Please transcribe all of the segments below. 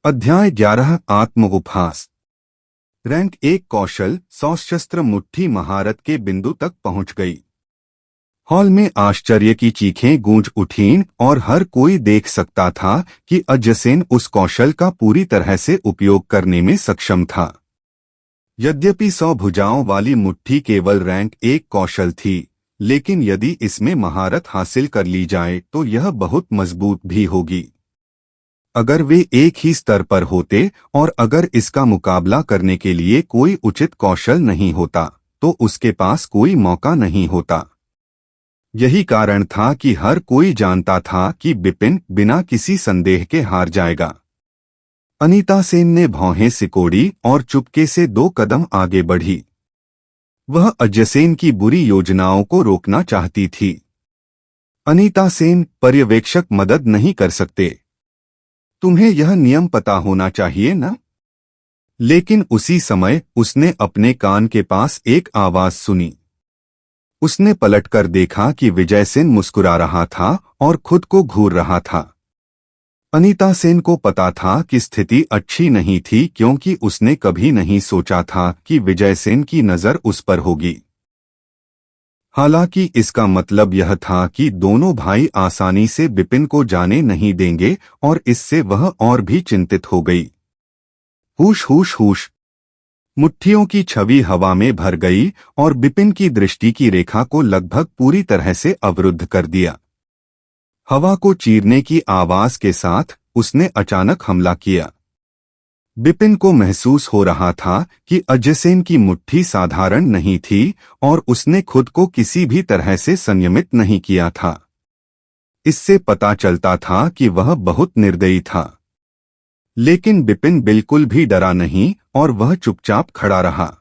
अध्याय 11 आत्म उपहास। रैंक 1 कौशल सशस्त्र मुट्ठी महारत के बिंदु तक पहुंच गई। हॉल में आश्चर्य की चीखें गूंज उठीं और हर कोई देख सकता था कि अजयसेन उस कौशल का पूरी तरह से उपयोग करने में सक्षम था। यद्यपि 100 भुजाओं वाली मुट्ठी केवल रैंक 1 कौशल थी, लेकिन यदि इसमें महारत हासिल कर ली जाए तो यह बहुत मजबूत भी होगी। अगर वे एक ही स्तर पर होते और अगर इसका मुकाबला करने के लिए कोई उचित कौशल नहीं होता तो उसके पास कोई मौका नहीं होता। यही कारण था कि हर कोई जानता था कि बिपिन बिना किसी संदेह के हार जाएगा। अनीता सेन ने भौहें सिकोड़ी और चुपके से 2 कदम आगे बढ़ी। वह अजयसेन की बुरी योजनाओं को रोकना चाहती थी। अनीता सेन, पर्यवेक्षक मदद नहीं कर सकते। तुम्हें यह नियम पता होना चाहिए ना? लेकिन उसी समय उसने अपने कान के पास एक आवाज सुनी। उसने पलटकर देखा कि विजय सेन मुस्कुरा रहा था और खुद को घूर रहा था। अनीता सेन को पता था कि स्थिति अच्छी नहीं थी, क्योंकि उसने कभी नहीं सोचा था कि विजय सेन की नजर उस पर होगी। हालांकि इसका मतलब यह था कि दोनों भाई आसानी से बिपिन को जाने नहीं देंगे और इससे वह और भी चिंतित हो गई। हुश हुश हुश। मुट्ठियों की छवि हवा में भर गई और बिपिन की दृष्टि की रेखा को लगभग पूरी तरह से अवरुद्ध कर दिया। हवा को चीरने की आवाज के साथ उसने अचानक हमला किया। बिपिन को महसूस हो रहा था कि अजयसेन की मुट्ठी साधारण नहीं थी और उसने खुद को किसी भी तरह से संयमित नहीं किया था। इससे पता चलता था कि वह बहुत निर्दयी था। लेकिन बिपिन बिल्कुल भी डरा नहीं और वह चुपचाप खड़ा रहा।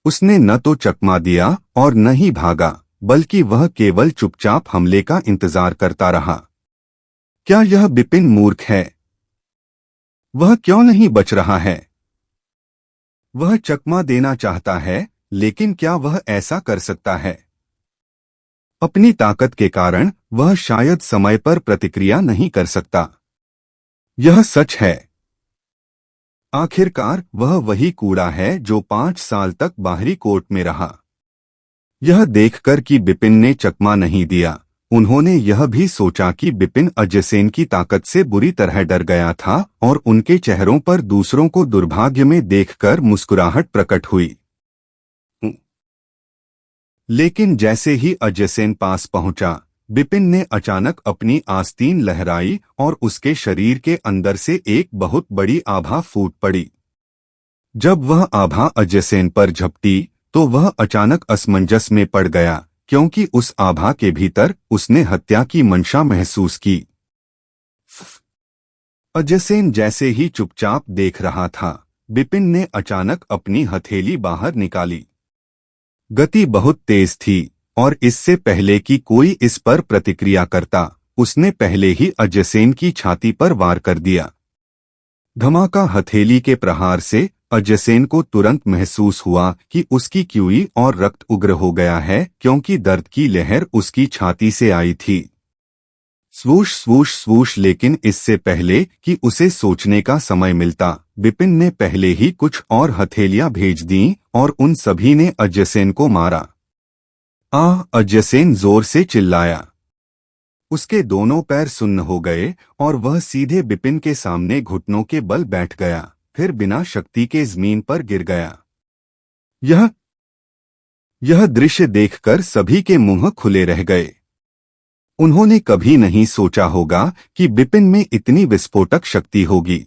उसने न तो चकमा दिया और न ही भागा, बल्कि वह केवल चुपचाप हमले का इंतजार करता रहा। क्या यह बिपिन मूर्ख है? वह क्यों नहीं बच रहा है? वह चकमा देना चाहता है, लेकिन क्या वह ऐसा कर सकता है? अपनी ताकत के कारण वह शायद समय पर प्रतिक्रिया नहीं कर सकता। यह सच है। आखिरकार वह वही कूड़ा है जो 5 साल तक बाहरी कोर्ट में रहा। यह देखकर कि बिपिन ने चकमा नहीं दिया, उन्होंने यह भी सोचा कि बिपिन अजयसेन की ताकत से बुरी तरह डर गया था और उनके चेहरों पर दूसरों को दुर्भाग्य में देखकर मुस्कुराहट प्रकट हुई। लेकिन जैसे ही अजयसेन पास पहुंचा, बिपिन ने अचानक अपनी आस्तीन लहराई और उसके शरीर के अंदर से एक बहुत बड़ी आभा फूट पड़ी। जब वह आभा अजयसेन पर झपटी तो वह अचानक असमंजस में पड़ गया, क्योंकि उस आभा के भीतर उसने हत्या की मंशा महसूस की। अजयसेन जैसे ही चुपचाप देख रहा था, बिपिन ने अचानक अपनी हथेली बाहर निकाली। गति बहुत तेज थी और इससे पहले कि कोई इस पर प्रतिक्रिया करता, उसने पहले ही अजयसेन की छाती पर वार कर दिया। धमाका हथेली के प्रहार से अजयसेन को तुरंत महसूस हुआ कि उसकी क्यूई और रक्त उग्र हो गया है, क्योंकि दर्द की लहर उसकी छाती से आई थी। स्वूश स्वूश स्वूश। लेकिन इससे पहले कि उसे सोचने का समय मिलता, बिपिन ने पहले ही कुछ और हथेलियां भेज दीं और उन सभी ने अजयसेन को मारा। आह! अजयसेन जोर से चिल्लाया। उसके दोनों पैर सुन्न हो गए और वह सीधे बिपिन के सामने घुटनों के बल बैठ गया, फिर बिना शक्ति के जमीन पर गिर गया। यह दृश्य देखकर सभी के मुंह खुले रह गए। उन्होंने कभी नहीं सोचा होगा कि बिपिन में इतनी विस्फोटक शक्ति होगी।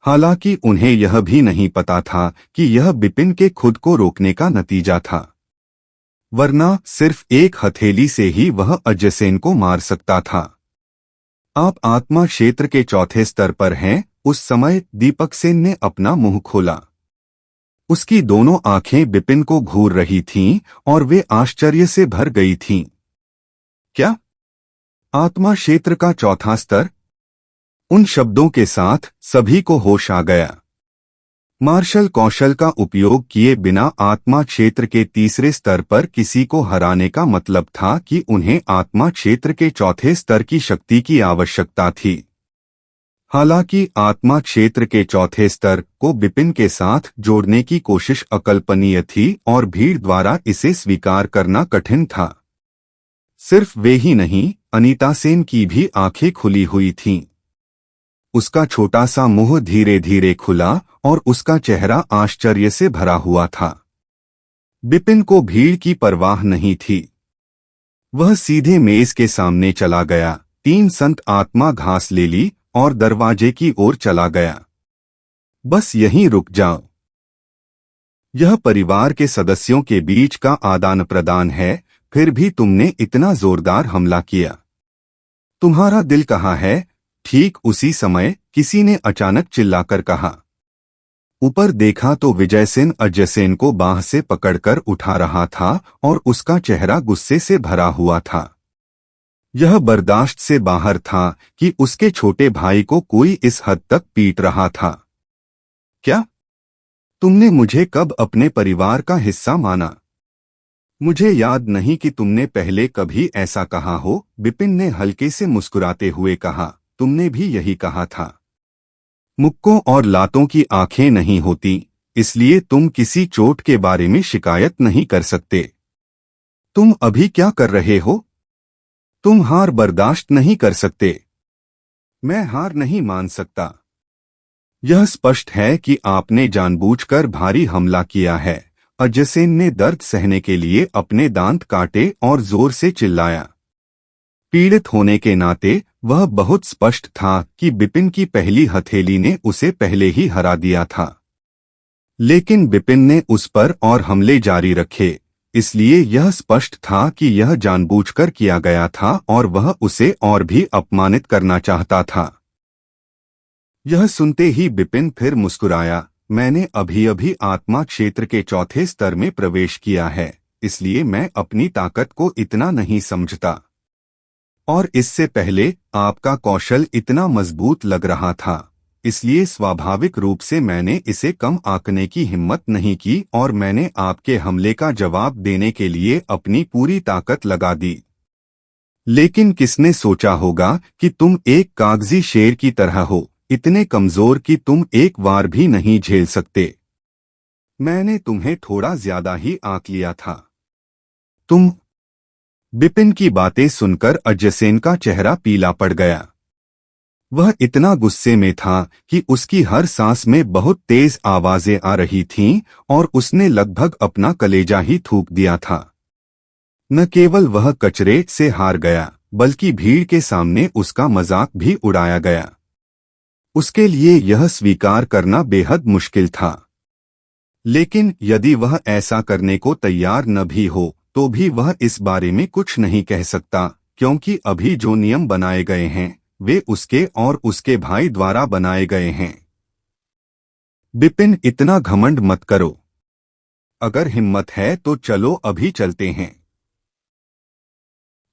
हालांकि उन्हें यह भी नहीं पता था कि यह बिपिन के खुद को रोकने का नतीजा था, वरना सिर्फ एक हथेली से ही वह अजयसेन को मार सकता था। आप आत्मा क्षेत्र के चौथे स्तर पर हैं। उस समय दीपक सेन ने अपना मुंह खोला। उसकी दोनों आंखें बिपिन को घूर रही थीं और वे आश्चर्य से भर गई थीं। क्या? आत्मा क्षेत्र का चौथा स्तर? उन शब्दों के साथ सभी को होश आ गया। मार्शल कौशल का उपयोग किए बिना आत्मा क्षेत्र के तीसरे स्तर पर किसी को हराने का मतलब था कि उन्हें आत्मा क्षेत्र के चौथे स्तर की शक्ति की आवश्यकता थी। हालांकि आत्मा क्षेत्र के चौथे स्तर को बिपिन के साथ जोड़ने की कोशिश अकल्पनीय थी और भीड़ द्वारा इसे स्वीकार करना कठिन था। सिर्फ वे ही नहीं, अनीता सेन की भी आंखें खुली हुई थीं। उसका छोटा सा मुंह धीरे धीरे खुला और उसका चेहरा आश्चर्य से भरा हुआ था। बिपिन को भीड़ की परवाह नहीं थी। वह सीधे मेज के सामने चला गया, 3 संत आत्मा घास ले ली और दरवाजे की ओर चला गया। बस यहीं रुक जाओ। यह परिवार के सदस्यों के बीच का आदान प्रदान है, फिर भी तुमने इतना जोरदार हमला किया। तुम्हारा दिल कहाँ है? ठीक उसी समय किसी ने अचानक चिल्लाकर कहा। ऊपर देखा तो विजयसेन अजयसेन को बाह से पकड़कर उठा रहा था और उसका चेहरा गुस्से से भरा हुआ था। यह बर्दाश्त से बाहर था कि उसके छोटे भाई को कोई इस हद तक पीट रहा था। क्या तुमने मुझे कब अपने परिवार का हिस्सा माना? मुझे याद नहीं कि तुमने पहले कभी ऐसा कहा हो। बिपिन ने हल्के से मुस्कुराते हुए कहा। तुमने भी यही कहा था। मुक्कों और लातों की आंखें नहीं होती, इसलिए तुम किसी चोट के बारे में शिकायत नहीं कर सकते। तुम अभी क्या कर रहे हो? तुम हार बर्दाश्त नहीं कर सकते। मैं हार नहीं मान सकता। यह स्पष्ट है कि आपने जानबूझकर भारी हमला किया है। अजयसेन ने दर्द सहने के लिए अपने दांत काटे और जोर से चिल्लाया। पीड़ित होने के नाते वह बहुत स्पष्ट था कि बिपिन की पहली हथेली ने उसे पहले ही हरा दिया था। लेकिन बिपिन ने उस पर और हमले जारी रखे, इसलिए यह स्पष्ट था कि यह जानबूझकर किया गया था और वह उसे और भी अपमानित करना चाहता था। यह सुनते ही बिपिन फिर मुस्कुराया। मैंने अभी अभी आत्मा क्षेत्र के चौथे स्तर में प्रवेश किया है, इसलिए मैं अपनी ताकत को इतना नहीं समझता। और इससे पहले आपका कौशल इतना मजबूत लग रहा था, इसलिए स्वाभाविक रूप से मैंने इसे कम आंकने की हिम्मत नहीं की और मैंने आपके हमले का जवाब देने के लिए अपनी पूरी ताकत लगा दी। लेकिन किसने सोचा होगा कि तुम एक कागजी शेर की तरह हो, इतने कमजोर कि तुम एक बार भी नहीं झेल सकते। मैंने तुम्हें थोड़ा ज्यादा ही आंक लिया था। तुम। बिपिन की बातें सुनकर अजयसेन का चेहरा पीला पड़ गया। वह इतना गुस्से में था कि उसकी हर सांस में बहुत तेज आवाजें आ रही थीं और उसने लगभग अपना कलेजा ही थूक दिया था। न केवल वह कचरे से हार गया, बल्कि भीड़ के सामने उसका मजाक भी उड़ाया गया। उसके लिए यह स्वीकार करना बेहद मुश्किल था। लेकिन यदि वह ऐसा करने को तैयार न भी हो तो भी वह इस बारे में कुछ नहीं कह सकता, क्योंकि अभी जो नियम बनाए गए हैं वे उसके और उसके भाई द्वारा बनाए गए हैं। बिपिन, इतना घमंड मत करो। अगर हिम्मत है तो चलो अभी चलते हैं।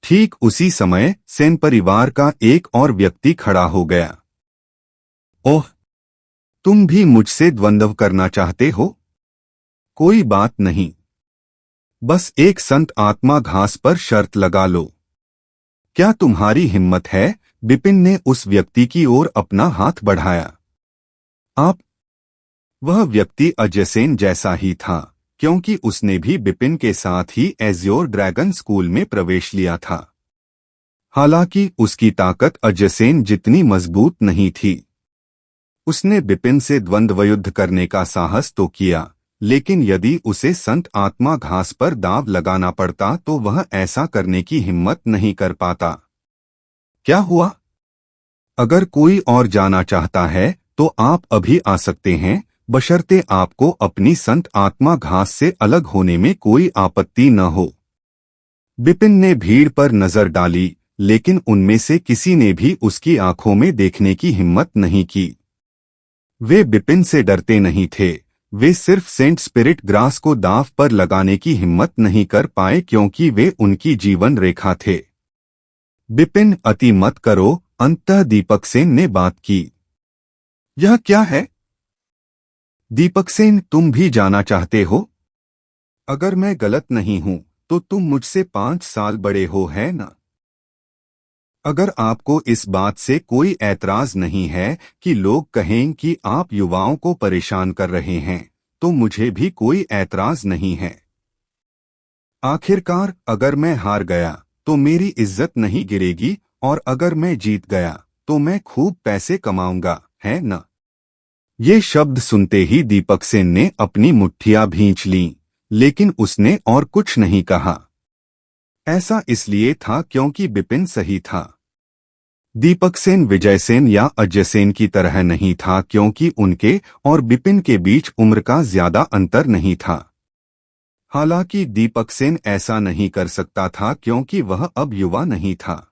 ठीक उसी समय सेन परिवार का एक और व्यक्ति खड़ा हो गया। ओह, तुम भी मुझसे द्वंद्व करना चाहते हो? कोई बात नहीं, बस एक संत आत्मा घास पर शर्त लगा लो। क्या तुम्हारी हिम्मत है? बिपिन ने उस व्यक्ति की ओर अपना हाथ बढ़ाया। आप? वह व्यक्ति अजयसेन जैसा ही था, क्योंकि उसने भी बिपिन के साथ ही एज्योर ड्रैगन स्कूल में प्रवेश लिया था। हालांकि उसकी ताकत अजयसेन जितनी मजबूत नहीं थी। उसने बिपिन से द्वंद्व युद्ध करने का साहस तो किया, लेकिन यदि उसे संत आत्मा घास पर दांव लगाना पड़ता तो वह ऐसा करने की हिम्मत नहीं कर पाता। क्या हुआ? अगर कोई और जाना चाहता है तो आप अभी आ सकते हैं, बशर्ते आपको अपनी संत आत्मा घास से अलग होने में कोई आपत्ति न हो। बिपिन ने भीड़ पर नजर डाली, लेकिन उनमें से किसी ने भी उसकी आंखों में देखने की हिम्मत नहीं की। वे बिपिन से डरते नहीं थे, वे सिर्फ सेंट स्पिरिट ग्रास को दांव पर लगाने की हिम्मत नहीं कर पाए क्योंकि वे उनकी जीवन रेखा थे। बिपिन, अति मत करो, अंततः दीपक सेन ने बात की। यह क्या है? दीपक सेन, तुम भी जाना चाहते हो? अगर मैं गलत नहीं हूं तो तुम मुझसे 5 साल बड़े हो, है ना? अगर आपको इस बात से कोई ऐतराज नहीं है कि लोग कहें कि आप युवाओं को परेशान कर रहे हैं, तो मुझे भी कोई ऐतराज नहीं है। आखिरकार अगर मैं हार गया तो मेरी इज्जत नहीं गिरेगी, और अगर मैं जीत गया तो मैं खूब पैसे कमाऊंगा, है न? ये शब्द सुनते ही दीपक सेन ने अपनी मुट्ठियां भींच लीं, लेकिन उसने और कुछ नहीं कहा। ऐसा इसलिए था क्योंकि बिपिन सही था। दीपक सेन विजय सेन या अजय सेन की तरह नहीं था, क्योंकि उनके और बिपिन के बीच उम्र का ज्यादा अंतर नहीं था। हालांकि दीपक सेन ऐसा नहीं कर सकता था क्योंकि वह अब युवा नहीं था।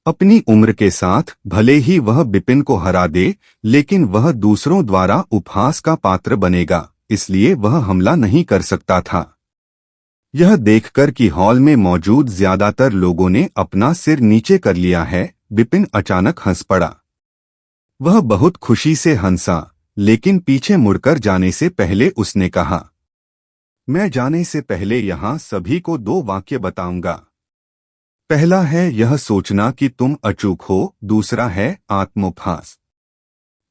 अपनी उम्र के साथ भले ही वह बिपिन को हरा दे, लेकिन वह दूसरों द्वारा उपहास का पात्र बनेगा, इसलिए वह हमला नहीं कर सकता था। यह देखकर कि हॉल में मौजूद ज्यादातर लोगों ने अपना सिर नीचे कर लिया है, बिपिन अचानक हंस पड़ा। वह बहुत खुशी से हंसा, लेकिन पीछे मुड़कर जाने से पहले उसने कहा, मैं जाने से पहले यहाँ सभी को 2 वाक्य बताऊंगा। पहला है यह सोचना कि तुम अचूक हो, दूसरा है आत्मोपहास।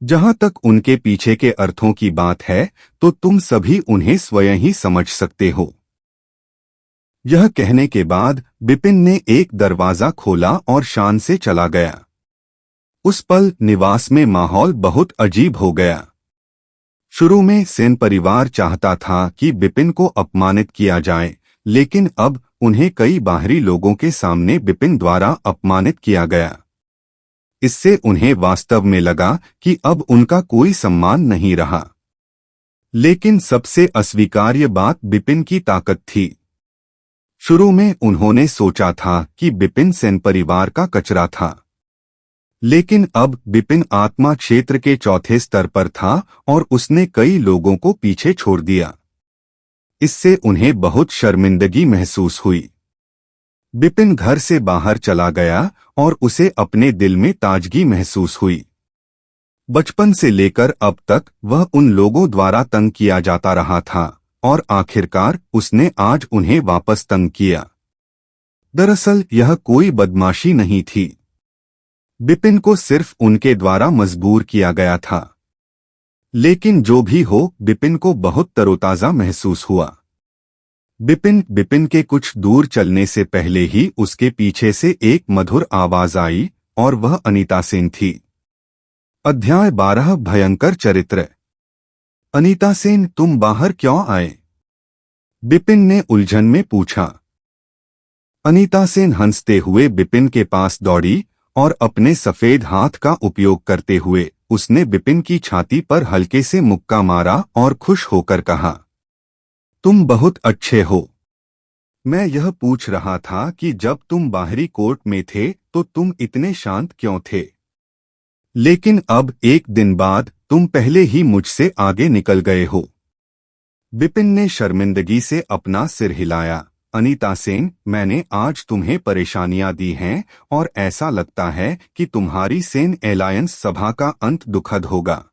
जहां तक उनके पीछे के अर्थों की बात है, तो तुम सभी उन्हें स्वयं ही समझ सकते हो। यह कहने के बाद बिपिन ने एक दरवाजा खोला और शान से चला गया। उस पल निवास में माहौल बहुत अजीब हो गया। शुरू में सेन परिवार चाहता था कि बिपिन को अपमानित किया जाए, लेकिन अब उन्हें कई बाहरी लोगों के सामने बिपिन द्वारा अपमानित किया गया। इससे उन्हें वास्तव में लगा कि अब उनका कोई सम्मान नहीं रहा। लेकिन सबसे अस्वीकार्य बात बिपिन की ताकत थी। शुरू में उन्होंने सोचा था कि बिपिन सेन परिवार का कचरा था, लेकिन अब बिपिन आत्मा क्षेत्र के चौथे स्तर पर था और उसने कई लोगों को पीछे छोड़ दिया। इससे उन्हें बहुत शर्मिंदगी महसूस हुई। बिपिन घर से बाहर चला गया और उसे अपने दिल में ताजगी महसूस हुई। बचपन से लेकर अब तक वह उन लोगों द्वारा तंग किया जाता रहा था, और आखिरकार उसने आज उन्हें वापस तंग किया। दरअसल यह कोई बदमाशी नहीं थी। बिपिन को सिर्फ उनके द्वारा मजबूर किया गया था। लेकिन जो भी हो, बिपिन को बहुत तरोताजा महसूस हुआ। बिपिन के कुछ दूर चलने से पहले ही उसके पीछे से एक मधुर आवाज आई, और वह अनीता सेन थी। अध्याय 12 भयंकर चरित्र। अनीता सेन, तुम बाहर क्यों आए? बिपिन ने उलझन में पूछा। अनीता सेन हंसते हुए बिपिन के पास दौड़ी और अपने सफेद हाथ का उपयोग करते हुए उसने बिपिन की छाती पर हल्के से मुक्का मारा और खुश होकर कहा, तुम बहुत अच्छे हो। मैं यह पूछ रहा था कि जब तुम बाहरी कोर्ट में थे तो तुम इतने शांत क्यों थे, लेकिन अब एक दिन बाद तुम पहले ही मुझसे आगे निकल गए हो। बिपिन ने शर्मिंदगी से अपना सिर हिलाया। अनीता सेन, मैंने आज तुम्हें परेशानियां दी हैं और ऐसा लगता है कि तुम्हारी सेन एलायंस सभा का अंत दुखद होगा।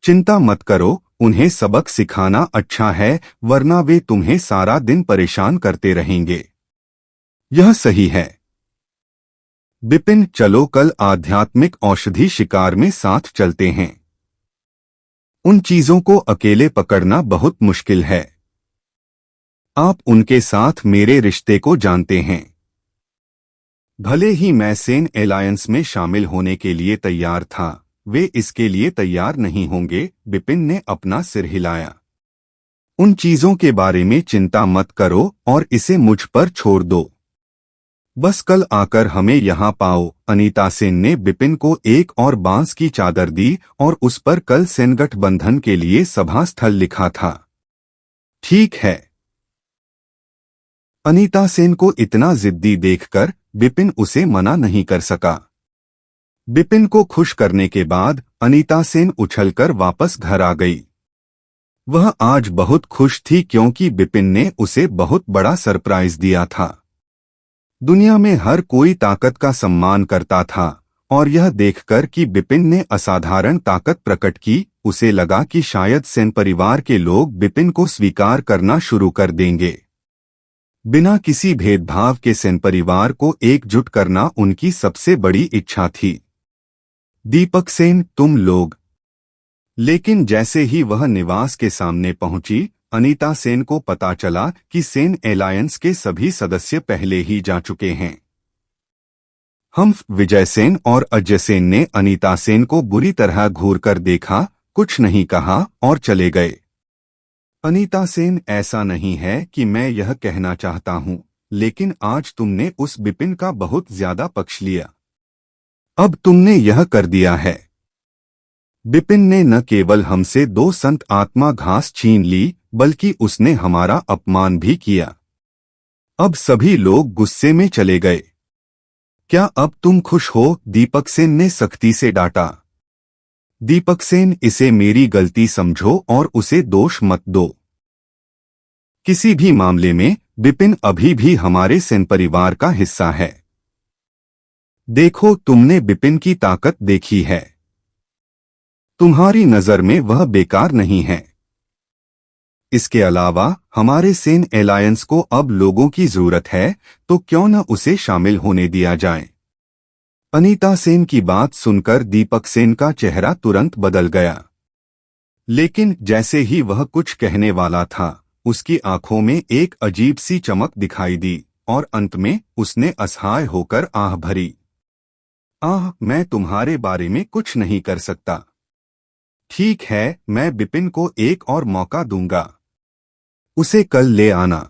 चिंता मत करो, उन्हें सबक सिखाना अच्छा है, वरना वे तुम्हें सारा दिन परेशान करते रहेंगे। यह सही है। बिपिन, चलो कल आध्यात्मिक औषधि शिकार में साथ चलते हैं। उन चीजों को अकेले पकड़ना बहुत मुश्किल है। आप उनके साथ मेरे रिश्ते को जानते हैं। भले ही मैं सेन एलायंस में शामिल होने के लिए तैयार था, वे इसके लिए तैयार नहीं होंगे। बिपिन ने अपना सिर हिलाया। उन चीजों के बारे में चिंता मत करो और इसे मुझ पर छोड़ दो। बस कल आकर हमें यहाँ पाओ। अनीता सेन ने बिपिन को एक और बांस की चादर दी और उस पर कल सेन गठबंधन के लिए सभा स्थल लिखा था। ठीक है। अनीता सेन को इतना जिद्दी देखकर बिपिन उसे मना नहीं कर सका। बिपिन को खुश करने के बाद अनीता सेन उछलकर वापस घर आ गई। वह आज बहुत खुश थी क्योंकि बिपिन ने उसे बहुत बड़ा सरप्राइज दिया था। दुनिया में हर कोई ताकत का सम्मान करता था, और यह देखकर कि बिपिन ने असाधारण ताकत प्रकट की, उसे लगा कि शायद सेन परिवार के लोग बिपिन को स्वीकार करना शुरू कर देंगे। बिना किसी भेदभाव के सेन परिवार को एकजुट करना उनकी सबसे बड़ी इच्छा थी। दीपक सेन, तुम लोग। लेकिन जैसे ही वह निवास के सामने पहुंची, अनीता सेन को पता चला कि सेन एलायंस के सभी सदस्य पहले ही जा चुके हैं। हम्फ विजय सेन और अजय सेन ने अनीता सेन को बुरी तरह घूरकर देखा, कुछ नहीं कहा और चले गए। अनीता सेन, ऐसा नहीं है कि मैं यह कहना चाहता हूं, लेकिन आज तुमने उस बिपिन का बहुत ज्यादा पक्ष लिया। अब तुमने यह कर दिया है। बिपिन ने न केवल हमसे 2 संत आत्मा घास छीन ली, बल्कि उसने हमारा अपमान भी किया। अब सभी लोग गुस्से में चले गए। क्या अब तुम खुश हो? दीपक सेन ने सख्ती से डांटा। दीपक सेन, इसे मेरी गलती समझो और उसे दोष मत दो। किसी भी मामले में बिपिन अभी भी हमारे सेन परिवार का हिस्सा है। देखो, तुमने बिपिन की ताकत देखी है। तुम्हारी नजर में वह बेकार नहीं है। इसके अलावा हमारे सेन एलायंस को अब लोगों की जरूरत है, तो क्यों न उसे शामिल होने दिया जाए। अनीता सेन की बात सुनकर दीपक सेन का चेहरा तुरंत बदल गया। लेकिन जैसे ही वह कुछ कहने वाला था, उसकी आंखों में एक अजीब सी चमक दिखाई दी और अंत में उसने असहाय होकर आह भरी। आह, मैं तुम्हारे बारे में कुछ नहीं कर सकता। ठीक है, मैं बिपिन को एक और मौका दूंगा। उसे कल ले आना।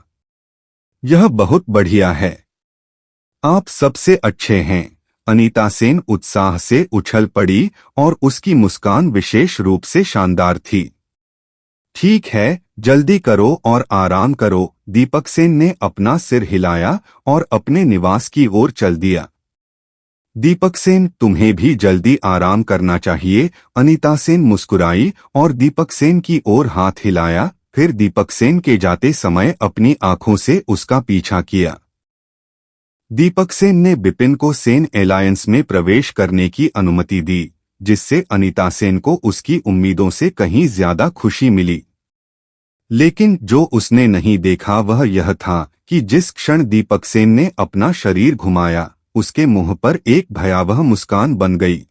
यह बहुत बढ़िया है। आप सबसे अच्छे हैं। अनीता सेन उत्साह से उछल पड़ी और उसकी मुस्कान विशेष रूप से शानदार थी। ठीक है, जल्दी करो और आराम करो। दीपक सेन ने अपना सिर हिलाया और अपने निवास की ओर चल दिया। दीपक सेन, तुम्हें भी जल्दी आराम करना चाहिए। अनीता सेन मुस्कुराई और दीपक सेन की ओर हाथ हिलाया, फिर दीपक सेन के जाते समय अपनी आंखों से उसका पीछा किया। दीपक सेन ने बिपिन को सेन एलायंस में प्रवेश करने की अनुमति दी, जिससे अनीता सेन को उसकी उम्मीदों से कहीं ज्यादा खुशी मिली। लेकिन जो उसने नहीं देखा वह यह था कि जिस क्षण दीपक सेन ने अपना शरीर घुमाया, उसके मुंह पर एक भयावह मुस्कान बन गई।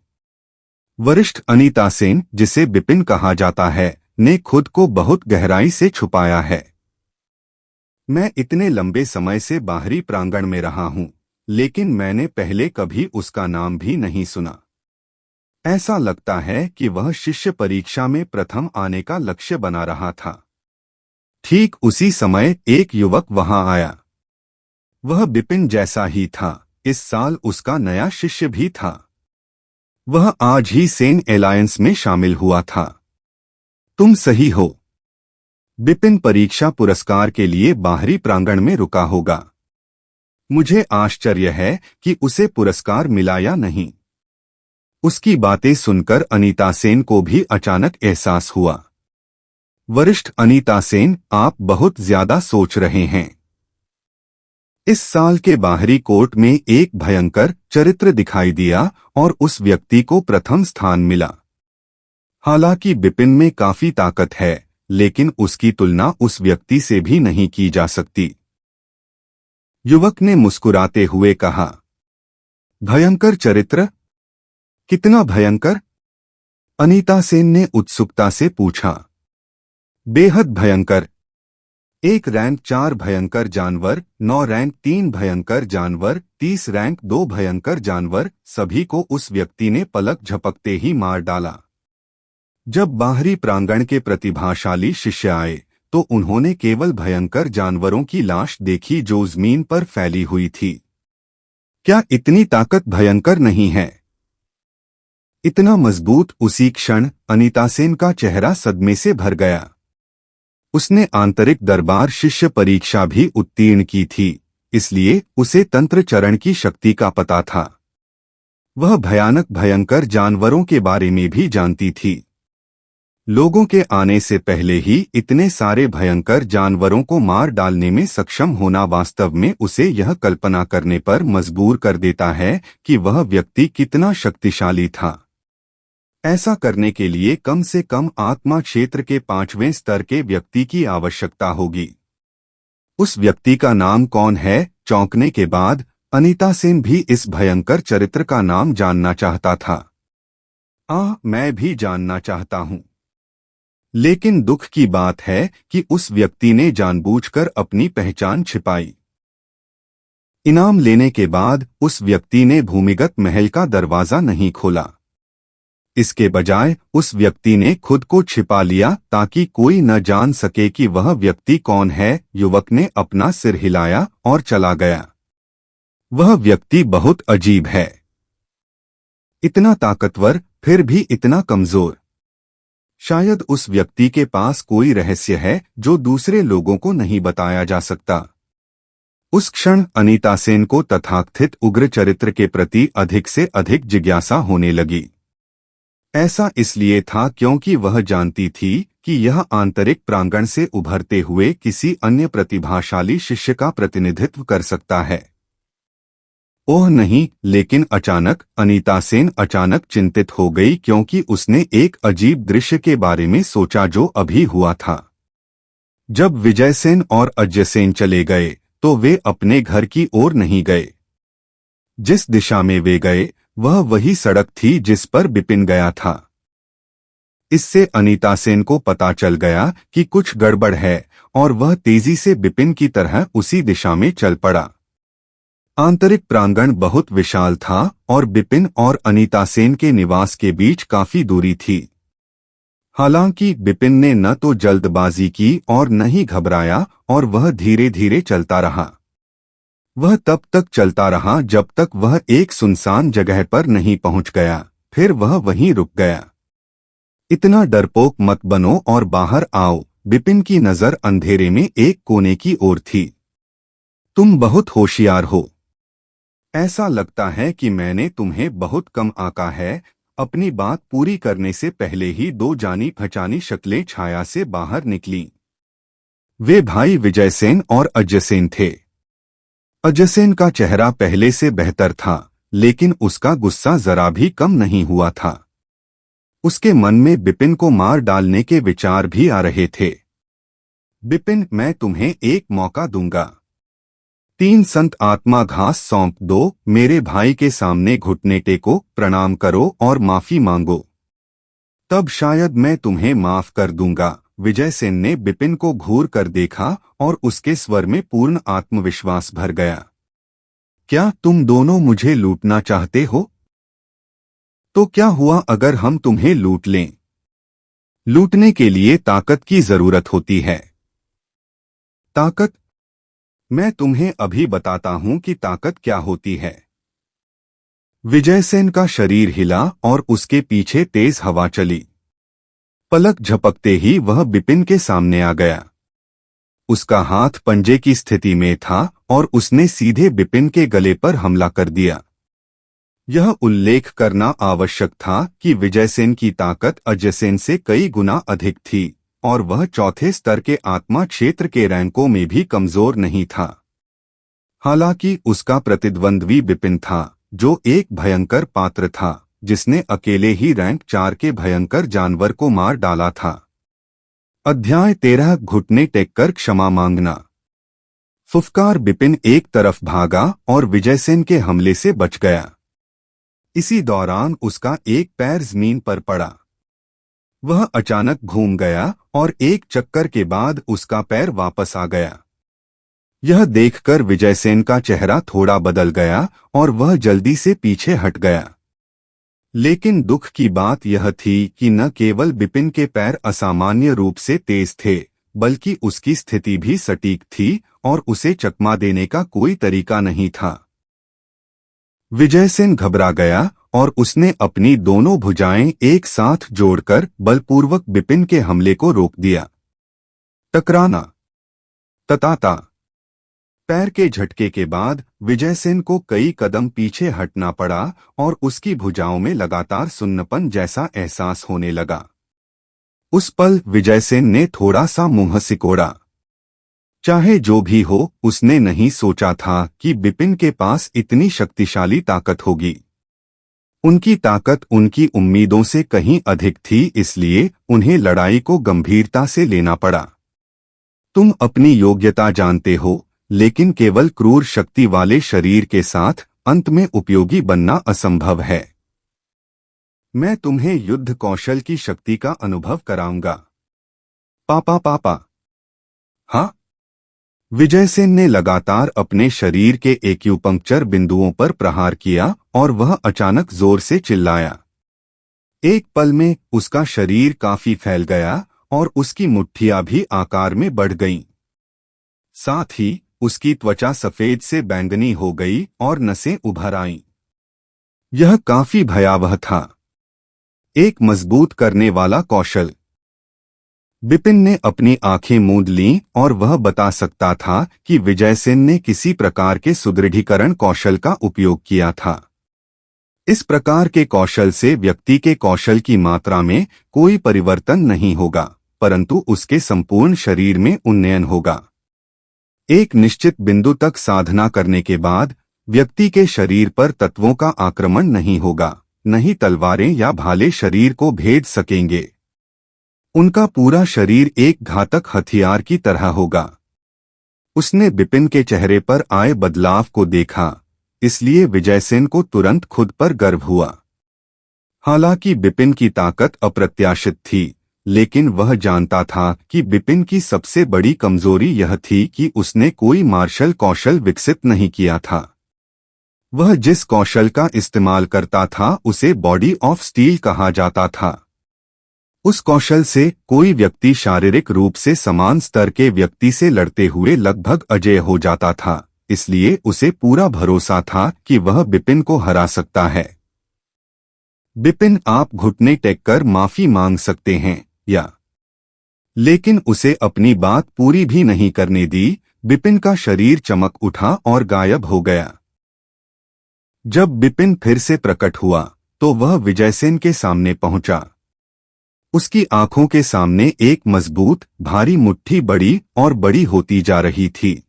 वरिष्ठ अनीता सेन, जिसे बिपिन कहा जाता है, ने खुद को बहुत गहराई से छुपाया है। मैं इतने लंबे समय से बाहरी प्रांगण में रहा हूं, लेकिन मैंने पहले कभी उसका नाम भी नहीं सुना। ऐसा लगता है कि वह शिष्य परीक्षा में प्रथम आने का लक्ष्य बना रहा था। ठीक उसी समय एक युवक वहां आया। वह बिपिन जैसा ही था। इस साल उसका नया शिष्य भी था। वह आज ही सेन एलायंस में शामिल हुआ था। तुम सही हो। बिपिन परीक्षा पुरस्कार के लिए बाहरी प्रांगण में रुका होगा। मुझे आश्चर्य है कि उसे पुरस्कार मिला या नहीं। उसकी बातें सुनकर अनीता सेन को भी अचानक एहसास हुआ। वरिष्ठ अनीता सेन, आप बहुत ज्यादा सोच रहे हैं। इस साल के बाहरी कोर्ट में एक भयंकर चरित्र दिखाई दिया और उस व्यक्ति को प्रथम स्थान मिला। हालांकि बिपिन में काफी ताकत है, लेकिन उसकी तुलना उस व्यक्ति से भी नहीं की जा सकती। युवक ने मुस्कुराते हुए कहा। भयंकर चरित्र? कितना भयंकर? अनीता सेन ने उत्सुकता से पूछा। बेहद भयंकर। 1 रैंक 4 भयंकर जानवर, 9 रैंक 3 भयंकर जानवर, 30 रैंक 2 भयंकर जानवर, सभी को उस व्यक्ति ने पलक झपकते ही मार डाला। जब बाहरी प्रांगण के प्रतिभाशाली शिष्य आए, तो उन्होंने केवल भयंकर जानवरों की लाश देखी जो जमीन पर फैली हुई थी। क्या इतनी ताकत भयंकर नहीं है? इतना मजबूत? उसी क्षण अनीता सेन का चेहरा सदमे से भर गया। उसने आंतरिक दरबार शिष्य परीक्षा भी उत्तीर्ण की थी, इसलिए उसे तंत्र चरण की शक्ति का पता था। वह भयानक भयंकर जानवरों के बारे में भी जानती थी। लोगों के आने से पहले ही इतने सारे भयंकर जानवरों को मार डालने में सक्षम होना वास्तव में उसे यह कल्पना करने पर मजबूर कर देता है कि वह व्यक्ति कितना शक्तिशाली था। ऐसा करने के लिए कम से कम आत्मा क्षेत्र के 5वें स्तर के व्यक्ति की आवश्यकता होगी। उस व्यक्ति का नाम कौन है? चौंकने के बाद अनीता सेन भी इस भयंकर चरित्र का नाम जानना चाहता था। मैं भी जानना चाहता हूं। लेकिन दुख की बात है कि उस व्यक्ति ने जानबूझकर अपनी पहचान छिपाई। इनाम लेने के बाद उस व्यक्ति ने भूमिगत महल का दरवाजा नहीं खोला। इसके बजाय उस व्यक्ति ने खुद को छिपा लिया ताकि कोई न जान सके कि वह व्यक्ति कौन है। युवक ने अपना सिर हिलाया और चला गया। वह व्यक्ति बहुत अजीब है। इतना ताकतवर फिर भी इतना कमजोर। शायद उस व्यक्ति के पास कोई रहस्य है जो दूसरे लोगों को नहीं बताया जा सकता। उस क्षण अनीता सेन को तथाकथित उग्र चरित्र के प्रति अधिक से अधिक जिज्ञासा होने लगी। ऐसा इसलिए था क्योंकि वह जानती थी कि यह आंतरिक प्रांगण से उभरते हुए किसी अन्य प्रतिभाशाली शिष्य का प्रतिनिधित्व कर सकता है। ओह नहीं, लेकिन अचानक अनीता सेन अचानक चिंतित हो गई क्योंकि उसने एक अजीब दृश्य के बारे में सोचा जो अभी हुआ था। जब विजय सेन और अजय सेन चले गए तो वे अपने घर की ओर नहीं गए। जिस दिशा में वे गए वह वही सड़क थी जिस पर बिपिन गया था। इससे अनीता सेन को पता चल गया कि कुछ गड़बड़ है और वह तेजी से बिपिन की तरह उसी दिशा में चल पड़ा। आंतरिक प्रांगण बहुत विशाल था और बिपिन और अनीता सेन के निवास के बीच काफी दूरी थी। हालांकि बिपिन ने न तो जल्दबाजी की और न ही घबराया और वह धीरे धीरे चलता रहा। वह तब तक चलता रहा जब तक वह एक सुनसान जगह पर नहीं पहुंच गया। फिर वह वहीं रुक गया। इतना डरपोक मत बनो और बाहर आओ। बिपिन की नजर अंधेरे में एक कोने की ओर थी। तुम बहुत होशियार हो। ऐसा लगता है कि मैंने तुम्हें बहुत कम आंका है। अपनी बात पूरी करने से पहले ही दो जानी पहचानी शक्लें छाया से बाहर निकली। वे भाई विजय सेन और अजय सेन थे। अजय सेन का चेहरा पहले से बेहतर था, लेकिन उसका गुस्सा जरा भी कम नहीं हुआ था। उसके मन में बिपिन को मार डालने के विचार भी आ रहे थे। बिपिन, मैं तुम्हें एक मौका दूंगा। 3 संत आत्मा घास सौंप दो। मेरे भाई के सामने घुटने टेको, प्रणाम करो और माफी मांगो। तब शायद मैं तुम्हें माफ कर दूंगा। विजय सेन ने बिपिन को घूर कर देखा और उसके स्वर में पूर्ण आत्मविश्वास भर गया। क्या तुम दोनों मुझे लूटना चाहते हो? तो क्या हुआ अगर हम तुम्हें लूट लें? लूटने के लिए ताकत की जरूरत होती है। ताकत? मैं तुम्हें अभी बताता हूं कि ताकत क्या होती है। विजय सेन का शरीर हिला और उसके पीछे तेज हवा चली। पलक झपकते ही वह बिपिन के सामने आ गया। उसका हाथ पंजे की स्थिति में था और उसने सीधे बिपिन के गले पर हमला कर दिया। यह उल्लेख करना आवश्यक था कि विजय सेन की ताकत अजय सेन से कई गुना अधिक थी और वह चौथे स्तर के आत्मा क्षेत्र के रैंकों में भी कमजोर नहीं था। हालांकि उसका प्रतिद्वंद्वी बिपिन था, जो एक भयंकर पात्र था जिसने अकेले ही रैंक 4 के भयंकर जानवर को मार डाला था। अध्याय 13 घुटने टेककर क्षमा मांगना। फुफकार बिपिन एक तरफ भागा और विजय सेन के हमले से बच गया। इसी दौरान उसका एक पैर जमीन पर पड़ा। वह अचानक घूम गया और एक चक्कर के बाद उसका पैर वापस आ गया। यह देखकर विजय सेन का चेहरा थोड़ा बदल गया और वह जल्दी से पीछे हट गया। लेकिन दुख की बात यह थी कि न केवल बिपिन के पैर असामान्य रूप से तेज थे, बल्कि उसकी स्थिति भी सटीक थी और उसे चकमा देने का कोई तरीका नहीं था। विजय सेन घबरा गया और उसने अपनी दोनों भुजाएं एक साथ जोड़कर बलपूर्वक बिपिन के हमले को रोक दिया। टकराना। तताता। पैर के झटके के बाद विजय सेन को कई कदम पीछे हटना पड़ा और उसकी भुजाओं में लगातार सुन्नपन जैसा एहसास होने लगा। उस पल विजय सेन ने थोड़ा सा मुंह सिकोड़ा। चाहे जो भी हो, उसने नहीं सोचा था कि बिपिन के पास इतनी शक्तिशाली ताकत होगी। उनकी ताकत उनकी उम्मीदों से कहीं अधिक थी, इसलिए उन्हें लड़ाई को गंभीरता से लेना पड़ा। तुम अपनी योग्यता जानते हो, लेकिन केवल क्रूर शक्ति वाले शरीर के साथ अंत में उपयोगी बनना असंभव है। मैं तुम्हें युद्ध कौशल की शक्ति का अनुभव कराऊंगा। पापा पापा। हाँ। विजयसेन ने लगातार अपने शरीर के एक्यूपंक्चर बिंदुओं पर प्रहार किया और वह अचानक जोर से चिल्लाया। एक पल में उसका शरीर काफी फैल गया और उसकी मुट्ठियां भी आकार में बढ़ गईं। साथ ही उसकी त्वचा सफेद से बैंगनी हो गई और नसें उभर आईं। यह काफी भयावह था। एक मजबूत करने वाला कौशल। बिपिन ने अपनी आंखें मूंद लीं और वह बता सकता था कि विजयसेन ने किसी प्रकार के सुदृढ़ीकरण कौशल का उपयोग किया था। इस प्रकार के कौशल से व्यक्ति के कौशल की मात्रा में कोई परिवर्तन नहीं होगा, परंतु उसके संपूर्ण शरीर में उन्नयन होगा। एक निश्चित बिंदु तक साधना करने के बाद व्यक्ति के शरीर पर तत्वों का आक्रमण नहीं होगा, नहीं तलवारें या भाले शरीर को भेद सकेंगे। उनका पूरा शरीर एक घातक हथियार की तरह होगा। उसने बिपिन के चेहरे पर आए बदलाव को देखा, इसलिए विजयसेन को तुरंत खुद पर गर्व हुआ। हालांकि बिपिन की ताकत अप्रत्याशित थी, लेकिन वह जानता था कि बिपिन की सबसे बड़ी कमजोरी यह थी कि उसने कोई मार्शल कौशल विकसित नहीं किया था। वह जिस कौशल का इस्तेमाल करता था उसे बॉडी ऑफ स्टील कहा जाता था। उस कौशल से कोई व्यक्ति शारीरिक रूप से समान स्तर के व्यक्ति से लड़ते हुए लगभग अजेय हो जाता था, इसलिए उसे पूरा भरोसा था कि वह बिपिन को हरा सकता है। बिपिन, आप घुटने टेककर माफी मांग सकते हैं या। लेकिन उसे अपनी बात पूरी भी नहीं करने दी। बिपिन का शरीर चमक उठा और गायब हो गया। जब बिपिन फिर से प्रकट हुआ तो वह विजयसेन के सामने पहुंचा। उसकी आंखों के सामने एक मजबूत, भारी मुट्ठी बड़ी और बड़ी होती जा रही थी।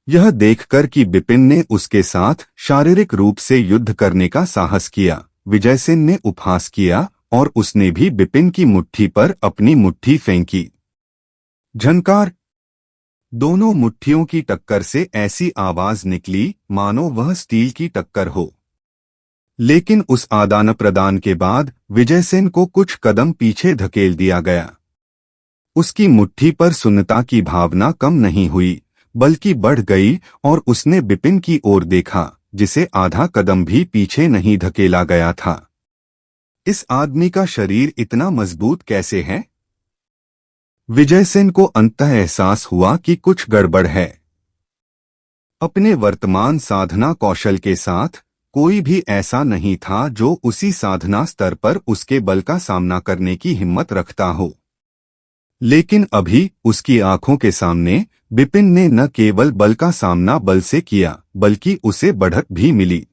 यह देखकर कि बिपिन ने उसके साथ शारीरिक रूप से युद्ध करने का साहस किया, विजयसेन ने उपहास किया और उसने भी बिपिन की मुट्ठी पर अपनी मुट्ठी फेंकी। झनकार! दोनों मुट्ठियों की टक्कर से ऐसी आवाज निकली मानो वह स्टील की टक्कर हो। लेकिन उस आदान प्रदान के बाद विजयसेन को कुछ कदम पीछे धकेल दिया गया। उसकी मुट्ठी पर सुन्नता की भावना कम नहीं हुई, बल्कि बढ़ गई और उसने बिपिन की ओर देखा, जिसे आधा कदम भी पीछे नहीं धकेला गया था। इस आदमी का शरीर इतना मजबूत कैसे है? विजयसेन को अंततः एहसास हुआ कि कुछ गड़बड़ है। अपने वर्तमान साधना कौशल के साथ कोई भी ऐसा नहीं था जो उसी साधना स्तर पर उसके बल का सामना करने की हिम्मत रखता हो। लेकिन अभी उसकी आंखों के सामने बिपिन ने न केवल बल का सामना बल से किया, बल्कि उसे बढ़त भी मिली।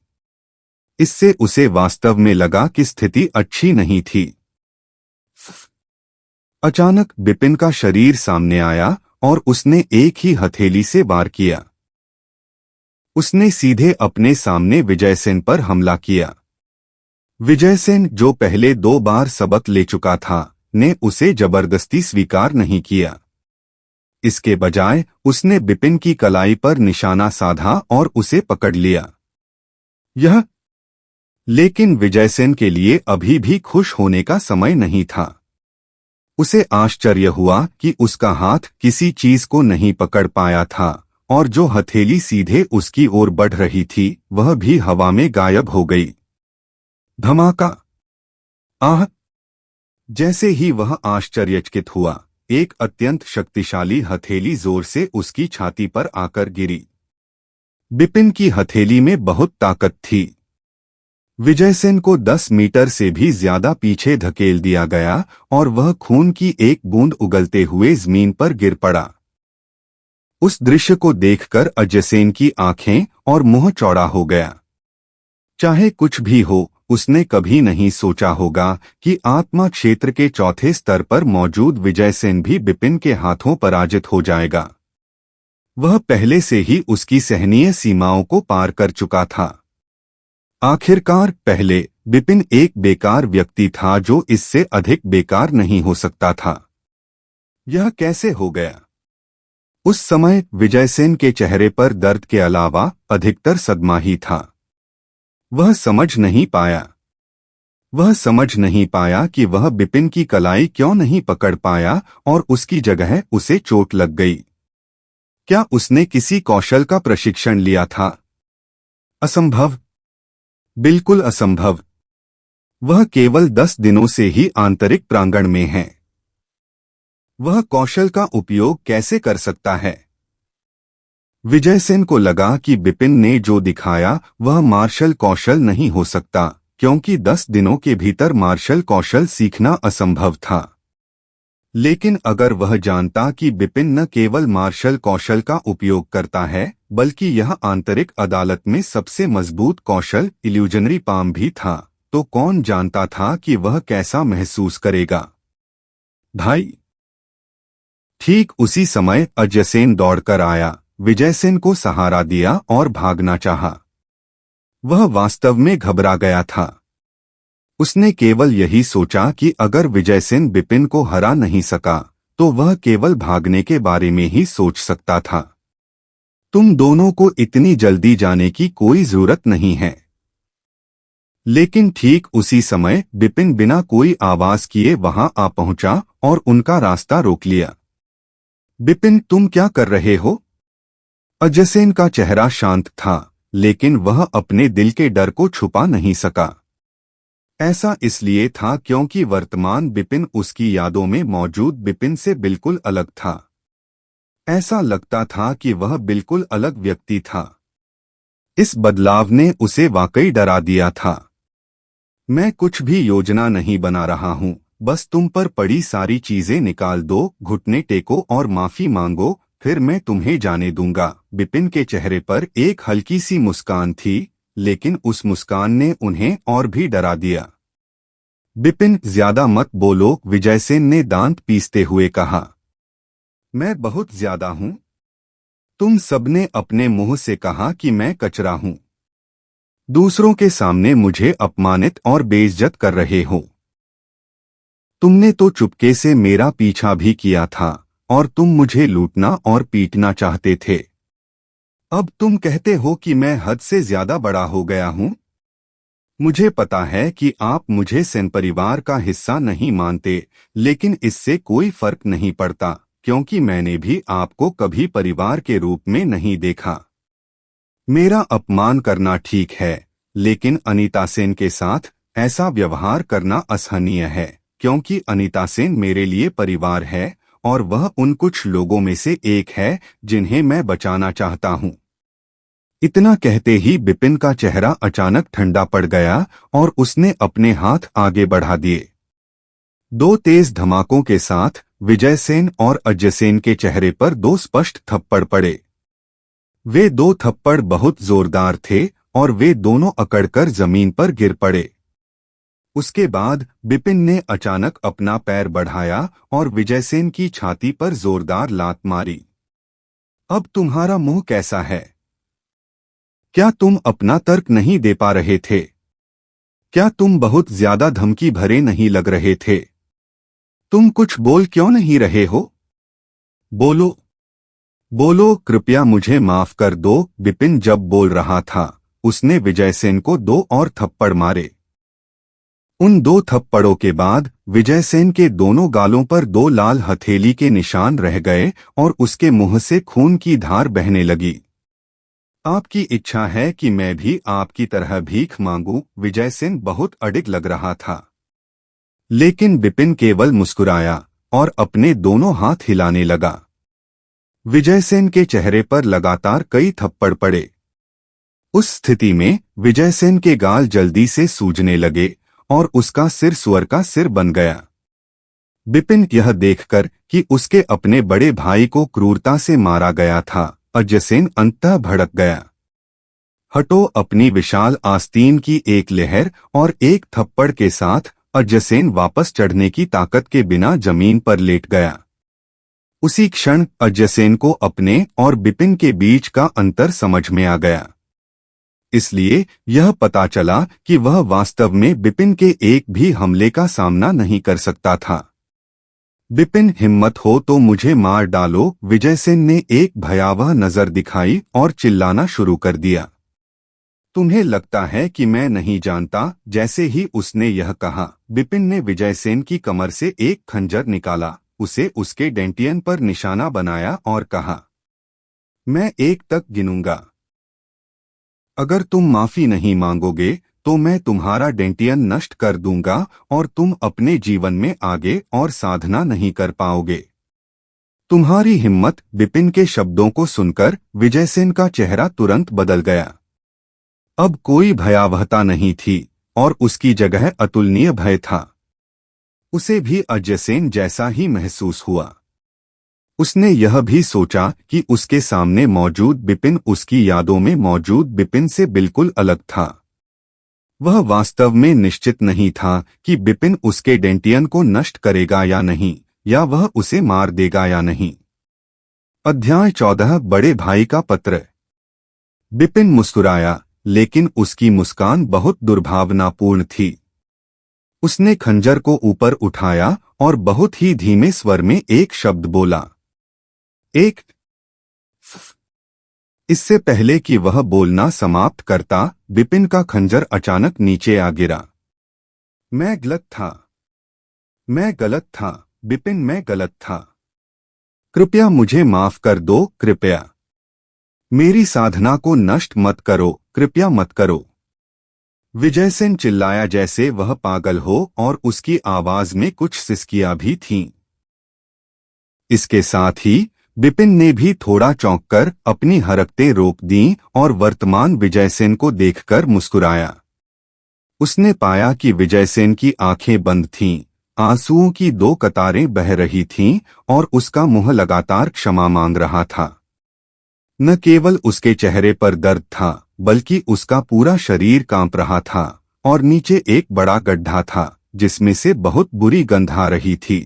इससे उसे वास्तव में लगा कि स्थिति अच्छी नहीं थी। अचानक बिपिन का शरीर सामने आया और उसने एक ही हथेली से वार किया। उसने सीधे अपने सामने विजयसेन पर हमला किया। विजयसेन, जो पहले 2 बार सबक ले चुका था, ने उसे जबरदस्ती स्वीकार नहीं किया। इसके बजाय उसने बिपिन की कलाई पर निशाना साधा और उसे पकड़ लिया। लेकिन विजयसेन के लिए अभी भी खुश होने का समय नहीं था। उसे आश्चर्य हुआ कि उसका हाथ किसी चीज को नहीं पकड़ पाया था और जो हथेली सीधे उसकी ओर बढ़ रही थी वह भी हवा में गायब हो गई। धमाका! आह! जैसे ही वह आश्चर्यचकित हुआ, एक अत्यंत शक्तिशाली हथेली जोर से उसकी छाती पर आकर गिरी। बिपिन की हथेली में बहुत ताकत थी। विजयसेन को 10 मीटर से भी ज्यादा पीछे धकेल दिया गया और वह खून की एक बूंद उगलते हुए जमीन पर गिर पड़ा। उस दृश्य को देखकर अजयसेन की आंखें और मुंह चौड़ा हो गया। चाहे कुछ भी हो, उसने कभी नहीं सोचा होगा कि आत्मा क्षेत्र के चौथे स्तर पर मौजूद विजयसेन भी बिपिन के हाथों पराजित हो जाएगा। वह पहले से ही उसकी सहनीय सीमाओं को पार कर चुका था। आखिरकार पहले बिपिन एक बेकार व्यक्ति था जो इससे अधिक बेकार नहीं हो सकता था। यह कैसे हो गया? उस समय विजयसेन के चेहरे पर दर्द के अलावा अधिकतर सदमा ही था। वह समझ नहीं पाया कि वह बिपिन की कलाई क्यों नहीं पकड़ पाया और उसकी जगह उसे चोट लग गई। क्या उसने किसी कौशल का प्रशिक्षण लिया था? असंभव, बिल्कुल असंभव। वह केवल 10 दिनों से ही आंतरिक प्रांगण में है। वह कौशल का उपयोग कैसे कर सकता है? विजयसेन को लगा कि बिपिन ने जो दिखाया वह मार्शल कौशल नहीं हो सकता, क्योंकि 10 दिनों के भीतर मार्शल कौशल सीखना असंभव था। लेकिन अगर वह जानता कि बिपिन न केवल मार्शल कौशल का उपयोग करता है, बल्कि यह आंतरिक अदालत में सबसे मजबूत कौशल इल्यूजनरी पाम भी था, तो कौन जानता था कि वह कैसा महसूस करेगा। भाई। ठीक उसी समय अजयसेन दौड़कर आया, विजयसेन को सहारा दिया और भागना चाहा। वह वास्तव में घबरा गया था। उसने केवल यही सोचा कि अगर विजयसेन बिपिन को हरा नहीं सका, तो वह केवल भागने के बारे में ही सोच सकता था। तुम दोनों को इतनी जल्दी जाने की कोई जरूरत नहीं है। लेकिन ठीक उसी समय बिपिन बिना कोई आवाज किए वहां आ पहुंचा और उनका रास्ता रोक लिया। बिपिन, तुम क्या कर रहे हो? अजयसेन का चेहरा शांत था, लेकिन वह अपने दिल के डर को छुपा नहीं सका। ऐसा इसलिए था क्योंकि वर्तमान बिपिन उसकी यादों में मौजूद बिपिन से बिल्कुल अलग था। ऐसा लगता था कि वह बिल्कुल अलग व्यक्ति था। इस बदलाव ने उसे वाकई डरा दिया था। मैं कुछ भी योजना नहीं बना रहा हूँ, बस तुम पर पड़ी सारी चीजें निकाल दो, घुटने टेको और माफी मांगो, फिर मैं तुम्हें जाने दूंगा। बिपिन के चेहरे पर एक हल्की सी मुस्कान थी, लेकिन उस मुस्कान ने उन्हें और भी डरा दिया। बिपिन, ज्यादा मत बोलो, विजयसेन ने दांत पीसते हुए कहा। मैं बहुत ज्यादा हूं? तुम सबने अपने मुंह से कहा कि मैं कचरा हूं। दूसरों के सामने मुझे अपमानित और बेइज्जत कर रहे हो। तुमने तो चुपके से मेरा पीछा भी किया था और तुम मुझे लूटना और पीटना चाहते थे। अब तुम कहते हो कि मैं हद से ज्यादा बड़ा हो गया हूं। मुझे पता है कि आप मुझे सेन परिवार का हिस्सा नहीं मानते, लेकिन इससे कोई फर्क नहीं पड़ता, क्योंकि मैंने भी आपको कभी परिवार के रूप में नहीं देखा। मेरा अपमान करना ठीक है, लेकिन अनीता सेन के साथ ऐसा व्यवहार करना असहनीय है, क्योंकि अनीता सेन मेरे लिए परिवार है और वह उन कुछ लोगों में से एक है जिन्हें मैं बचाना चाहता हूं। इतना कहते ही बिपिन का चेहरा अचानक ठंडा पड़ गया और उसने अपने हाथ आगे बढ़ा दिए। दो तेज धमाकों के साथ विजयसेन और अजयसेन के चेहरे पर दो स्पष्ट थप्पड़ पड़े। वे दो थप्पड़ बहुत जोरदार थे और वे दोनों अकड़कर जमीन पर गिर पड़े। उसके बाद बिपिन ने अचानक अपना पैर बढ़ाया और विजयसेन की छाती पर जोरदार लात मारी। अब तुम्हारा मुंह कैसा है? क्या तुम अपना तर्क नहीं दे पा रहे थे? क्या तुम बहुत ज्यादा धमकी भरे नहीं लग रहे थे? तुम कुछ बोल क्यों नहीं रहे हो? बोलो, बोलो, कृपया मुझे माफ कर दो। बिपिन जब बोल रहा था, उसने विजयसेन को दो और थप्पड़ मारे। उन दो थप्पड़ों के बाद विजयसेन के दोनों गालों पर दो लाल हथेली के निशान रह गए और उसके मुंह से खून की धार बहने लगी। आपकी इच्छा है कि मैं भी आपकी तरह भीख मांगूं? विजयसेन बहुत अडिग लग रहा था, लेकिन बिपिन केवल मुस्कुराया और अपने दोनों हाथ हिलाने लगा। विजयसेन के चेहरे पर लगातार कई थप्पड़ पड़े। उस स्थिति में विजयसेन के गाल जल्दी से सूजने लगे और उसका सिर सुअर का सिर बन गया। बिपिन यह देखकर कि उसके अपने बड़े भाई को क्रूरता से मारा गया था, अजयसेन अंततः भड़क गया। हटो! अपनी विशाल आस्तीन की एक लहर और एक थप्पड़ के साथ अजयसेन वापस चढ़ने की ताकत के बिना जमीन पर लेट गया। उसी क्षण अजयसेन को अपने और बिपिन के बीच का अंतर समझ में आ गया। इसलिए यह पता चला कि वह वास्तव में बिपिन के एक भी हमले का सामना नहीं कर सकता था। बिपिन, हिम्मत हो तो मुझे मार डालो। विजयसेन ने एक भयावह नजर दिखाई और चिल्लाना शुरू कर दिया। तुम्हें लगता है कि मैं नहीं जानता? जैसे ही उसने यह कहा, बिपिन ने विजयसेन की कमर से एक खंजर निकाला, उसे उसके डेंटियन पर निशाना बनाया और कहा, मैं 1 तक गिनूंगा। अगर तुम माफी नहीं मांगोगे तो मैं तुम्हारा डेंटियन नष्ट कर दूंगा और तुम अपने जीवन में आगे और साधना नहीं कर पाओगे। तुम्हारी हिम्मत। बिपिन के शब्दों को सुनकर विजयसेन का चेहरा तुरंत बदल गया। अब कोई भयावहता नहीं थी और उसकी जगह अतुलनीय भय था। उसे भी अजयसेन जैसा ही महसूस हुआ। उसने यह भी सोचा कि उसके सामने मौजूद बिपिन उसकी यादों में मौजूद बिपिन से बिल्कुल अलग था। वह वास्तव में निश्चित नहीं था कि बिपिन उसके डेंटियन को नष्ट करेगा या नहीं, या वह उसे मार देगा या नहीं। अध्याय 14 बड़े भाई का पत्र। बिपिन मुस्कुराया, लेकिन उसकी मुस्कान बहुत दुर्भावनापूर्ण थी। उसने खंजर को ऊपर उठाया और बहुत ही धीमे स्वर में एक शब्द बोला, एक। इससे पहले कि वह बोलना समाप्त करता, बिपिन का खंजर अचानक नीचे आ गिरा। मैं गलत था, मैं गलत था, बिपिन, मैं गलत था। कृपया मुझे माफ कर दो, कृपया। मेरी साधना को नष्ट मत करो, कृपया मत करो। विजयसेन चिल्लाया जैसे वह पागल हो और उसकी आवाज में कुछ सिसकियां भी थीं। इसके साथ ही बिपिन ने भी थोड़ा चौंककर अपनी हरकतें रोक दीं और वर्तमान विजयसेन को देखकर मुस्कुराया। उसने पाया कि विजयसेन की आंखें बंद थीं, आंसुओं की 2 कतारें बह रही थीं और उसका मुंह लगातार क्षमा मांग रहा था। न केवल उसके चेहरे पर दर्द था, बल्कि उसका पूरा शरीर कांप रहा था और नीचे एक बड़ा गड्ढा था जिसमें से बहुत बुरी गंध आ रही थी।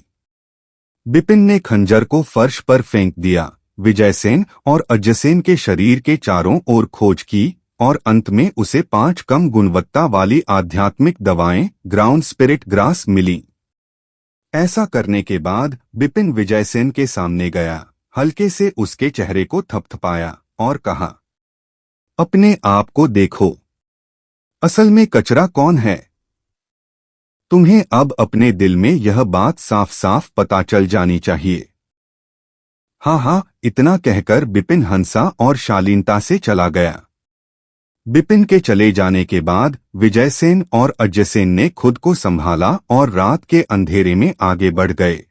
बिपिन ने खंजर को फर्श पर फेंक दिया। विजयसेन और अजयसेन के शरीर के चारों ओर खोज की और अंत में उसे 5 कम गुणवत्ता वाली आध्यात्मिक दवाएं ग्राउंड स्पिरिट ग्रास मिली। ऐसा करने के बाद बिपिन विजयसेन के सामने गया, हल्के से उसके चेहरे को थपथपाया और कहा, अपने आप को देखो। असल में कचरा कौन है? तुम्हें अब अपने दिल में यह बात साफ साफ पता चल जानी चाहिए। हाँ हाँ, इतना कहकर बिपिन हंसा और शालीनता से चला गया। बिपिन के चले जाने के बाद विजयसेन और अजयसेन ने खुद को संभाला और रात के अंधेरे में आगे बढ़ गए।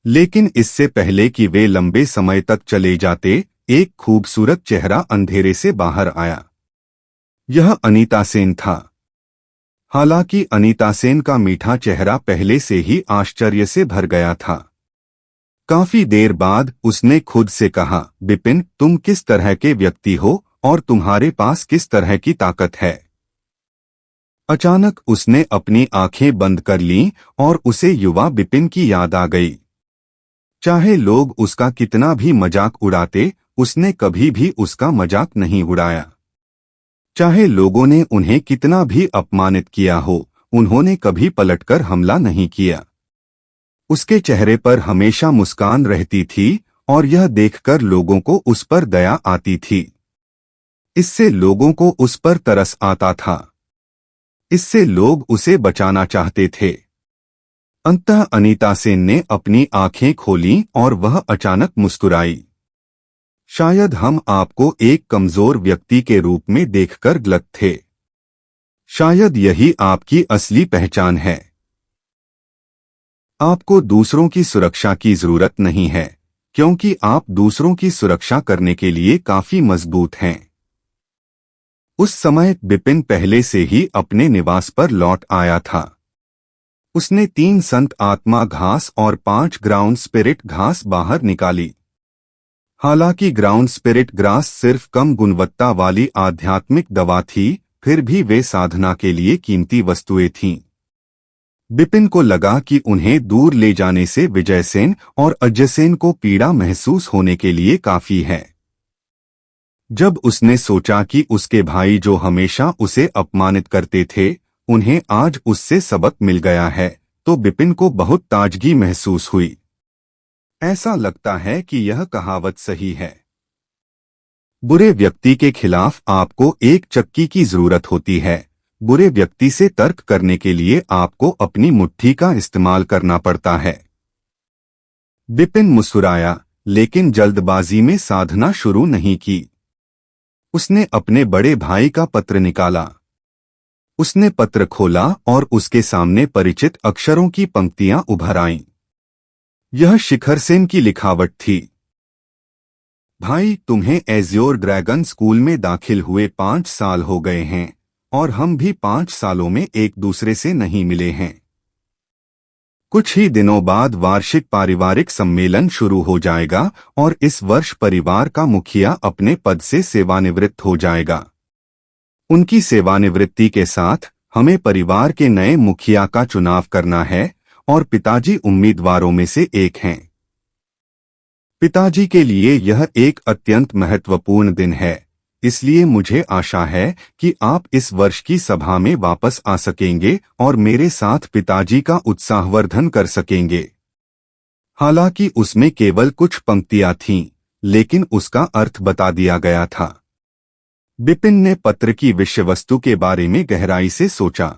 लेकिन इससे पहले कि वे लंबे समय तक चले जाते, एक खूबसूरत चेहरा अंधेरे से बाहर आया। यह अनीता सेन था। हालांकि अनीता सेन का मीठा चेहरा पहले से ही आश्चर्य से भर गया था। काफी देर बाद उसने खुद से कहा, बिपिन, तुम किस तरह के व्यक्ति हो और तुम्हारे पास किस तरह की ताकत है? अचानक उसने अपनी आंखें बंद कर लीं और उसे युवा बिपिन की याद आ गई। चाहे लोग उसका कितना भी मजाक उड़ाते, उसने कभी भी उसका मजाक नहीं उड़ाया। चाहे लोगों ने उन्हें कितना भी अपमानित किया हो, उन्होंने कभी पलटकर हमला नहीं किया। उसके चेहरे पर हमेशा मुस्कान रहती थी और यह देखकर लोगों को उस पर दया आती थी। इससे लोगों को उस पर तरस आता था। इससे लोग उसे बचाना चाहते थे। अंततः अनीता सेन ने अपनी आंखें खोलीं और वह अचानक मुस्कुराई। शायद हम आपको एक कमजोर व्यक्ति के रूप में देखकर गलत थे। शायद यही आपकी असली पहचान है। आपको दूसरों की सुरक्षा की जरूरत नहीं है, क्योंकि आप दूसरों की सुरक्षा करने के लिए काफी मजबूत हैं। उस समय बिपिन पहले से ही अपने निवास पर लौट आया था। उसने 3 संत आत्मा घास और 5 ग्राउंड स्पिरिट घास बाहर निकाली। हालांकि ग्राउंड स्पिरिट ग्रास सिर्फ कम गुणवत्ता वाली आध्यात्मिक दवा थी, फिर भी वे साधना के लिए कीमती वस्तुएं थीं। बिपिन को लगा कि उन्हें दूर ले जाने से विजयसेन और अजयसेन को पीड़ा महसूस होने के लिए काफी है। जब उसने सोचा कि उसके भाई जो हमेशा उसे अपमानित करते थे, उन्हें आज उससे सबक मिल गया है, तो बिपिन को बहुत ताजगी महसूस हुई। ऐसा लगता है कि यह कहावत सही है। बुरे व्यक्ति के खिलाफ आपको एक चक्की की जरूरत होती है। बुरे व्यक्ति से तर्क करने के लिए आपको अपनी मुट्ठी का इस्तेमाल करना पड़ता है। बिपिन मुस्कुराया, लेकिन जल्दबाजी में साधना शुरू नहीं की। उसने अपने बड़े भाई का पत्र निकाला। उसने पत्र खोला और उसके सामने परिचित अक्षरों की पंक्तियां उभर आईं। यह शिखर सेन की लिखावट थी। भाई, तुम्हें एज्योर ड्रैगन स्कूल में दाखिल हुए 5 साल हो गए हैं और हम भी 5 सालों में एक दूसरे से नहीं मिले हैं। कुछ ही दिनों बाद वार्षिक पारिवारिक सम्मेलन शुरू हो जाएगा और इस वर्ष परिवार का मुखिया अपने पद से सेवानिवृत्त हो जाएगा। उनकी सेवानिवृत्ति के साथ हमें परिवार के नए मुखिया का चुनाव करना है और पिताजी उम्मीदवारों में से एक हैं। पिताजी के लिए यह एक अत्यंत महत्वपूर्ण दिन है, इसलिए मुझे आशा है कि आप इस वर्ष की सभा में वापस आ सकेंगे और मेरे साथ पिताजी का उत्साहवर्धन कर सकेंगे। हालांकि उसमें केवल कुछ पंक्तियां थीं, लेकिन उसका अर्थ बता दिया गया था। बिपिन ने पत्र की विषय वस्तु के बारे में गहराई से सोचा।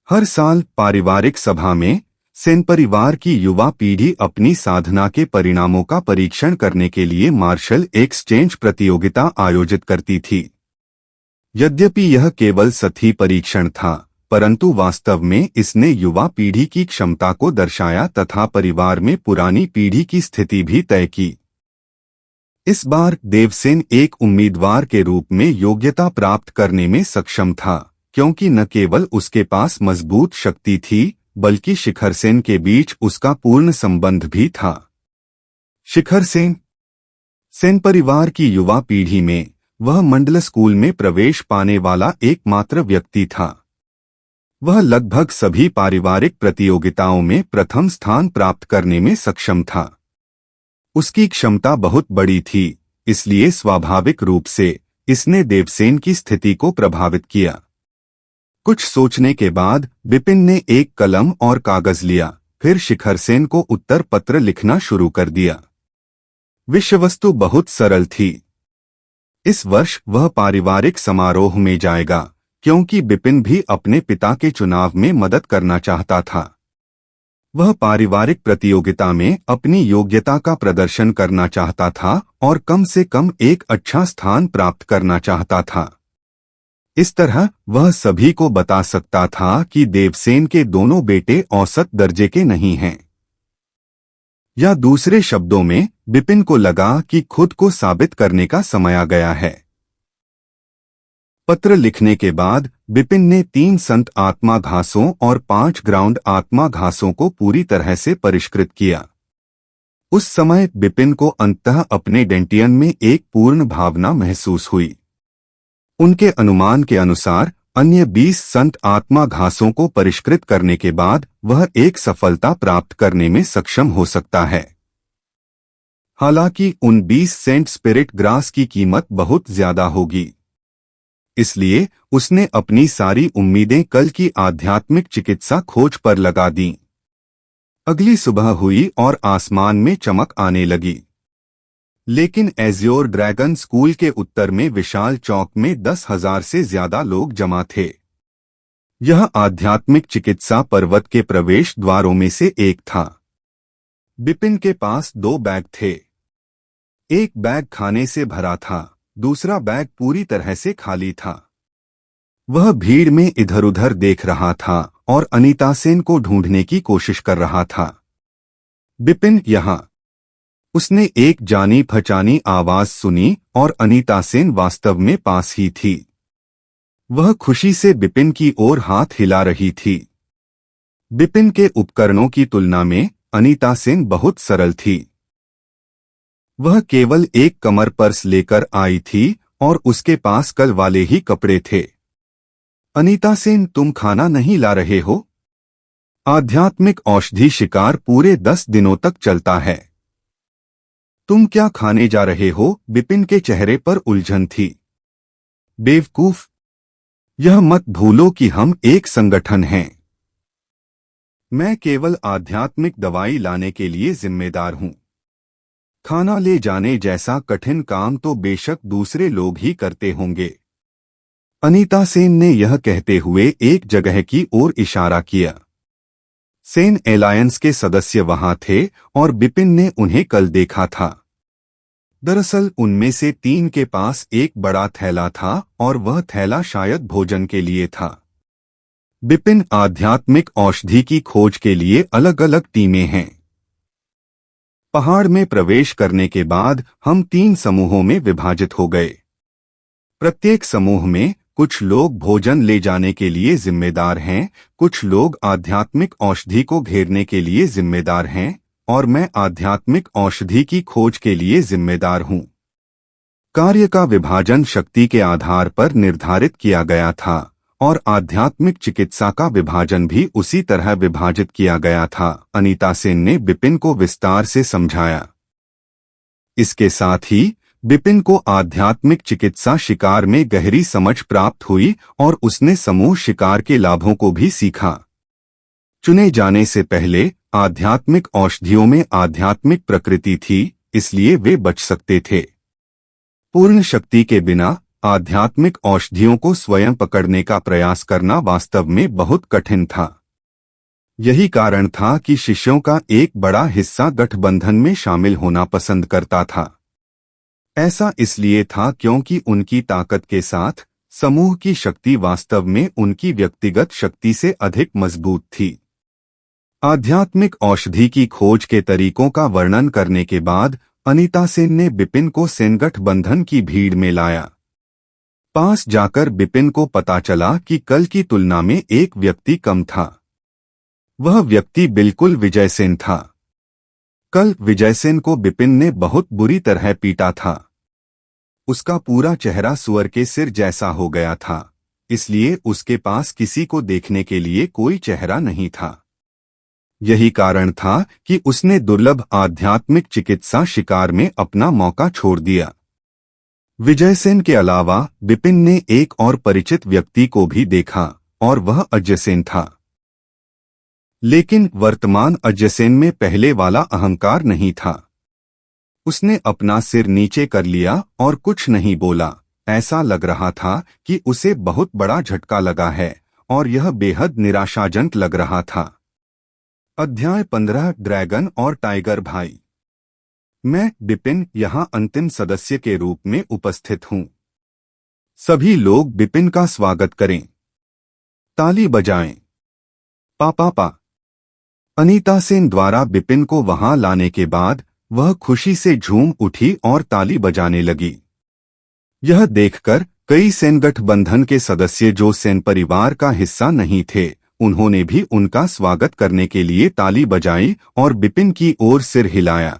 हर साल पारिवारिक सभा में सेन परिवार की युवा पीढ़ी अपनी साधना के परिणामों का परीक्षण करने के लिए मार्शल एक्सचेंज प्रतियोगिता आयोजित करती थी। यद्यपि यह केवल सतही परीक्षण था, परंतु वास्तव में इसने युवा पीढ़ी की क्षमता को दर्शाया तथा परिवार में पुरानी पीढ़ी की स्थिति भी तय की। इस बार देवसेन एक उम्मीदवार के रूप में योग्यता प्राप्त करने में सक्षम था, क्योंकि न केवल उसके पास मजबूत शक्ति थी, बल्कि शिखर सेन के बीच उसका पूर्ण संबंध भी था। शिखर सेन सेन परिवार की युवा पीढ़ी में वह मंडल स्कूल में प्रवेश पाने वाला एकमात्र व्यक्ति था। वह लगभग सभी पारिवारिक प्रतियोगिताओं में प्रथम स्थान प्राप्त करने में सक्षम था। उसकी क्षमता बहुत बड़ी थी, इसलिए स्वाभाविक रूप से इसने देवसेन की स्थिति को प्रभावित किया। कुछ सोचने के बाद बिपिन ने एक कलम और कागज लिया, फिर शिखर सेन को उत्तर पत्र लिखना शुरू कर दिया। विषय वस्तु बहुत सरल थी। इस वर्ष वह पारिवारिक समारोह में जाएगा, क्योंकि बिपिन भी अपने पिता के चुनाव में मदद करना चाहता था। वह पारिवारिक प्रतियोगिता में अपनी योग्यता का प्रदर्शन करना चाहता था और कम से कम एक अच्छा स्थान प्राप्त करना चाहता था। इस तरह वह सभी को बता सकता था कि देवसेन के दोनों बेटे औसत दर्जे के नहीं हैं। या दूसरे शब्दों में, बिपिन को लगा कि खुद को साबित करने का समय आ गया है। पत्र लिखने के बाद बिपिन ने 3 संत आत्मा घासों और 5 ग्राउंड आत्मा घासों को पूरी तरह से परिष्कृत किया। उस समय बिपिन को अंततः अपने डेंटियन में एक पूर्ण भावना महसूस हुई। उनके अनुमान के अनुसार अन्य 20 संत आत्मा घासों को परिष्कृत करने के बाद वह एक सफलता प्राप्त करने में सक्षम हो सकता है। हालांकि उन 20 सेंट स्पिरिट ग्रास की कीमत बहुत ज्यादा होगी, इसलिए उसने अपनी सारी उम्मीदें कल की आध्यात्मिक चिकित्सा खोज पर लगा दीं। अगली सुबह हुई और आसमान में चमक आने लगी, लेकिन एज्योर ड्रैगन स्कूल के उत्तर में विशाल चौक में 10,000 से ज्यादा लोग जमा थे। यह आध्यात्मिक चिकित्सा पर्वत के प्रवेश द्वारों में से एक था। बिपिन के पास 2 बैग थे। एक बैग खाने से भरा था, दूसरा बैग पूरी तरह से खाली था। वह भीड़ में इधर उधर देख रहा था और अनीता सेन को ढूंढने की कोशिश कर रहा था। बिपिन यहाँ। उसने एक जानी पहचानी आवाज सुनी और अनीता सेन वास्तव में पास ही थी। वह खुशी से बिपिन की ओर हाथ हिला रही थी। बिपिन के उपकरणों की तुलना में अनीता सेन बहुत सरल थी। वह केवल एक कमर पर्स लेकर आई थी और उसके पास कल वाले ही कपड़े थे। अनीता सेन, तुम खाना नहीं ला रहे हो? आध्यात्मिक औषधि शिकार पूरे 10 दिनों तक चलता है। तुम क्या खाने जा रहे हो? बिपिन के चेहरे पर उलझन थी। बेवकूफ, यह मत भूलो कि हम एक संगठन हैं। मैं केवल आध्यात्मिक दवाई लाने के लिए जिम्मेदार हूँ। खाना ले जाने जैसा कठिन काम तो बेशक दूसरे लोग ही करते होंगे। अनीता सेन ने यह कहते हुए एक जगह की ओर इशारा किया। सेन एलायंस के सदस्य वहां थे और बिपिन ने उन्हें कल देखा था। दरअसल उनमें से 3 के पास एक बड़ा थैला था और वह थैला शायद भोजन के लिए था। बिपिन आध्यात्मिक औषधि की खोज के लिए अलग अलग टीमें हैं। पहाड़ में प्रवेश करने के बाद हम 3 समूहों में विभाजित हो गए। प्रत्येक समूह में कुछ लोग भोजन ले जाने के लिए जिम्मेदार हैं, कुछ लोग आध्यात्मिक औषधि को घेरने के लिए जिम्मेदार हैं और मैं आध्यात्मिक औषधि की खोज के लिए जिम्मेदार हूं। कार्य का विभाजन शक्ति के आधार पर निर्धारित किया गया था और आध्यात्मिक चिकित्सा का विभाजन भी उसी तरह विभाजित किया गया था। अनीता सेन ने बिपिन को विस्तार से समझाया। इसके साथ ही बिपिन को आध्यात्मिक चिकित्सा शिकार में गहरी समझ प्राप्त हुई और उसने समूह शिकार के लाभों को भी सीखा। चुने जाने से पहले आध्यात्मिक औषधियों में आध्यात्मिक प्रकृति थी, इसलिए वे बच सकते थे। पूर्ण शक्ति के बिना आध्यात्मिक औषधियों को स्वयं पकड़ने का प्रयास करना वास्तव में बहुत कठिन था। यही कारण था कि शिष्यों का एक बड़ा हिस्सा गठबंधन में शामिल होना पसंद करता था। ऐसा इसलिए था क्योंकि उनकी ताकत के साथ समूह की शक्ति वास्तव में उनकी व्यक्तिगत शक्ति से अधिक मजबूत थी। आध्यात्मिक औषधि की खोज के तरीकों का वर्णन करने के बाद अनीता सेन ने बिपिन को सेन गठबंधन की भीड़ में लाया। पास जाकर बिपिन को पता चला कि कल की तुलना में एक व्यक्ति कम था। वह व्यक्ति बिल्कुल विजय सेन था। कल विजय सेन को बिपिन ने बहुत बुरी तरह पीटा था। उसका पूरा चेहरा सुअर के सिर जैसा हो गया था, इसलिए उसके पास किसी को देखने के लिए कोई चेहरा नहीं था। यही कारण था कि उसने दुर्लभ आध्यात्मिक चिकित्सा शिकार में अपना मौका छोड़ दिया। विजय सेन के अलावा बिपिन ने एक और परिचित व्यक्ति को भी देखा और वह अजय सेन था। लेकिन वर्तमान अजय सेन में पहले वाला अहंकार नहीं था। उसने अपना सिर नीचे कर लिया और कुछ नहीं बोला। ऐसा लग रहा था कि उसे बहुत बड़ा झटका लगा है और यह बेहद निराशाजनक लग रहा था। अध्याय 15 ड्रैगन और टाइगर भाई। मैं बिपिन यहाँ अंतिम सदस्य के रूप में उपस्थित हूँ। सभी लोग बिपिन का स्वागत करें। ताली बजाएं। पा। अनीता सेन द्वारा बिपिन को वहां लाने के बाद वह खुशी से झूम उठी और ताली बजाने लगी। यह देखकर कई सेन गठबंधन के सदस्य जो सेन परिवार का हिस्सा नहीं थे, उन्होंने भी उनका स्वागत करने के लिए ताली बजाई और बिपिन की ओर सिर हिलाया।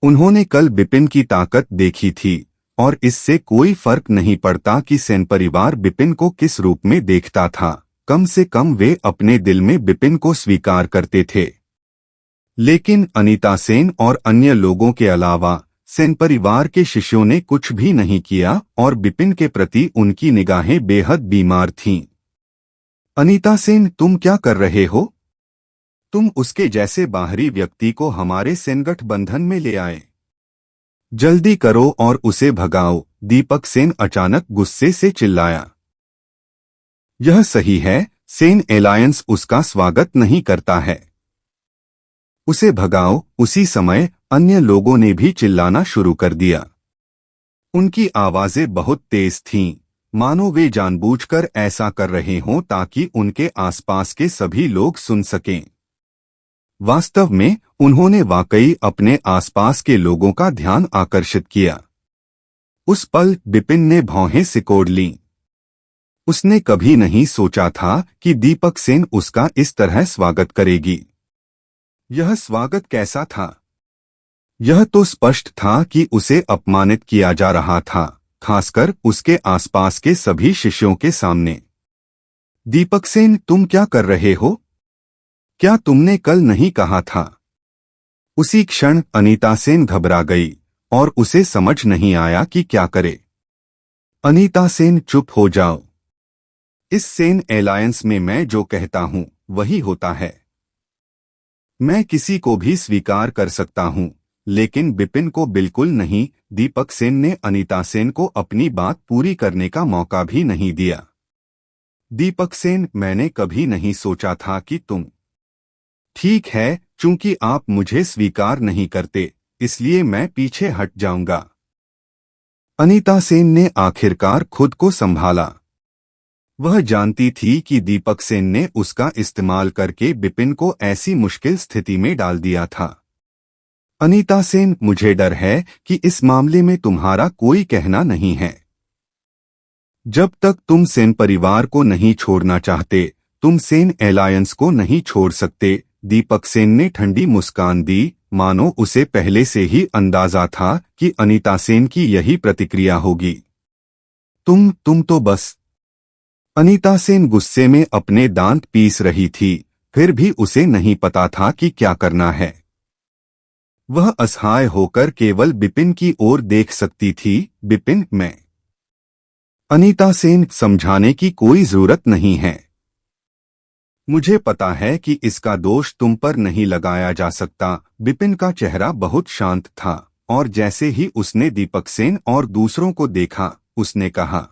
उन्होंने कल बिपिन की ताकत देखी थी और इससे कोई फर्क नहीं पड़ता कि सेन परिवार बिपिन को किस रूप में देखता था, कम से कम वे अपने दिल में बिपिन को स्वीकार करते थे। लेकिन अनीता सेन और अन्य लोगों के अलावा सेन परिवार के शिष्यों ने कुछ भी नहीं किया और बिपिन के प्रति उनकी निगाहें बेहद बीमार थीं। अनीता सेन, तुम क्या कर रहे हो? तुम उसके जैसे बाहरी व्यक्ति को हमारे सेन गठबंधन में ले आए। जल्दी करो और उसे भगाओ, दीपक सेन अचानक गुस्से से चिल्लाया। यह सही है, सेन एलायंस उसका स्वागत नहीं करता है। उसे भगाओ। उसी समय अन्य लोगों ने भी चिल्लाना शुरू कर दिया। उनकी आवाजें बहुत तेज थीं, मानो वे जानबूझकर ऐसा कर रहे हों ताकि उनके आसपास के सभी लोग सुन सकें। वास्तव में उन्होंने वाकई अपने आसपास के लोगों का ध्यान आकर्षित किया। उस पल बिपिन ने भौहें सिकोड़ लीं। उसने कभी नहीं सोचा था कि दीपक सेन उसका इस तरह स्वागत करेगी। यह स्वागत कैसा था? यह तो स्पष्ट था कि उसे अपमानित किया जा रहा था, खासकर उसके आसपास के सभी शिष्यों के सामने। दीपक सेन, तुम क्या कर रहे हो? क्या तुमने कल नहीं कहा था? उसी क्षण अनीता सेन घबरा गई और उसे समझ नहीं आया कि क्या करे। अनीता सेन, चुप हो जाओ। इस सेन एलायंस में मैं जो कहता हूं वही होता है। मैं किसी को भी स्वीकार कर सकता हूं, लेकिन बिपिन को बिल्कुल नहीं। दीपक सेन ने अनीता सेन को अपनी बात पूरी करने का मौका भी नहीं दिया। दीपक सेन, मैंने कभी नहीं सोचा था कि तुम। ठीक है, चूंकि आप मुझे स्वीकार नहीं करते, इसलिए मैं पीछे हट जाऊंगा। अनीता सेन ने आखिरकार खुद को संभाला। वह जानती थी कि दीपक सेन ने उसका इस्तेमाल करके बिपिन को ऐसी मुश्किल स्थिति में डाल दिया था। अनीता सेन, मुझे डर है कि इस मामले में तुम्हारा कोई कहना नहीं है। जब तक तुम सेन परिवार को नहीं छोड़ना चाहते, तुम सेन एलायंस को नहीं छोड़ सकते। दीपक सेन ने ठंडी मुस्कान दी, मानो उसे पहले से ही अंदाजा था कि अनीता सेन की यही प्रतिक्रिया होगी। तुम तो बस। अनीता सेन गुस्से में अपने दांत पीस रही थी, फिर भी उसे नहीं पता था कि क्या करना है। वह असहाय होकर केवल बिपिन की ओर देख सकती थी। बिपिन, मैं। अनीता सेन, समझाने की कोई जरूरत नहीं है। मुझे पता है कि इसका दोष तुम पर नहीं लगाया जा सकता। बिपिन का चेहरा बहुत शांत था, और जैसे ही उसने दीपक सेन और दूसरों को देखा, उसने कहा,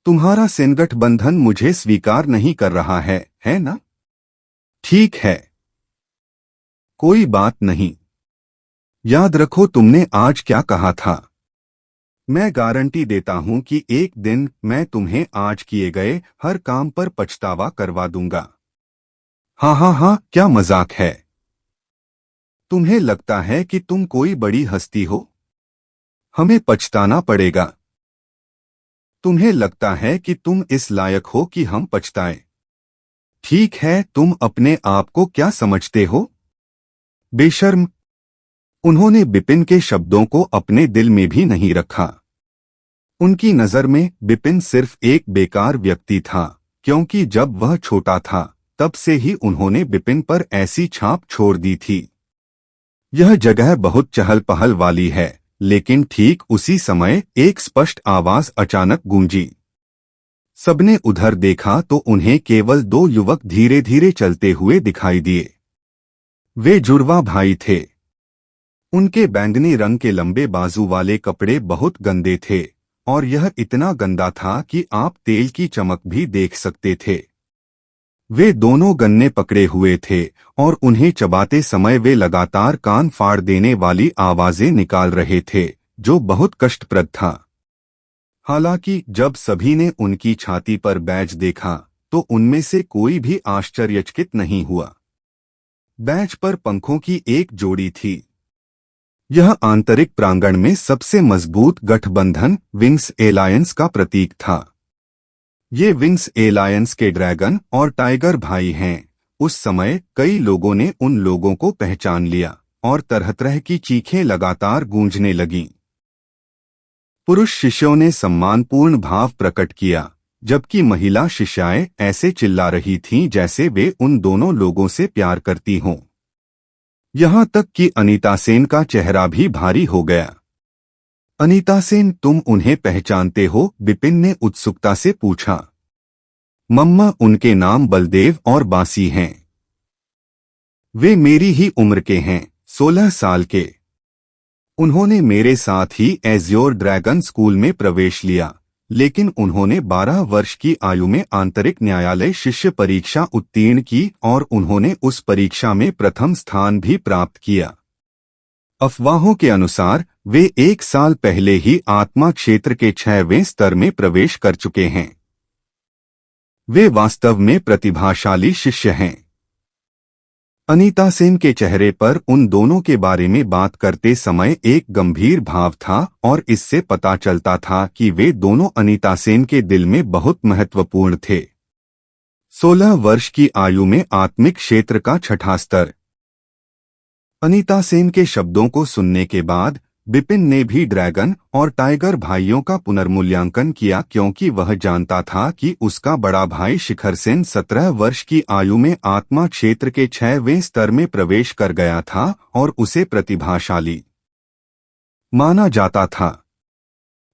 तुम्हारा सेन गठबंधन मुझे स्वीकार नहीं कर रहा है ना? ठीक है, कोई बात नहीं। याद रखो तुमने आज क्या कहा था। मैं गारंटी देता हूं कि एक दिन मैं तुम्हें आज किए गए हर काम पर पछतावा करवा दूंगा। हाँ हाँ हाँ, क्या मजाक है। तुम्हें लगता है कि तुम कोई बड़ी हस्ती हो? हमें पछताना पड़ेगा। तुम्हें लगता है कि तुम इस लायक हो कि हम पछताएं? ठीक है, तुम अपने आप को क्या समझते हो? बेशर्म। उन्होंने बिपिन के शब्दों को अपने दिल में भी नहीं रखा। उनकी नजर में बिपिन सिर्फ एक बेकार व्यक्ति था, क्योंकि जब वह छोटा था तब से ही उन्होंने बिपिन पर ऐसी छाप छोड़ दी थी। यह जगह बहुत चहल पहल वाली है, लेकिन ठीक उसी समय एक स्पष्ट आवाज अचानक गूंजी। सबने उधर देखा तो उन्हें केवल दो युवक धीरे धीरे चलते हुए दिखाई दिए। वे जुड़वा भाई थे। उनके बैंगनी रंग के लंबे बाजू वाले कपड़े बहुत गंदे थे, और यह इतना गंदा था कि आप तेल की चमक भी देख सकते थे। वे दोनों गन्ने पकड़े हुए थे, और उन्हें चबाते समय वे लगातार कान फाड़ देने वाली आवाजें निकाल रहे थे, जो बहुत कष्टप्रद था। हालांकि जब सभी ने उनकी छाती पर बैज देखा, तो उनमें से कोई भी आश्चर्यचकित नहीं हुआ। बैज पर पंखों की एक जोड़ी थी। यह आंतरिक प्रांगण में सबसे मजबूत गठबंधन विंग्स एलायंस का प्रतीक था। ये विंग्स एलायंस के ड्रैगन और टाइगर भाई हैं। उस समय कई लोगों ने उन लोगों को पहचान लिया, और तरह तरह की चीखें लगातार गूंजने लगीं। पुरुष शिष्यों ने सम्मानपूर्ण भाव प्रकट किया, जबकि महिला शिष्याएं ऐसे चिल्ला रही थीं जैसे वे उन दोनों लोगों से प्यार करती हों। यहां तक कि अनीता सेन का चेहरा भी भारी हो गया। अनीता सेन, तुम उन्हें पहचानते हो? बिपिन ने उत्सुकता से पूछा। मम्मा, उनके नाम बलदेव और बासी हैं। वे मेरी ही उम्र के हैं, 16 साल के। उन्होंने मेरे साथ ही एज्योर ड्रैगन स्कूल में प्रवेश लिया, लेकिन उन्होंने 12 वर्ष की आयु में आंतरिक न्यायालय शिष्य परीक्षा उत्तीर्ण की, और उन्होंने उस परीक्षा में प्रथम स्थान भी प्राप्त किया। अफवाहों के अनुसार वे 1 साल पहले ही आत्मा क्षेत्र के 6वें स्तर में प्रवेश कर चुके हैं। वे वास्तव में प्रतिभाशाली शिष्य हैं। अनीता सेन के चेहरे पर उन दोनों के बारे में बात करते समय एक गंभीर भाव था, और इससे पता चलता था कि वे दोनों अनीता सेन के दिल में बहुत महत्वपूर्ण थे। 16 वर्ष की आयु में आत्मिक क्षेत्र का 6ठा स्तर। अनीता सेन के शब्दों को सुनने के बाद बिपिन ने भी ड्रैगन और टाइगर भाइयों का पुनर्मूल्यांकन किया, क्योंकि वह जानता था कि उसका बड़ा भाई शिखर सेन 17 वर्ष की आयु में आत्मा क्षेत्र के 6वें स्तर में प्रवेश कर गया था, और उसे प्रतिभाशाली माना जाता था।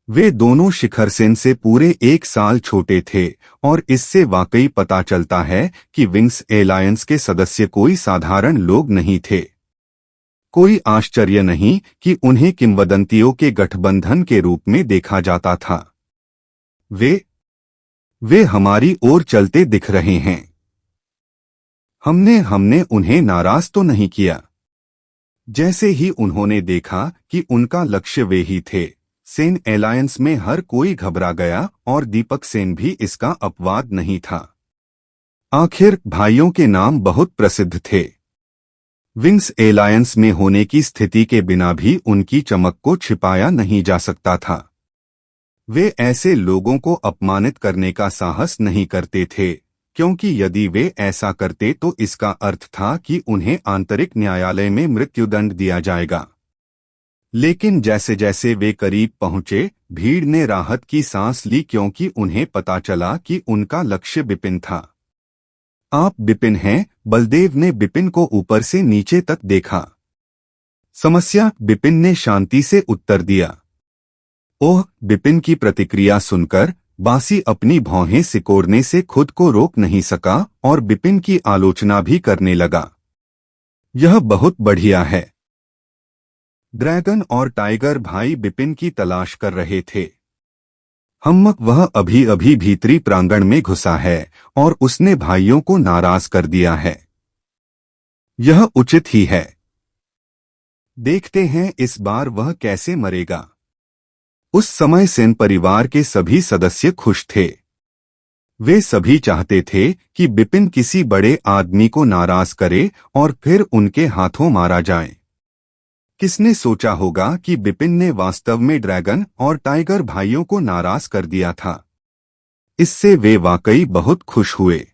वे दोनों शिखर सेन से पूरे 1 साल छोटे थे और इससे वाकई पता चलता है कि विंग्स एलायंस के सदस्य कोई साधारण लोग नहीं थे। कोई आश्चर्य नहीं कि उन्हें किंवदंतियों के गठबंधन के रूप में देखा जाता था। वे हमारी ओर चलते दिख रहे हैं। हमने हमने उन्हें नाराज तो नहीं किया। जैसे ही उन्होंने देखा कि उनका लक्ष्य वे ही थे, सेन एलायंस में हर कोई घबरा गया और दीपक सेन भी इसका अपवाद नहीं था। आखिर भाइयों के नाम बहुत प्रसिद्ध थे। विंग्स एलायंस में होने की स्थिति के बिना भी उनकी चमक को छिपाया नहीं जा सकता था। वे ऐसे लोगों को अपमानित करने का साहस नहीं करते थे, क्योंकि यदि वे ऐसा करते तो इसका अर्थ था कि उन्हें आंतरिक न्यायालय में मृत्युदंड दिया जाएगा। लेकिन जैसे जैसे वे करीब पहुंचे, भीड़ ने राहत की सांस ली, क्योंकि उन्हें पता चला कि उनका लक्ष्य बिपिन था। आप बिपिन हैं? बलदेव ने बिपिन को ऊपर से नीचे तक देखा। समस्या? बिपिन ने शांति से उत्तर दिया। ओह! बिपिन की प्रतिक्रिया सुनकर बासी अपनी भौहें सिकोड़ने से खुद को रोक नहीं सका और बिपिन की आलोचना भी करने लगा। यह बहुत बढ़िया है। ड्रैगन और टाइगर भाई बिपिन की तलाश कर रहे थे। वह अभी अभी भीतरी प्रांगण में घुसा है और उसने भाइयों को नाराज कर दिया है। यह उचित ही है। देखते हैं इस बार वह कैसे मरेगा। उस समय सेन परिवार के सभी सदस्य खुश थे। वे सभी चाहते थे कि बिपिन किसी बड़े आदमी को नाराज करे और फिर उनके हाथों मारा जाए। किसने सोचा होगा कि बिपिन ने वास्तव में ड्रैगन और टाइगर भाइयों को नाराज कर दिया था। इससे वे वाकई बहुत खुश हुए।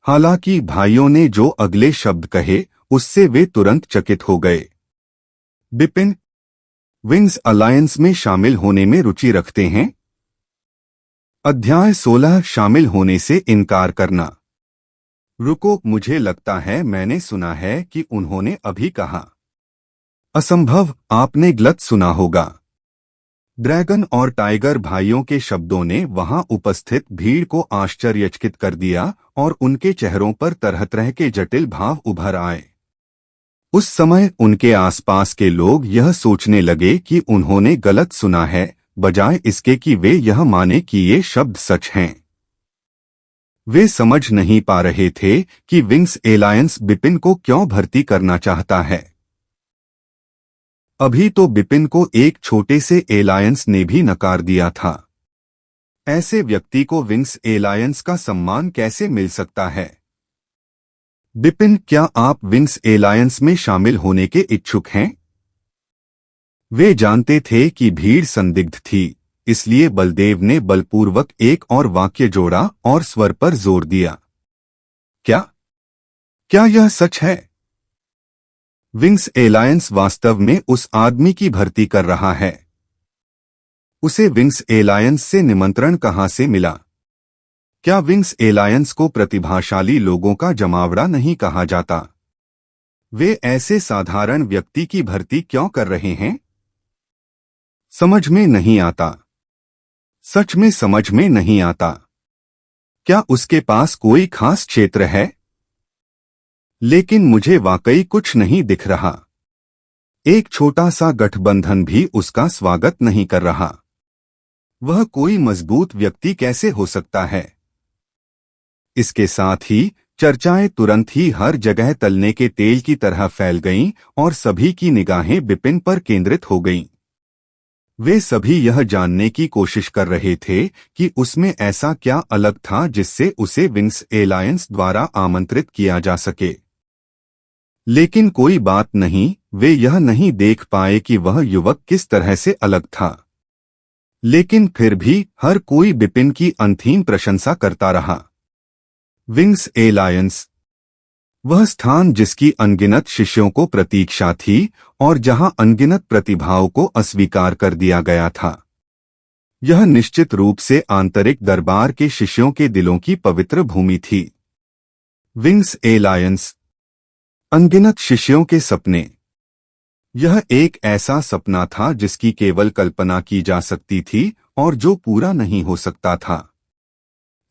हालांकि भाइयों ने जो अगले शब्द कहे उससे वे तुरंत चकित हो गए। बिपिन विंग्स अलायंस में शामिल होने में रुचि रखते हैं। अध्याय 16 शामिल होने से इनकार करना। रुको, मुझे लगता है मैंने सुना है कि उन्होंने अभी कहा। असंभव, आपने गलत सुना होगा। ड्रैगन और टाइगर भाइयों के शब्दों ने वहां उपस्थित भीड़ को आश्चर्यचकित कर दिया और उनके चेहरों पर तरह तरह के जटिल भाव उभर आए। उस समय उनके आसपास के लोग यह सोचने लगे कि उन्होंने गलत सुना है, बजाय इसके कि वे यह माने कि ये शब्द सच हैं। वे समझ नहीं पा रहे थे कि विंग्स एलायंस बिपिन को क्यों भर्ती करना चाहता है। अभी तो बिपिन को एक छोटे से एलायंस ने भी नकार दिया था। ऐसे व्यक्ति को विंग्स एलायंस का सम्मान कैसे मिल सकता है? बिपिन, क्या आप विंग्स एलायंस में शामिल होने के इच्छुक हैं? वे जानते थे कि भीड़ संदिग्ध थी, इसलिए बलदेव ने बलपूर्वक एक और वाक्य जोड़ा और स्वर पर जोर दिया। क्या यह सच है? विंग्स एलायंस वास्तव में उस आदमी की भर्ती कर रहा है। उसे विंग्स एलायंस से निमंत्रण कहां से मिला? क्या विंग्स एलायंस को प्रतिभाशाली लोगों का जमावड़ा नहीं कहा जाता? वे ऐसे साधारण व्यक्ति की भर्ती क्यों कर रहे हैं? समझ में नहीं आता। सच में समझ में नहीं आता। क्या उसके पास कोई खास क्षेत्र है? लेकिन मुझे वाकई कुछ नहीं दिख रहा। एक छोटा सा गठबंधन भी उसका स्वागत नहीं कर रहा। वह कोई मजबूत व्यक्ति कैसे हो सकता है? इसके साथ ही चर्चाएं तुरंत ही हर जगह तलने के तेल की तरह फैल गईं और सभी की निगाहें बिपिन पर केंद्रित हो गईं। वे सभी यह जानने की कोशिश कर रहे थे कि उसमें ऐसा क्या अलग था जिससे उसे विंग्स एलायंस द्वारा आमंत्रित किया जा सके। लेकिन कोई बात नहीं, वे यह नहीं देख पाए कि वह युवक किस तरह से अलग था। लेकिन फिर भी हर कोई बिपिन की अनथीम प्रशंसा करता रहा। विंग्स एलायंस, वह स्थान जिसकी अनगिनत शिष्यों को प्रतीक्षा थी और जहां अनगिनत प्रतिभाओं को अस्वीकार कर दिया गया था। यह निश्चित रूप से आंतरिक दरबार के शिष्यों के दिलों की पवित्र भूमि थी। विंग्स एलायंस, अनगिनत शिष्यों के सपने। यह एक ऐसा सपना था जिसकी केवल कल्पना की जा सकती थी और जो पूरा नहीं हो सकता था।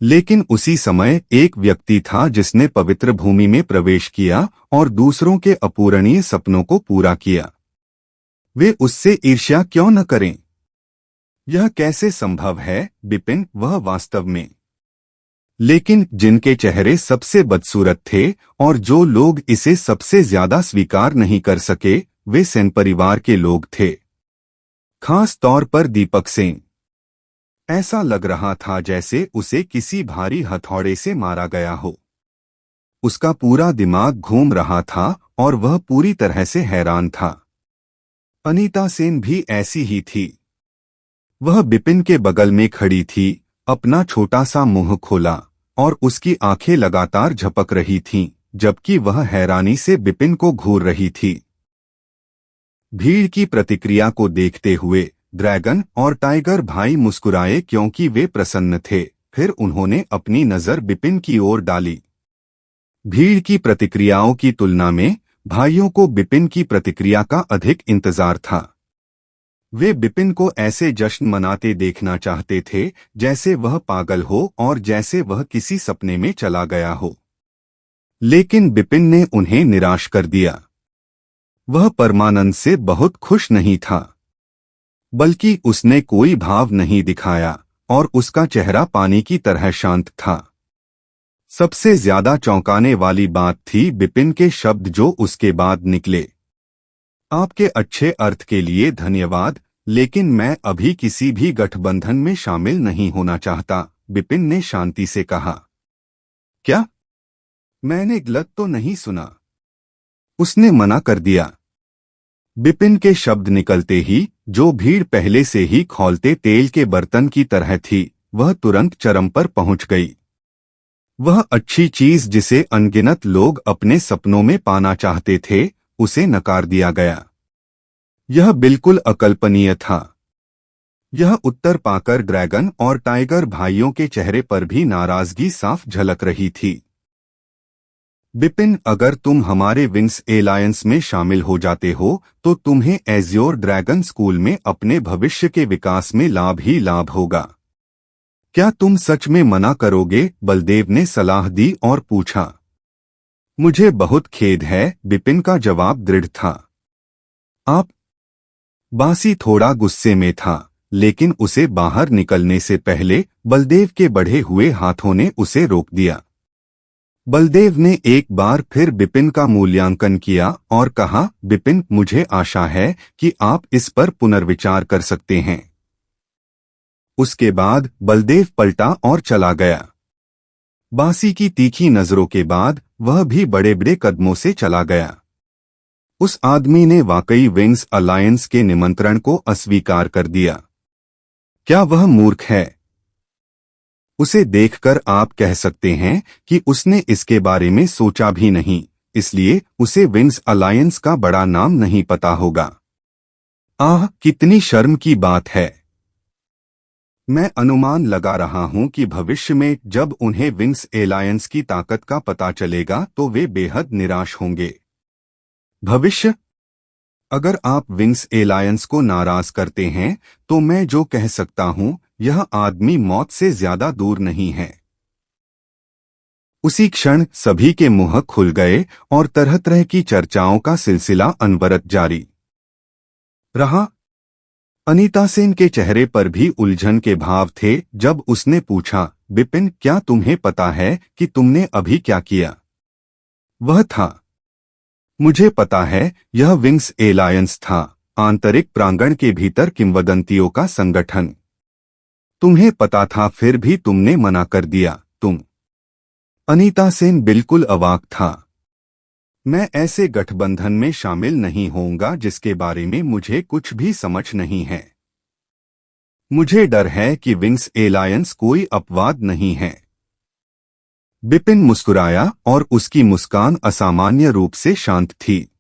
लेकिन उसी समय एक व्यक्ति था जिसने पवित्र भूमि में प्रवेश किया और दूसरों के अपूरणीय सपनों को पूरा किया। वे उससे ईर्ष्या क्यों न करें? यह कैसे संभव है बिपिन? वह वास्तव में। लेकिन जिनके चेहरे सबसे बदसूरत थे और जो लोग इसे सबसे ज्यादा स्वीकार नहीं कर सके, वे सेन परिवार के लोग थे। खास तौर पर दीपक सेन। ऐसा लग रहा था जैसे उसे किसी भारी हथौड़े से मारा गया हो। उसका पूरा दिमाग घूम रहा था और वह पूरी तरह से हैरान था। अनीता सेन भी ऐसी ही थी। वह बिपिन के बगल में खड़ी थी, अपना छोटा सा मुंह खोला, और उसकी आंखें लगातार झपक रही थीं, जबकि वह हैरानी से बिपिन को घूर रही थी। भीड़ की प्रतिक्रिया को देखते हुए ड्रैगन और टाइगर भाई मुस्कुराए क्योंकि वे प्रसन्न थे। फिर उन्होंने अपनी नजर बिपिन की ओर डाली। भीड़ की प्रतिक्रियाओं की तुलना में भाइयों को बिपिन की प्रतिक्रिया का अधिक इंतजार था। वे बिपिन को ऐसे जश्न मनाते देखना चाहते थे जैसे वह पागल हो और जैसे वह किसी सपने में चला गया हो। लेकिन बिपिन ने उन्हें निराश कर दिया। वह परमानंद से बहुत खुश नहीं था, बल्कि उसने कोई भाव नहीं दिखाया और उसका चेहरा पानी की तरह शांत था। सबसे ज्यादा चौंकाने वाली बात थी बिपिन के शब्द जो उसके बाद निकले। आपके अच्छे अर्थ के लिए धन्यवाद, लेकिन मैं अभी किसी भी गठबंधन में शामिल नहीं होना चाहता, बिपिन ने शांति से कहा। क्या? मैंने गलत तो नहीं सुना? उसने मना कर दिया। बिपिन के शब्द निकलते ही जो भीड़ पहले से ही खौलते तेल के बर्तन की तरह थी, वह तुरंत चरम पर पहुंच गई। वह अच्छी चीज जिसे अनगिनत लोग अपने सपनों में पाना चाहते थे, उसे नकार दिया गया। यह बिल्कुल अकल्पनीय था। यह उत्तर पाकर ड्रैगन और टाइगर भाइयों के चेहरे पर भी नाराजगी साफ झलक रही थी। बिपिन, अगर तुम हमारे विंग्स एलायंस में शामिल हो जाते हो तो तुम्हें एज्योर ड्रैगन स्कूल में अपने भविष्य के विकास में लाभ ही लाभ होगा। क्या तुम सच में मना करोगे? बलदेव ने सलाह दी और पूछा। मुझे बहुत खेद है, बिपिन का जवाब दृढ़ था। आप? बासी थोड़ा गुस्से में था, लेकिन उसे बाहर निकलने से पहले बलदेव के बढ़े हुए हाथों ने उसे रोक दिया। बलदेव ने एक बार फिर बिपिन का मूल्यांकन किया और कहा, बिपिन, मुझे आशा है कि आप इस पर पुनर्विचार कर सकते हैं। उसके बाद बलदेव पलटा और चला गया। बासी की तीखी नजरों के बाद वह भी बड़े बड़े कदमों से चला गया। उस आदमी ने वाकई विंग्स अलायंस के निमंत्रण को अस्वीकार कर दिया। क्या वह मूर्ख है? उसे देखकर आप कह सकते हैं कि उसने इसके बारे में सोचा भी नहीं, इसलिए उसे विंग्स अलायंस का बड़ा नाम नहीं पता होगा। आह, कितनी शर्म की बात है। मैं अनुमान लगा रहा हूं कि भविष्य में जब उन्हें विंग्स एलायंस की ताकत का पता चलेगा तो वे बेहद निराश होंगे। भविष्य? अगर आप विंग्स एलायंस को नाराज करते हैं तो मैं जो कह सकता हूं, यह आदमी मौत से ज्यादा दूर नहीं है। उसी क्षण सभी के मुंह खुल गए और तरह तरह की चर्चाओं का सिलसिला अनवरत जारी रहा। अनीता सेन के चेहरे पर भी उलझन के भाव थे जब उसने पूछा, बिपिन, क्या तुम्हें पता है कि तुमने अभी क्या किया? वह था। मुझे पता है, यह विंग्स एलायंस था, आंतरिक प्रांगण के भीतर किंवदंतियों का संगठन। तुम्हें पता था फिर भी तुमने मना कर दिया। तुम? अनीता सेन बिल्कुल अवाक था। मैं ऐसे गठबंधन में शामिल नहीं होऊंगा जिसके बारे में मुझे कुछ भी समझ नहीं है। मुझे डर है कि विंग्स एलायंस कोई अपवाद नहीं है। बिपिन मुस्कुराया और उसकी मुस्कान असामान्य रूप से शांत थी।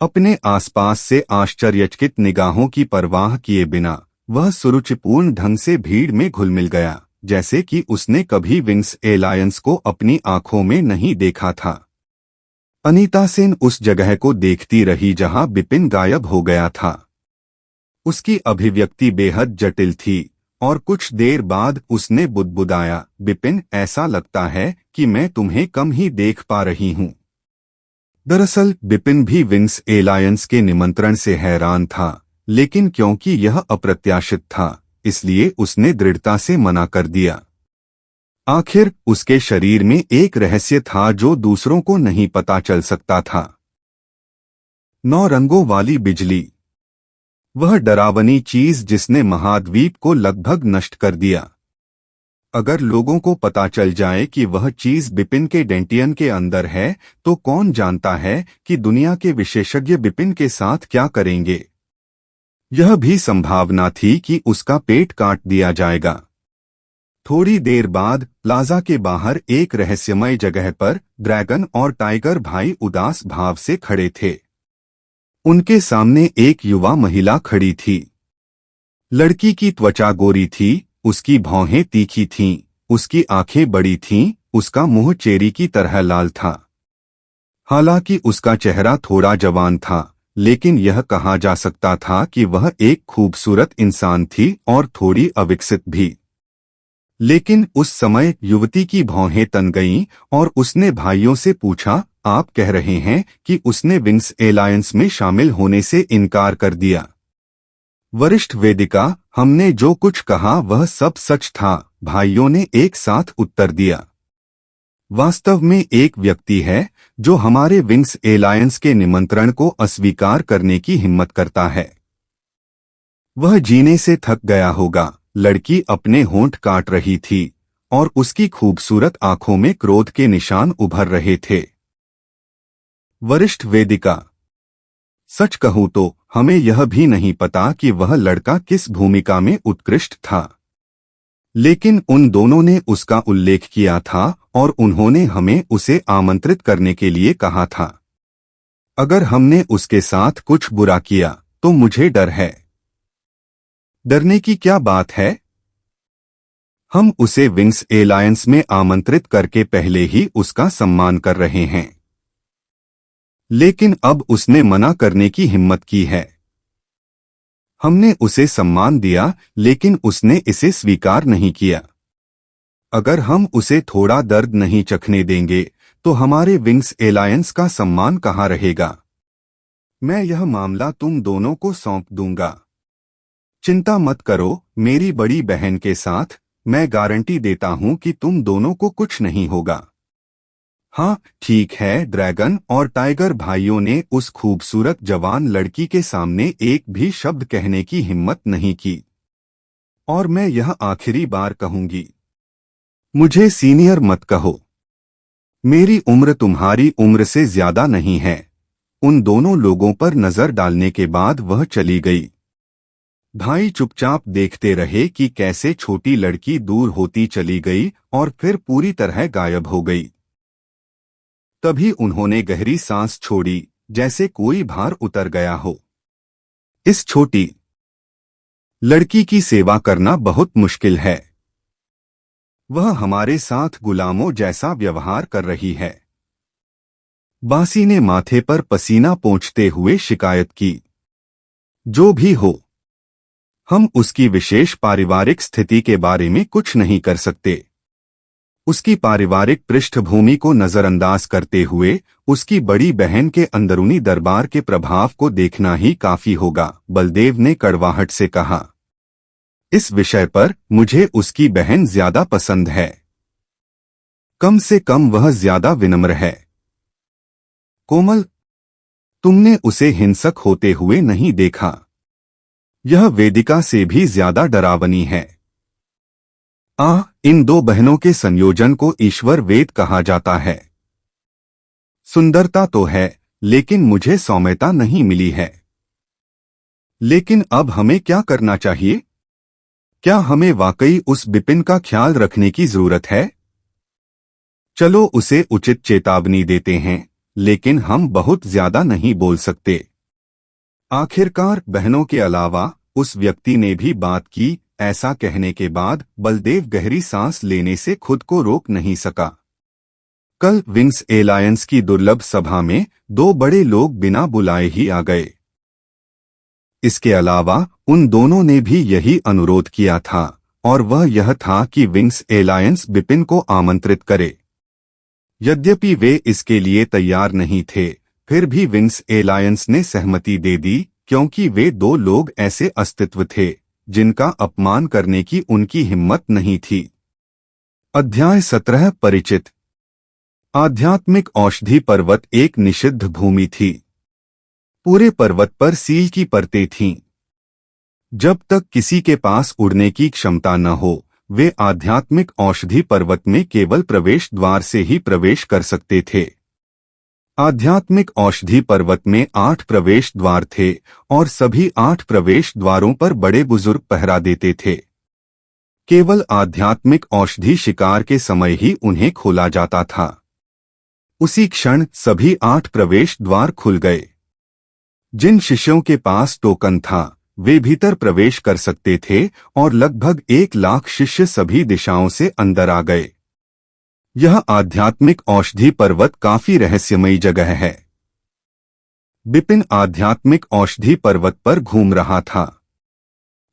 अपने आसपास से आश्चर्यचकित निगाहों की परवाह किए बिना वह सुरुचिपूर्ण ढंग से भीड़ में घुल-मिल गया, जैसे कि उसने कभी विंग्स एलायंस को अपनी आंखों में नहीं देखा था। अनीता सेन उस जगह को देखती रही जहां बिपिन गायब हो गया था। उसकी अभिव्यक्ति बेहद जटिल थी और कुछ देर बाद उसने बुदबुदाया, बिपिन, ऐसा लगता है कि मैं तुम्हें कम ही देख पा रही हूं। दरअसल बिपिन भी विंग्स एलायंस के निमंत्रण से हैरान था, लेकिन क्योंकि यह अप्रत्याशित था, इसलिए उसने दृढ़ता से मना कर दिया। आखिर उसके शरीर में एक रहस्य था जो दूसरों को नहीं पता चल सकता था। 9 रंगों वाली बिजली, वह डरावनी चीज जिसने महाद्वीप को लगभग नष्ट कर दिया। अगर लोगों को पता चल जाए कि वह चीज बिपिन के डेंटियन के अंदर है, तो कौन जानता है कि दुनिया के विशेषज्ञ बिपिन के साथ क्या करेंगे। यह भी संभावना थी कि उसका पेट काट दिया जाएगा। थोड़ी देर बाद प्लाजा के बाहर एक रहस्यमय जगह पर ड्रैगन और टाइगर भाई उदास भाव से खड़े थे। उनके सामने एक युवा महिला खड़ी थी। लड़की की त्वचा गोरी थी, उसकी भौहें तीखी थीं, उसकी आंखें बड़ी थीं, उसका मुंह चेरी की तरह लाल था। हालांकि उसका चेहरा थोड़ा जवान था, लेकिन यह कहा जा सकता था कि वह एक खूबसूरत इंसान थी और थोड़ी अविकसित भी। लेकिन उस समय युवती की भौहें तन गईं और उसने भाइयों से पूछा, आप कह रहे हैं कि उसने विंग्स एलायंस में शामिल होने से इनकार कर दिया? वरिष्ठ वेदिका, हमने जो कुछ कहा वह सब सच था, भाइयों ने एक साथ उत्तर दिया। वास्तव में एक व्यक्ति है जो हमारे विंग्स एलायंस के निमंत्रण को अस्वीकार करने की हिम्मत करता है। वह जीने से थक गया होगा। लड़की अपने होंठ काट रही थी और उसकी खूबसूरत आंखों में क्रोध के निशान उभर रहे थे। वरिष्ठ वेदिका, सच कहूं तो हमें यह भी नहीं पता कि वह लड़का किस भूमिका में उत्कृष्ट था, लेकिन उन दोनों ने उसका उल्लेख किया था और उन्होंने हमें उसे आमंत्रित करने के लिए कहा था। अगर हमने उसके साथ कुछ बुरा किया तो मुझे डर है। डरने की क्या बात है? हम उसे विंग्स एलायंस में आमंत्रित करके पहले ही उसका सम्मान कर रहे हैं, लेकिन अब उसने मना करने की हिम्मत की है। हमने उसे सम्मान दिया, लेकिन उसने इसे स्वीकार नहीं किया। अगर हम उसे थोड़ा दर्द नहीं चखने देंगे तो हमारे विंग्स एलायंस का सम्मान कहाँ रहेगा। मैं यह मामला तुम दोनों को सौंप दूंगा। चिंता मत करो मेरी बड़ी बहन के साथ, मैं गारंटी देता हूं कि तुम दोनों को कुछ नहीं होगा। हाँ ठीक है। ड्रैगन और टाइगर भाइयों ने उस खूबसूरत जवान लड़की के सामने एक भी शब्द कहने की हिम्मत नहीं की। और मैं यह आखिरी बार कहूंगी, मुझे सीनियर मत कहो। मेरी उम्र तुम्हारी उम्र से ज्यादा नहीं है। उन दोनों लोगों पर नजर डालने के बाद वह चली गई। भाई चुपचाप देखते रहे कि कैसे छोटी लड़की दूर होती चली गई और फिर पूरी तरह गायब हो गई। तभी उन्होंने गहरी सांस छोड़ी, जैसे कोई भार उतर गया हो। इस छोटी लड़की की सेवा करना बहुत मुश्किल है। वह हमारे साथ गुलामों जैसा व्यवहार कर रही है। बासी ने माथे पर पसीना पोंछते हुए शिकायत की। जो भी हो, हम उसकी विशेष पारिवारिक स्थिति के बारे में कुछ नहीं कर सकते। उसकी पारिवारिक पृष्ठभूमि को नजरअंदाज करते हुए उसकी बड़ी बहन के अंदरूनी दरबार के प्रभाव को देखना ही काफी होगा, बलदेव ने कड़वाहट से कहा। इस विषय पर मुझे उसकी बहन ज्यादा पसंद है। कम से कम वह ज्यादा विनम्र है। कोमल, तुमने उसे हिंसक होते हुए नहीं देखा। यह वेदिका से भी ज्यादा डरावनी है। इन दो बहनों के संयोजन को ईश्वर वेद कहा जाता है। सुंदरता तो है, लेकिन मुझे सौम्यता नहीं मिली है। लेकिन अब हमें क्या करना चाहिए? क्या हमें वाकई उस बिपिन का ख्याल रखने की जरूरत है? चलो उसे उचित चेतावनी देते हैं, लेकिन हम बहुत ज्यादा नहीं बोल सकते। आखिरकार बहनों के अलावा उस व्यक्ति ने भी बात की। ऐसा कहने के बाद बलदेव गहरी सांस लेने से खुद को रोक नहीं सका। कल विंग्स एलायंस की दुर्लभ सभा में दो बड़े लोग बिना बुलाए ही आ गए। इसके अलावा उन दोनों ने भी यही अनुरोध किया था, और वह यह था कि विंग्स एलायंस बिपिन को आमंत्रित करे। यद्यपि वे इसके लिए तैयार नहीं थे, फिर भी विंग्स एलायंस ने सहमति दे दी, क्योंकि वे दो लोग ऐसे अस्तित्व थे जिनका अपमान करने की उनकी हिम्मत नहीं थी। अध्याय 17 परिचित। आध्यात्मिक औषधि पर्वत एक निषिद्ध भूमि थी। पूरे पर्वत पर सील की परतें थीं। जब तक किसी के पास उड़ने की क्षमता न हो, वे आध्यात्मिक औषधि पर्वत में केवल प्रवेश द्वार से ही प्रवेश कर सकते थे। आध्यात्मिक औषधि पर्वत में 8 प्रवेश द्वार थे और सभी 8 प्रवेश द्वारों पर बड़े बुजुर्ग पहरा देते थे। केवल आध्यात्मिक औषधि शिकार के समय ही उन्हें खोला जाता था। उसी क्षण सभी 8 प्रवेश द्वार खुल गए। जिन शिष्यों के पास टोकन था वे भीतर प्रवेश कर सकते थे और लगभग 1 लाख शिष्य सभी दिशाओं से अंदर आ गए। यह आध्यात्मिक औषधि पर्वत काफी रहस्यमयी जगह है। बिपिन आध्यात्मिक औषधि पर्वत पर घूम रहा था।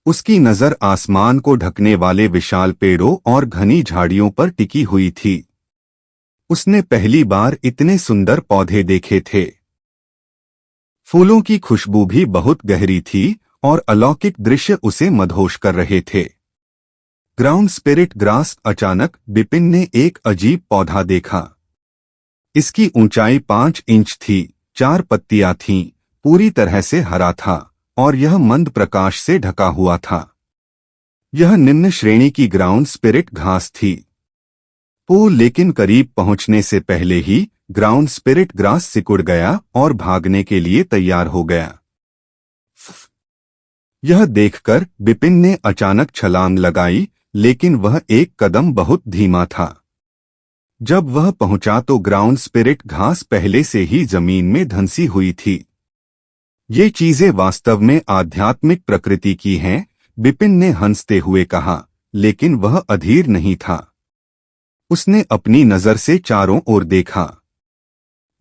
उसकी नजर आसमान को ढकने वाले विशाल पेड़ों और घनी झाड़ियों पर टिकी हुई थी। उसने पहली बार इतने सुंदर पौधे देखे थे। फूलों की खुशबू भी बहुत गहरी थी और अलौकिक दृश्य उसे मदहोश कर रहे थे। Ground spirit grass. अचानक बिपिन ने एक अजीब पौधा देखा। इसकी ऊंचाई 5 इंच थी, 4 पत्तियां थीं, पूरी तरह से हरा था और यह मंद प्रकाश से ढका हुआ था। यह निम्न श्रेणी की ग्राउंड स्पिरिट घास थी। लेकिन करीब पहुंचने से पहले ही ग्राउंड स्पिरिट ग्रास सिकुड़ गया और भागने के लिए तैयार हो गया। यह देखकर बिपिन ने अचानक छलांग लगाई, लेकिन वह एक कदम बहुत धीमा था। जब वह पहुंचा तो ग्राउंड स्पिरिट घास पहले से ही जमीन में धंसी हुई थी। ये चीजें वास्तव में आध्यात्मिक प्रकृति की हैं, बिपिन ने हंसते हुए कहा, लेकिन वह अधीर नहीं था। उसने अपनी नजर से चारों ओर देखा।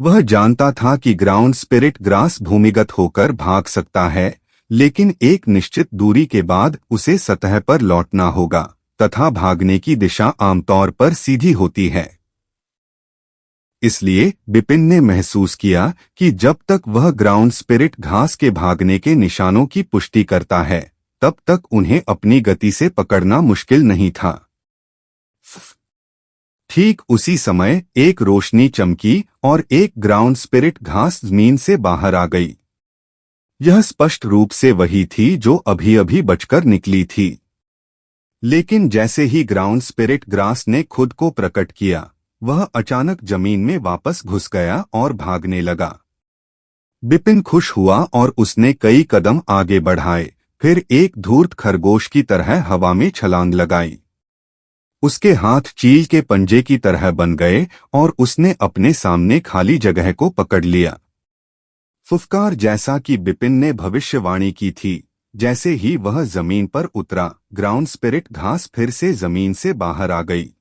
वह जानता था कि ग्राउंड स्पिरिट ग्रास भूमिगत होकर भाग सकता है, लेकिन एक निश्चित दूरी के बाद उसे सतह पर लौटना होगा तथा भागने की दिशा आमतौर पर सीधी होती है। इसलिए बिपिन ने महसूस किया कि जब तक वह ग्राउंड स्पिरिट घास के भागने के निशानों की पुष्टि करता है, तब तक उन्हें अपनी गति से पकड़ना मुश्किल नहीं था। ठीक उसी समय एक रोशनी चमकी और एक ग्राउंड स्पिरिट घास जमीन से बाहर आ गई। यह स्पष्ट रूप से वही थी जो अभी-अभी बचकर निकली थी। लेकिन जैसे ही ग्राउंड स्पिरिट ग्रास ने खुद को प्रकट किया, वह अचानक जमीन में वापस घुस गया और भागने लगा। बिपिन खुश हुआ और उसने कई कदम आगे बढ़ाए, फिर एक धूर्त खरगोश की तरह हवा में छलांग लगाई। उसके हाथ चील के पंजे की तरह बन गए और उसने अपने सामने खाली जगह को पकड़ लिया। फुफकार जैसा कि बिपिन ने भविष्यवाणी की थी, जैसे ही वह जमीन पर उतरा, ग्राउंड स्पिरिट घास फिर से जमीन से बाहर आ गई।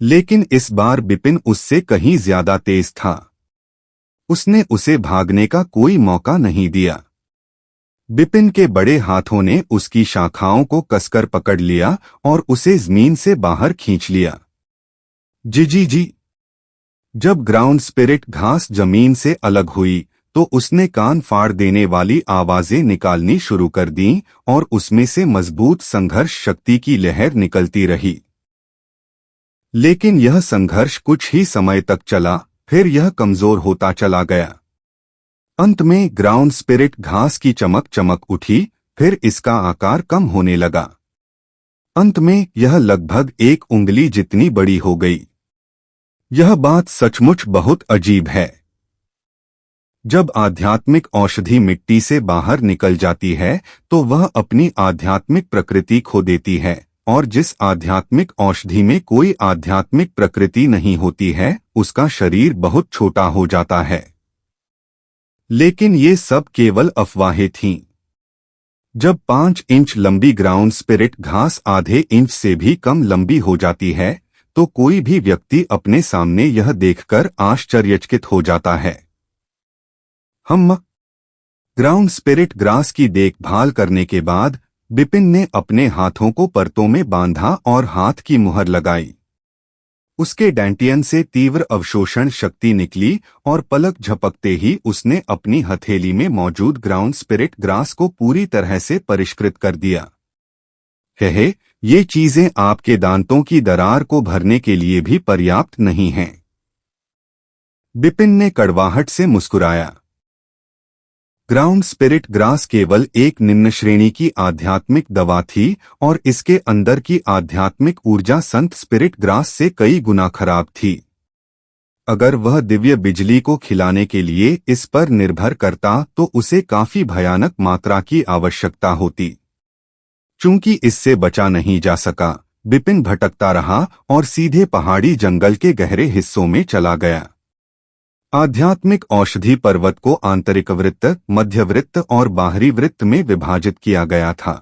लेकिन इस बार बिपिन उससे कहीं ज्यादा तेज था। उसने उसे भागने का कोई मौका नहीं दिया। बिपिन के बड़े हाथों ने उसकी शाखाओं को कसकर पकड़ लिया और उसे जमीन से बाहर खींच लिया। जी। जब ग्राउंड स्पिरिट घास जमीन से अलग हुई तो उसने कान फाड़ देने वाली आवाजें निकालनी शुरू कर दीं और उसमें से मजबूत संघर्ष शक्ति की लहर निकलती रही। लेकिन यह संघर्ष कुछ ही समय तक चला, फिर यह कमजोर होता चला गया। अंत में ग्राउंड स्पिरिट घास की चमक उठी, फिर इसका आकार कम होने लगा। अंत में यह लगभग 1 उंगली जितनी बड़ी हो गई। यह बात सचमुच बहुत अजीब है। जब आध्यात्मिक औषधि मिट्टी से बाहर निकल जाती है तो वह अपनी आध्यात्मिक प्रकृति खो देती है, और जिस आध्यात्मिक औषधि में कोई आध्यात्मिक प्रकृति नहीं होती है, उसका शरीर बहुत छोटा हो जाता है। लेकिन ये सब केवल अफवाहें थीं। जब 5 इंच लंबी ग्राउंड स्पिरिट घास आधे इंच से भी कम लंबी हो जाती है, तो कोई भी व्यक्ति अपने सामने यह देखकर आश्चर्यचकित हो जाता है। हम ग्राउंड स्पिरिट ग्रास की देखभाल करने के बाद बिपिन ने अपने हाथों को परतों में बांधा और हाथ की मुहर लगाई। उसके डैंटियन से तीव्र अवशोषण शक्ति निकली और पलक झपकते ही उसने अपनी हथेली में मौजूद ग्राउंड स्पिरिट ग्रास को पूरी तरह से परिष्कृत कर दिया। हे, ये चीजें आपके दांतों की दरार को भरने के लिए भी पर्याप्त नहीं हैं। बिपिन ने कड़वाहट से मुस्कुराया। ग्राउंड स्पिरिट ग्रास केवल एक निम्न श्रेणी की आध्यात्मिक दवा थी और इसके अंदर की आध्यात्मिक ऊर्जा संत स्पिरिट ग्रास से कई गुना खराब थी। अगर वह दिव्य बिजली को खिलाने के लिए इस पर निर्भर करता तो उसे काफी भयानक मात्रा की आवश्यकता होती। चूंकि इससे बचा नहीं जा सका, बिपिन भटकता रहा और सीधे पहाड़ी जंगल के गहरे हिस्सों में चला गया। आध्यात्मिक औषधि पर्वत को आंतरिक वृत्त, मध्य वृत्त और बाहरी वृत्त में विभाजित किया गया था।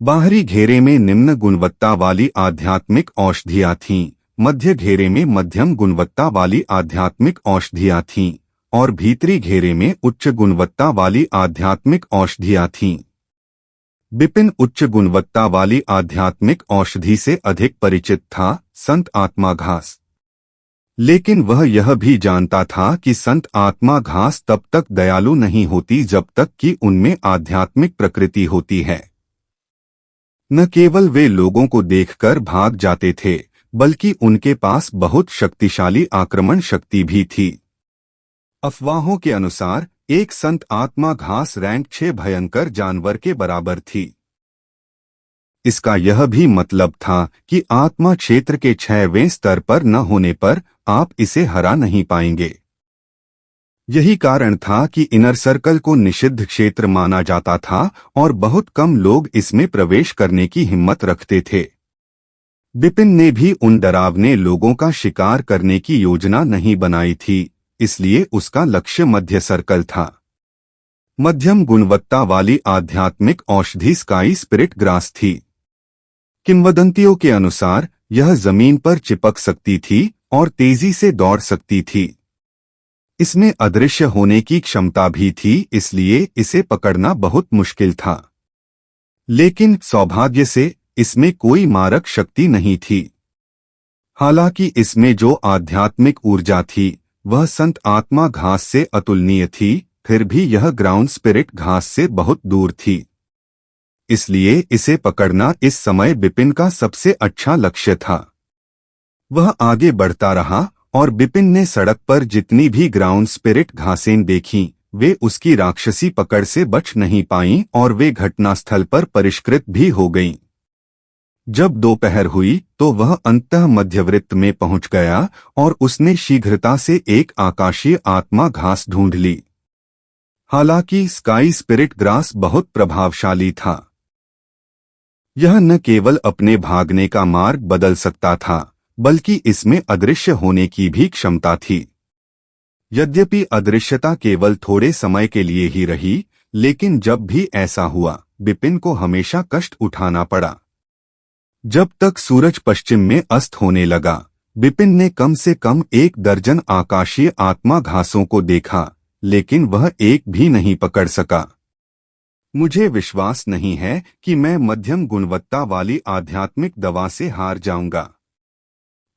बाहरी घेरे में निम्न गुणवत्ता वाली आध्यात्मिक औषधियां थीं, मध्य घेरे में मध्यम गुणवत्ता वाली आध्यात्मिक औषधियां थीं और भीतरी घेरे में उच्च गुणवत्ता वाली आध्यात्मिक औषधियां थीं। बिपिन उच्च गुणवत्ता वाली आध्यात्मिक औषधि से अधिक परिचित था, संत आत्मा घास। लेकिन वह यह भी जानता था कि संत आत्मा घास तब तक दयालु नहीं होती जब तक कि उनमें आध्यात्मिक प्रकृति होती है। न केवल वे लोगों को देखकर भाग जाते थे, बल्कि उनके पास बहुत शक्तिशाली आक्रमण शक्ति भी थी। अफवाहों के अनुसार एक संत आत्मा घास रैंक 6 भयंकर जानवर के बराबर थी। इसका यह भी मतलब था कि आत्मा क्षेत्र के 6वें स्तर पर न होने पर आप इसे हरा नहीं पाएंगे। यही कारण था कि इनर सर्कल को निषिद्ध क्षेत्र माना जाता था और बहुत कम लोग इसमें प्रवेश करने की हिम्मत रखते थे। बिपिन ने भी उन डरावने लोगों का शिकार करने की योजना नहीं बनाई थी, इसलिए उसका लक्ष्य मध्य सर्कल था। मध्यम गुणवत्ता वाली आध्यात्मिक औषधि स्काई स्पिरिट ग्रास थी। किंवदंतियों के अनुसार यह जमीन पर चिपक सकती थी और तेजी से दौड़ सकती थी। इसमें अदृश्य होने की क्षमता भी थी, इसलिए इसे पकड़ना बहुत मुश्किल था। लेकिन सौभाग्य से इसमें कोई मारक शक्ति नहीं थी। हालांकि इसमें जो आध्यात्मिक ऊर्जा थी वह संत आत्मा घास से अतुलनीय थी, फिर भी यह ग्राउंड स्पिरिट घास से बहुत दूर थी। इसलिए इसे पकड़ना इस समय बिपिन का सबसे अच्छा लक्ष्य था। वह आगे बढ़ता रहा और बिपिन ने सड़क पर जितनी भी ग्राउंड स्पिरिट घासें देखीं, वे उसकी राक्षसी पकड़ से बच नहीं पाईं और वे घटनास्थल पर परिष्कृत भी हो गईं। जब दोपहर हुई तो वह अंततः मध्यवृत्त में पहुंच गया और उसने शीघ्रता से एक आकाशीय आत्मा घास ढूंढ ली। हालांकि स्काई स्पिरिट ग्रास बहुत प्रभावशाली था। यह न केवल अपने भागने का मार्ग बदल सकता था, बल्कि इसमें अदृश्य होने की भी क्षमता थी। यद्यपि अदृश्यता केवल थोड़े समय के लिए ही रही, लेकिन जब भी ऐसा हुआ, बिपिन को हमेशा कष्ट उठाना पड़ा। जब तक सूरज पश्चिम में अस्त होने लगा, बिपिन ने कम से कम 1 दर्जन आकाशीय आत्मा घासों को देखा, लेकिन वह एक भी नहीं पकड़ सका। मुझे विश्वास नहीं है कि मैं मध्यम गुणवत्ता वाली आध्यात्मिक दवा से हार जाऊंगा।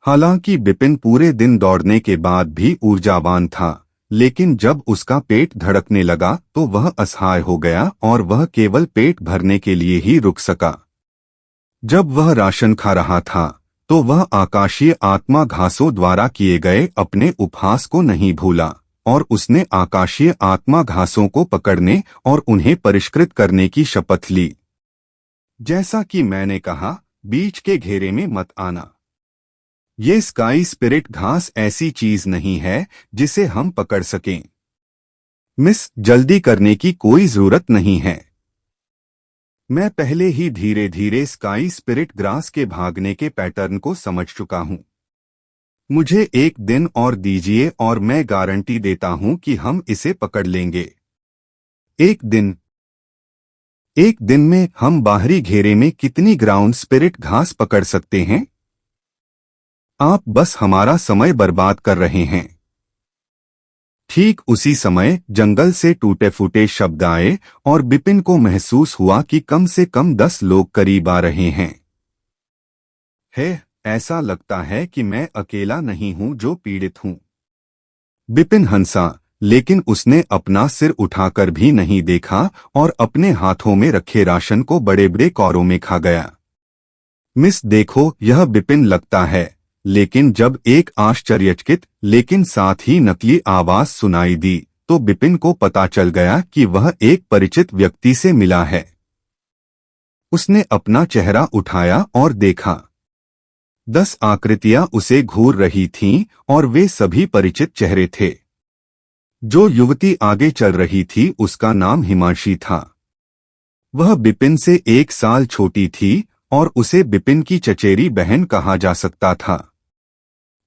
हालांकि बिपिन पूरे दिन दौड़ने के बाद भी ऊर्जावान था, लेकिन जब उसका पेट धड़कने लगा तो वह असहाय हो गया और वह केवल पेट भरने के लिए ही रुक सका। जब वह राशन खा रहा था तो वह आकाशीय आत्मा घासों द्वारा किए गए अपने उपहास को नहीं भूला और उसने आकाशीय आत्मा घासों को पकड़ने और उन्हें परिष्कृत करने की शपथ ली। जैसा कि मैंने कहा, बीच के घेरे में मत आना। ये स्काई स्पिरिट घास ऐसी चीज नहीं है जिसे हम पकड़ सकें। मिस, जल्दी करने की कोई जरूरत नहीं है। मैं पहले ही धीरे धीरे स्काई स्पिरिट ग्रास के भागने के पैटर्न को समझ चुका हूं। मुझे 1 दिन और दीजिए और मैं गारंटी देता हूं कि हम इसे पकड़ लेंगे। 1 दिन। 1 दिन में हम बाहरी घेरे में कितनी ग्राउंड स्पिरिट घास पकड़ सकते हैं? आप बस हमारा समय बर्बाद कर रहे हैं। ठीक उसी समय जंगल से टूटे फूटे शब्द आए और बिपिन को महसूस हुआ कि कम से कम 10 लोग करीब आ रहे हैं। ऐसा लगता है कि मैं अकेला नहीं हूं जो पीड़ित हूं। बिपिन हंसा, लेकिन उसने अपना सिर उठाकर भी नहीं देखा और अपने हाथों में रखे राशन को बड़े बड़े कौरों में खा गया। मिस देखो, यह बिपिन लगता है। लेकिन जब एक आश्चर्यचकित लेकिन साथ ही नकली आवाज सुनाई दी तो बिपिन को पता चल गया कि वह एक परिचित व्यक्ति से मिला है। उसने अपना चेहरा उठाया और देखा। 10 आकृतियां उसे घूर रही थीं और वे सभी परिचित चेहरे थे। जो युवती आगे चल रही थी उसका नाम हिमांशी था। वह बिपिन से 1 साल छोटी थी और उसे बिपिन की चचेरी बहन कहा जा सकता था।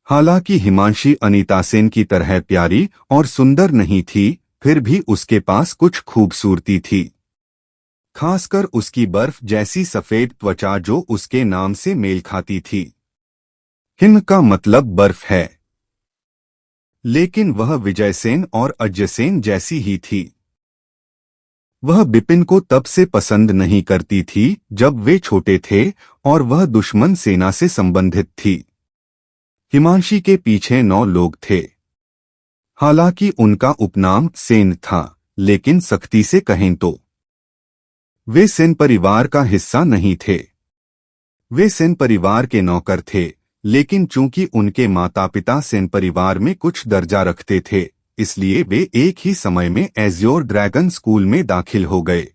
हालांकि हिमांशी अनीता सेन की तरह प्यारी और सुंदर नहीं थी, फिर भी उसके पास कुछ खूबसूरती थी, खासकर उसकी बर्फ जैसी सफेद त्वचा जो उसके नाम से मेल खाती थी। हिम का मतलब बर्फ है, लेकिन वह विजय सेन और अजय सेन जैसी ही थी। वह बिपिन को तब से पसंद नहीं करती थी जब वे छोटे थे और वह दुश्मन सेना से संबंधित थी। हिमांशी के पीछे 9 लोग थे। हालांकि उनका उपनाम सेन था, लेकिन सख्ती से कहें तो वे सेन परिवार का हिस्सा नहीं थे। वे सेन परिवार के नौकर थे, लेकिन चूंकि उनके माता पिता सेन परिवार में कुछ दर्जा रखते थे, इसलिए वे एक ही समय में एज्योर ड्रैगन स्कूल में दाखिल हो गए।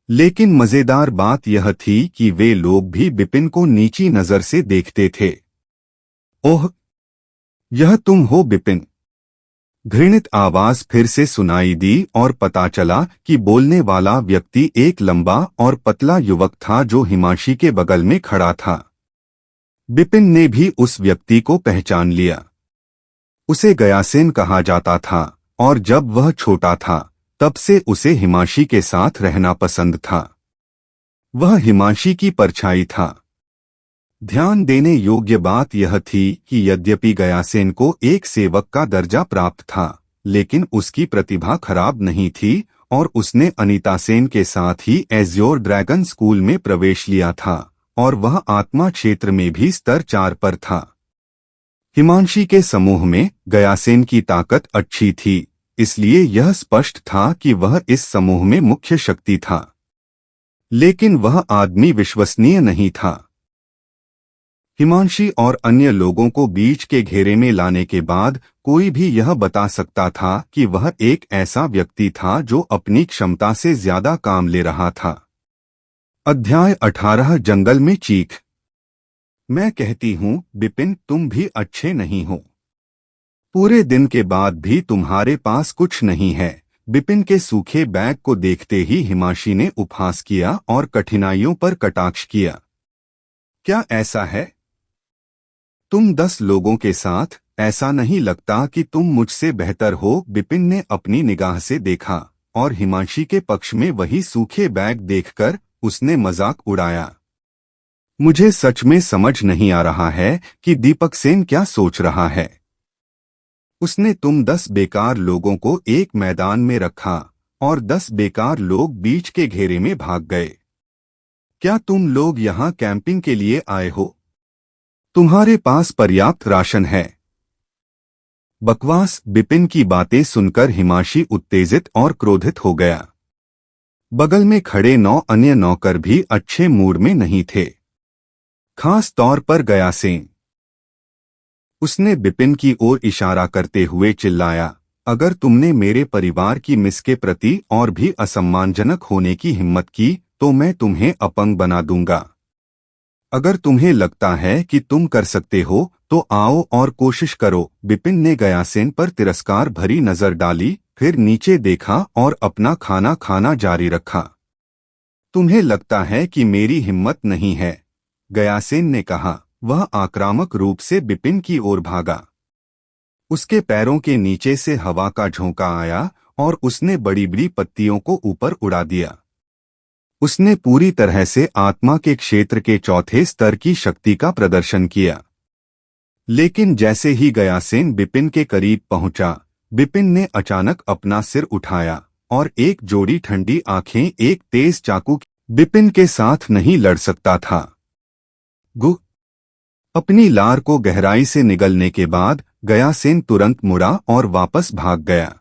लेकिन मजेदार बात यह थी कि वे लोग भी बिपिन को नीची नजर से देखते थे। ओह, यह तुम हो बिपिन? घृणित आवाज फिर से सुनाई दी और पता चला कि बोलने वाला व्यक्ति एक लंबा और पतला युवक था जो हिमांशी के बगल में खड़ा था। बिपिन ने भी उस व्यक्ति को पहचान लिया। उसे गयासेन कहा जाता था और जब वह छोटा था तब से उसे हिमांशी के साथ रहना पसंद था। वह हिमांशी की परछाई था। ध्यान देने योग्य बात यह थी कि यद्यपि गयासेन को एक सेवक का दर्जा प्राप्त था, लेकिन उसकी प्रतिभा खराब नहीं थी और उसने अनीता सेन के साथ ही एज्योर ड्रैगन स्कूल में प्रवेश लिया था और वह आत्मा क्षेत्र में भी स्तर 4 पर था। हिमांशी के समूह में गयासेन की ताकत अच्छी थी, इसलिए यह स्पष्ट था कि वह इस समूह में मुख्य शक्ति था। लेकिन वह आदमी विश्वसनीय नहीं था। हिमांशी और अन्य लोगों को बीच के घेरे में लाने के बाद कोई भी यह बता सकता था कि वह एक ऐसा व्यक्ति था जो अपनी क्षमता से ज्यादा काम ले रहा था। अध्याय 18 जंगल में चीख। मैं कहती हूँ बिपिन, तुम भी अच्छे नहीं हो। पूरे दिन के बाद भी तुम्हारे पास कुछ नहीं है। बिपिन के सूखे बैग को देखते ही हिमांशी ने उपहास किया और कठिनाइयों पर कटाक्ष किया। क्या ऐसा है? तुम 10 लोगों के साथ, ऐसा नहीं लगता कि तुम मुझसे बेहतर हो? बिपिन ने अपनी निगाह से देखा और हिमांशी के पक्ष में वही सूखे बैग देखकर उसने मजाक उड़ाया। मुझे सच में समझ नहीं आ रहा है कि दीपक सेन क्या सोच रहा है। उसने तुम 10 बेकार लोगों को एक मैदान में रखा और 10 बेकार लोग बीच के घेरे में भाग गए। क्या तुम लोग यहाँ कैंपिंग के लिए आए हो? तुम्हारे पास पर्याप्त राशन है? बकवास। बिपिन की बातें सुनकर हिमांशी उत्तेजित और क्रोधित हो गया। बगल में खड़े 9 अन्य नौकर भी अच्छे मूड में नहीं थे, खास तौर पर गयासेन। उसने बिपिन की ओर इशारा करते हुए चिल्लाया, अगर तुमने मेरे परिवार की मिस के प्रति और भी असम्मानजनक होने की हिम्मत की तो मैं तुम्हें अपंग बना दूंगा। अगर तुम्हें लगता है कि तुम कर सकते हो तो आओ और कोशिश करो। बिपिन ने गयासेन पर तिरस्कार भरी नजर डाली, फिर नीचे देखा और अपना खाना खाना जारी रखा। तुम्हें लगता है कि मेरी हिम्मत नहीं है? गयासेन ने कहा। वह आक्रामक रूप से बिपिन की ओर भागा। उसके पैरों के नीचे से हवा का झोंका आया और उसने बड़ी बड़ी पत्तियों को ऊपर उड़ा दिया। उसने पूरी तरह से आत्मा के क्षेत्र के चौथे स्तर की शक्ति का प्रदर्शन किया। लेकिन जैसे ही गयासेन बिपिन के करीब पहुंचा, बिपिन ने अचानक अपना सिर उठाया और एक जोड़ी ठंडी आंखें एक तेज चाकू बिपिन के साथ नहीं लड़ सकता था। गु अपनी लार को गहराई से निगलने के बाद गयासेन तुरंत मुड़ा और वापस भाग गया।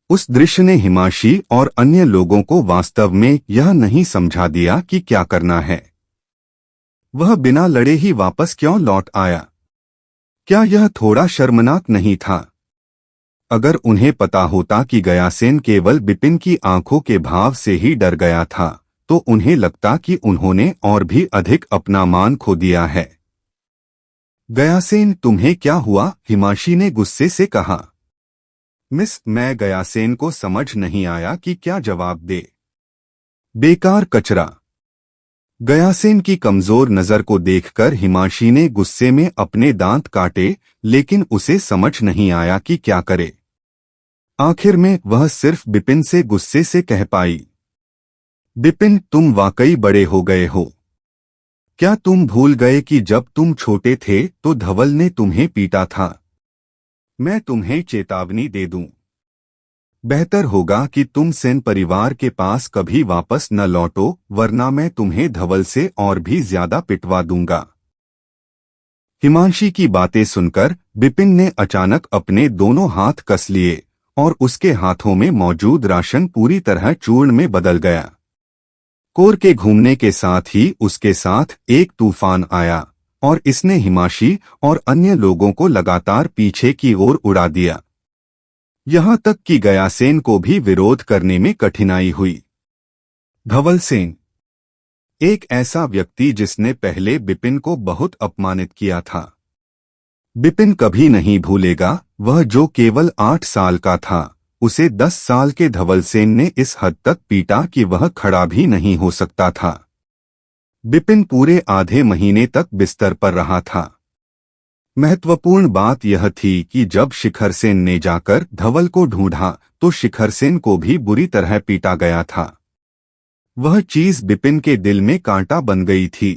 उस दृश्य ने हिमांशी और अन्य लोगों को वास्तव में यह नहीं समझा दिया कि क्या करना है। वह बिना लड़े ही वापस क्यों लौट आया? क्या यह थोड़ा शर्मनाक नहीं था? अगर उन्हें पता होता कि गयासेन केवल बिपिन की आंखों के भाव से ही डर गया था, तो उन्हें लगता कि उन्होंने और भी अधिक अपना मान खो दिया है। गयासेन, तुम्हें क्या हुआ? हिमांशी ने गुस्से से कहा। मिस, मैं गयासेन को समझ नहीं आया कि क्या जवाब दे। बेकार कचरा। गयासेन की कमजोर नजर को देखकर हिमांशी ने गुस्से में अपने दांत काटे, लेकिन उसे समझ नहीं आया कि क्या करे। आखिर में वह सिर्फ बिपिन से गुस्से से कह पाई, बिपिन, तुम वाकई बड़े हो गए हो। क्या तुम भूल गए कि जब तुम छोटे थे तो धवल ने तुम्हें पीटा था? मैं तुम्हें चेतावनी दे दूं। बेहतर होगा कि तुम सेन परिवार के पास कभी वापस न लौटो, वरना मैं तुम्हें धवल से और भी ज्यादा पिटवा दूंगा। हिमांशी की बातें सुनकर बिपिन ने अचानक अपने दोनों हाथ कस लिए और उसके हाथों में मौजूद राशन पूरी तरह चूर्ण में बदल गया। कोर के घूमने के साथ ही उसके साथ एक तूफान आया और इसने हिमांशी और अन्य लोगों को लगातार पीछे की ओर उड़ा दिया। यहां तक कि गयासेन को भी विरोध करने में कठिनाई हुई। धवल सेन, एक ऐसा व्यक्ति जिसने पहले बिपिन को बहुत अपमानित किया था। बिपिन कभी नहीं भूलेगा, वह जो केवल 8 साल का था, उसे 10 साल के धवल सेन ने इस हद तक पीटा कि वह खड़ा भी नहीं हो सकता था। बिपिन पूरे आधे महीने तक बिस्तर पर रहा था। महत्वपूर्ण बात यह थी कि जब शिखर सेन ने जाकर धवल को ढूंढा तो शिखर सेन को भी बुरी तरह पीटा गया था। वह चीज बिपिन के दिल में कांटा बन गई थी।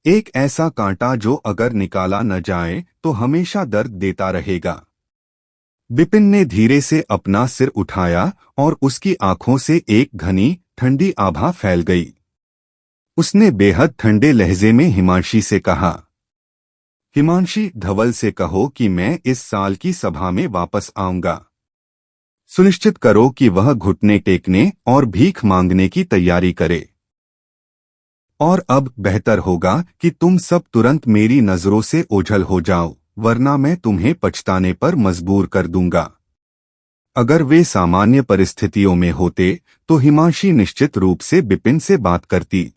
एक ऐसा कांटा जो अगर निकाला न जाए तो हमेशा दर्द देता रहेगा। बिपिन ने धीरे से अपना सिर उठाया और उसकी आंखों से एक घनी ठंडी आभा फैल गई। उसने बेहद ठंडे लहजे में हिमांशी से कहा, हिमांशी, धवल से कहो कि मैं इस साल की सभा में वापस आऊंगा। सुनिश्चित करो कि वह घुटने टेकने और भीख मांगने की तैयारी करे। और अब बेहतर होगा कि तुम सब तुरंत मेरी नजरों से ओझल हो जाओ, वरना मैं तुम्हें पछताने पर मजबूर कर दूंगा। अगर वे सामान्य परिस्थितियों में होते तो हिमांशी निश्चित रूप से बिपिन से बात करती,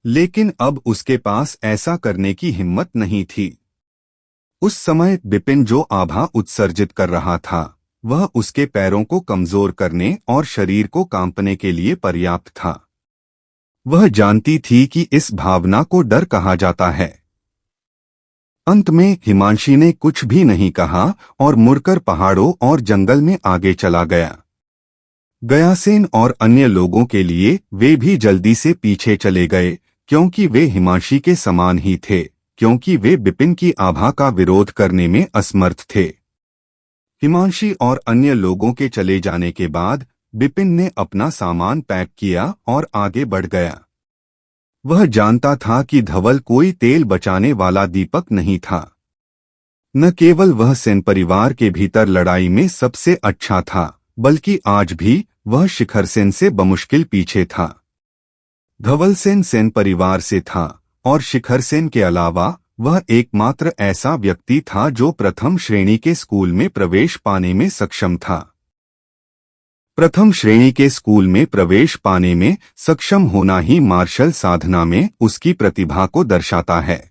लेकिन अब उसके पास ऐसा करने की हिम्मत नहीं थी। उस समय बिपिन जो आभा उत्सर्जित कर रहा था, वह उसके पैरों को कमजोर करने और शरीर को कांपने के लिए पर्याप्त था। वह जानती थी कि इस भावना को डर कहा जाता है। अंत में हिमांशी ने कुछ भी नहीं कहा और मुड़कर पहाड़ों और जंगल में आगे चला गया। गयासेन और अन्य लोगों के लिए वे भी जल्दी से पीछे चले गए, क्योंकि वे हिमांशी के समान ही थे, क्योंकि वे बिपिन की आभा का विरोध करने में असमर्थ थे। हिमांशी और अन्य लोगों के चले जाने के बाद बिपिन ने अपना सामान पैक किया और आगे बढ़ गया। वह जानता था कि धवल कोई तेल बचाने वाला दीपक नहीं था। न केवल वह सेन परिवार के भीतर लड़ाई में सबसे अच्छा था, बल्कि आज भी वह शिखर सेन से बमुश्किल पीछे था। धवल सेन सेन परिवार से था और शिखर सेन के अलावा वह एकमात्र ऐसा व्यक्ति था जो प्रथम श्रेणी के स्कूल में प्रवेश पाने में सक्षम था। प्रथम श्रेणी के स्कूल में प्रवेश पाने में सक्षम होना ही मार्शल साधना में उसकी प्रतिभा को दर्शाता है।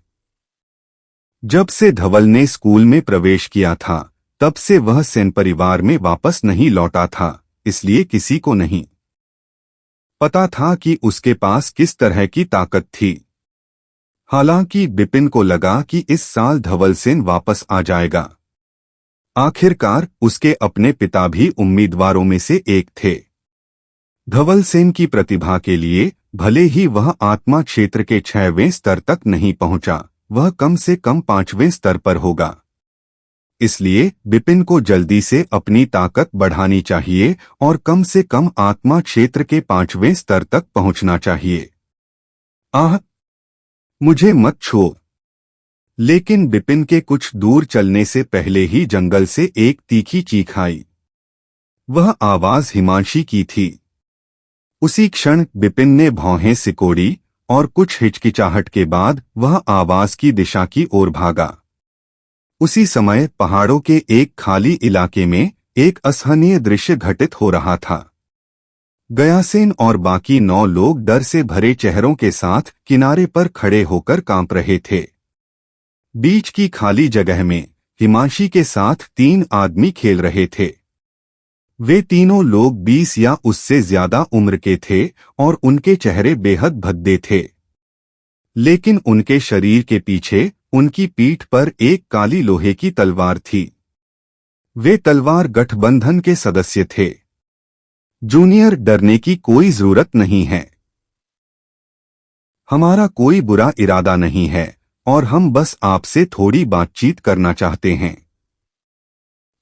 जब से धवल ने स्कूल में प्रवेश किया था, तब से वह सेन परिवार में वापस नहीं लौटा था, इसलिए किसी को नहीं पता था कि उसके पास किस तरह की ताकत थी। हालांकि बिपिन को लगा कि इस साल धवल सेन वापस आ जाएगा। आखिरकार उसके अपने पिता भी उम्मीदवारों में से एक थे। धवल सेन की प्रतिभा के लिए भले ही वह आत्मा क्षेत्र के 6वें स्तर तक नहीं पहुंचा, वह कम से कम 5वें स्तर पर होगा। इसलिए बिपिन को जल्दी से अपनी ताकत बढ़ानी चाहिए और कम से कम आत्मा क्षेत्र के 5वें स्तर तक पहुंचना चाहिए। आह! मुझे मत छुओ! लेकिन बिपिन के कुछ दूर चलने से पहले ही जंगल से एक तीखी चीख आई। वह आवाज हिमांशी की थी। उसी क्षण बिपिन ने भौहें सिकोड़ी और कुछ हिचकिचाहट के बाद वह आवाज की दिशा की ओर भागा। उसी समय पहाड़ों के एक खाली इलाके में एक असहनीय दृश्य घटित हो रहा था। गयासेन और बाकी 9 लोग डर से भरे चेहरों के साथ किनारे पर खड़े होकर कांप रहे थे। बीच की खाली जगह में हिमांशी के साथ 3 आदमी खेल रहे थे। वे तीनों लोग 20 या उससे ज्यादा उम्र के थे और उनके चेहरे बेहद भद्दे थे। लेकिन उनके शरीर के पीछे उनकी पीठ पर एक काली लोहे की तलवार थी। वे तलवार गठबंधन के सदस्य थे। जूनियर, डरने की कोई जरूरत नहीं है। हमारा कोई बुरा इरादा नहीं है और हम बस आपसे थोड़ी बातचीत करना चाहते हैं।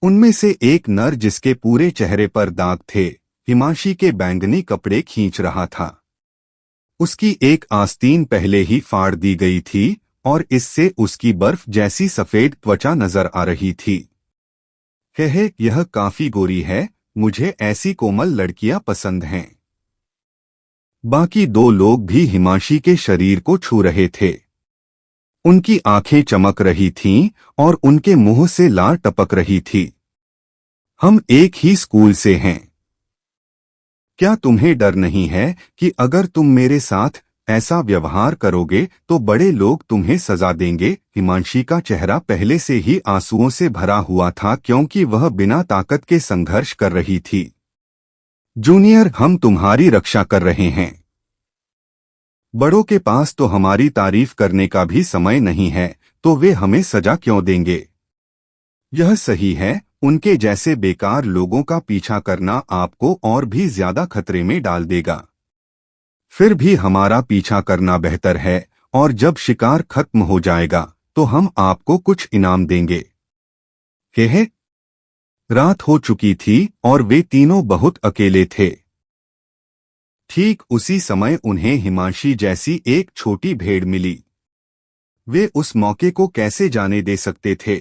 उनमें से एक नर, जिसके पूरे चेहरे पर दाग थे, हिमांशी के बैंगनी कपड़े खींच रहा था। उसकी एक आस्तीन पहले ही फाड़ दी गई थी और इससे उसकी बर्फ जैसी सफेद त्वचा नजर आ रही थी। यह काफी गोरी है, मुझे ऐसी कोमल लड़कियां पसंद हैं। बाकी 2 लोग भी हिमांशी के शरीर को छू रहे थे। उनकी आंखें चमक रही थीं और उनके मुंह से लार टपक रही थी। हम एक ही स्कूल से हैं। क्या तुम्हें डर नहीं है कि अगर तुम मेरे साथ ऐसा व्यवहार करोगे तो बड़े लोग तुम्हें सजा देंगे? हिमांशी का चेहरा पहले से ही आंसुओं से भरा हुआ था क्योंकि वह बिना ताकत के संघर्ष कर रही थी। जूनियर, हम तुम्हारी रक्षा कर रहे हैं। बड़ों के पास तो हमारी तारीफ करने का भी समय नहीं है, तो वे हमें सजा क्यों देंगे? यह सही है, उनके जैसे बेकार लोगों का पीछा करना आपको और भी ज्यादा खतरे में डाल देगा। फिर भी हमारा पीछा करना बेहतर है और जब शिकार खत्म हो जाएगा तो हम आपको कुछ इनाम देंगे। रात हो चुकी थी और वे तीनों बहुत अकेले थे। ठीक उसी समय उन्हें हिमांशी जैसी एक छोटी भेड़ मिली। वे उस मौके को कैसे जाने दे सकते थे?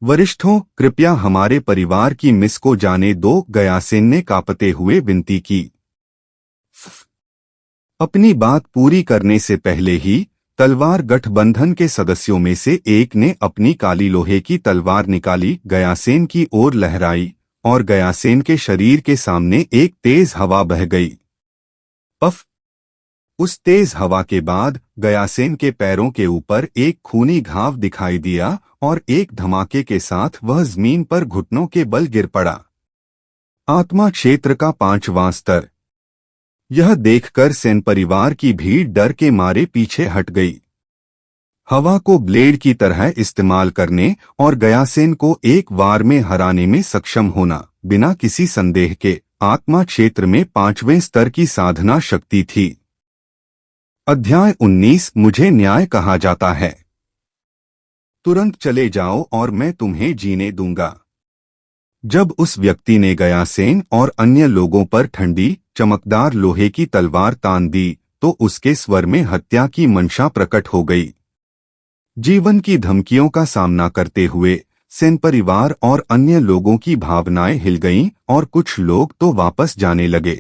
वरिष्ठों, कृपया हमारे परिवार की मिस को जाने दो, गयासेन ने कांपते हुए विनती की। अपनी बात पूरी करने से पहले ही तलवार गठबंधन के सदस्यों में से एक ने अपनी काली लोहे की तलवार निकाली, गयासेन की ओर लहराई और गयासेन के शरीर के सामने एक तेज हवा बह गई। पफ! उस तेज हवा के बाद गयासेन के पैरों के ऊपर एक खूनी घाव दिखाई दिया और एक धमाके के साथ वह जमीन पर घुटनों के बल गिर पड़ा। आत्मा क्षेत्र का 5वां स्तर। यह देखकर सेन परिवार की भीड़ डर के मारे पीछे हट गई। हवा को ब्लेड की तरह इस्तेमाल करने और गयासेन को एक वार में हराने में सक्षम होना बिना किसी संदेह के आत्मा क्षेत्र में 5वें स्तर की साधना शक्ति थी। अध्याय 19, मुझे न्याय कहा जाता है। तुरंत चले जाओ और मैं तुम्हें जीने दूंगा। जब उस व्यक्ति ने गयासेन और अन्य लोगों पर ठंडी चमकदार लोहे की तलवार तान दी तो उसके स्वर में हत्या की मंशा प्रकट हो गई। जीवन की धमकियों का सामना करते हुए सेन परिवार और अन्य लोगों की भावनाएं हिल गईं और कुछ लोग तो वापस जाने लगे।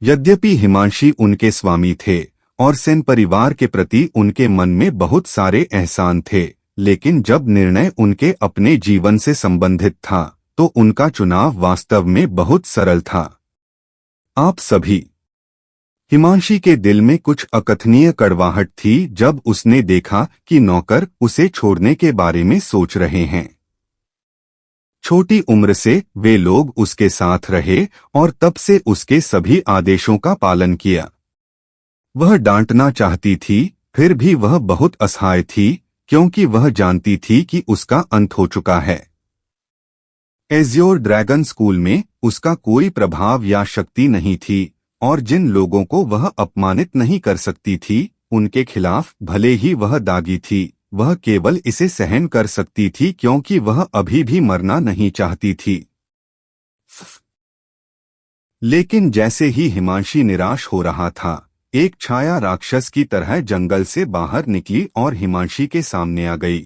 यद्यपि हिमांशी उनके स्वामी थे और सेन परिवार के प्रति उनके मन में बहुत सारे एहसान थे, लेकिन जब निर्णय उनके अपने जीवन से संबंधित था तो उनका चुनाव वास्तव में बहुत सरल था। आप सभी। हिमांशी के दिल में कुछ अकथनीय कड़वाहट थी जब उसने देखा कि नौकर उसे छोड़ने के बारे में सोच रहे हैं। छोटी उम्र से वे लोग उसके साथ रहे और तब से उसके सभी आदेशों का पालन किया। वह डांटना चाहती थी, फिर भी वह बहुत असहाय थी क्योंकि वह जानती थी कि उसका अंत हो चुका है। एज्योर ड्रैगन स्कूल में उसका कोई प्रभाव या शक्ति नहीं थी और जिन लोगों को वह अपमानित नहीं कर सकती थी उनके खिलाफ, भले ही वह दागी थी, वह केवल इसे सहन कर सकती थी क्योंकि वह अभी भी मरना नहीं चाहती थी। लेकिन जैसे ही हिमांशी निराश हो रहा था, एक छाया राक्षस की तरह जंगल से बाहर निकली और हिमांशी के सामने आ गई।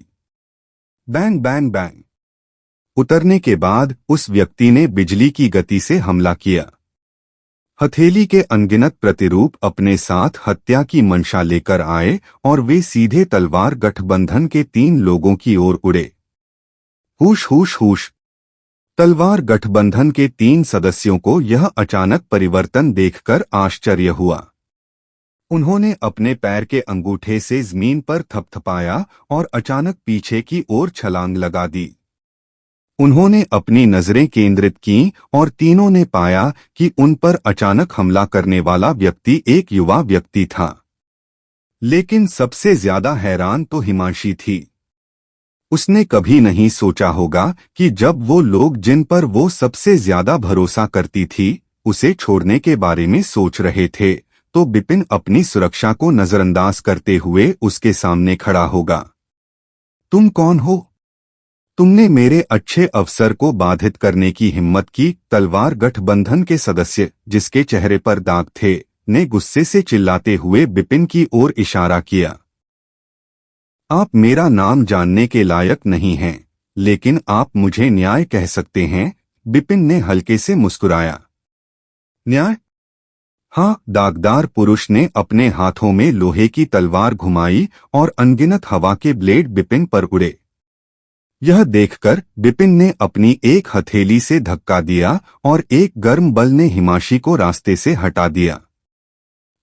Bang bang bang. उतरने के बाद उस व्यक्ति ने बिजली की गति से हमला किया। हथेली के अनगिनत प्रतिरूप अपने साथ हत्या की मंशा लेकर आए और वे सीधे तलवार गठबंधन के 3 लोगों की ओर उड़े। हुश हुश हुश। तलवार गठबंधन के 3 सदस्यों को यह अचानक परिवर्तन देखकर आश्चर्य हुआ। उन्होंने अपने पैर के अंगूठे से जमीन पर थपथपाया और अचानक पीछे की ओर छलांग लगा दी। उन्होंने अपनी नजरें केंद्रित कीं और तीनों ने पाया कि उन पर अचानक हमला करने वाला व्यक्ति एक युवा व्यक्ति था। लेकिन सबसे ज्यादा हैरान तो हिमांशी थी। उसने कभी नहीं सोचा होगा कि जब वो लोग जिन पर वो सबसे ज्यादा भरोसा करती थी, उसे छोड़ने के बारे में सोच रहे थे, तो बिपिन अपनी सुरक्षा को नजरअंदाज करते हुए उसके सामने खड़ा होगा। तुम कौन हो? तुमने मेरे अच्छे अवसर को बाधित करने की हिम्मत की? तलवार गठबंधन के सदस्य, जिसके चेहरे पर दाग थे, ने गुस्से से चिल्लाते हुए बिपिन की ओर इशारा किया। आप मेरा नाम जानने के लायक नहीं हैं, लेकिन आप मुझे न्याय कह सकते हैं। बिपिन ने हल्के से मुस्कुराया। न्याय? हाँ, दागदार पुरुष ने अपने हाथों में लोहे की तलवार घुमाई और अनगिनत हवा के ब्लेड बिपिन पर उड़े। यह देखकर बिपिन ने अपनी एक हथेली से धक्का दिया और एक गर्म बल ने हिमांशी को रास्ते से हटा दिया।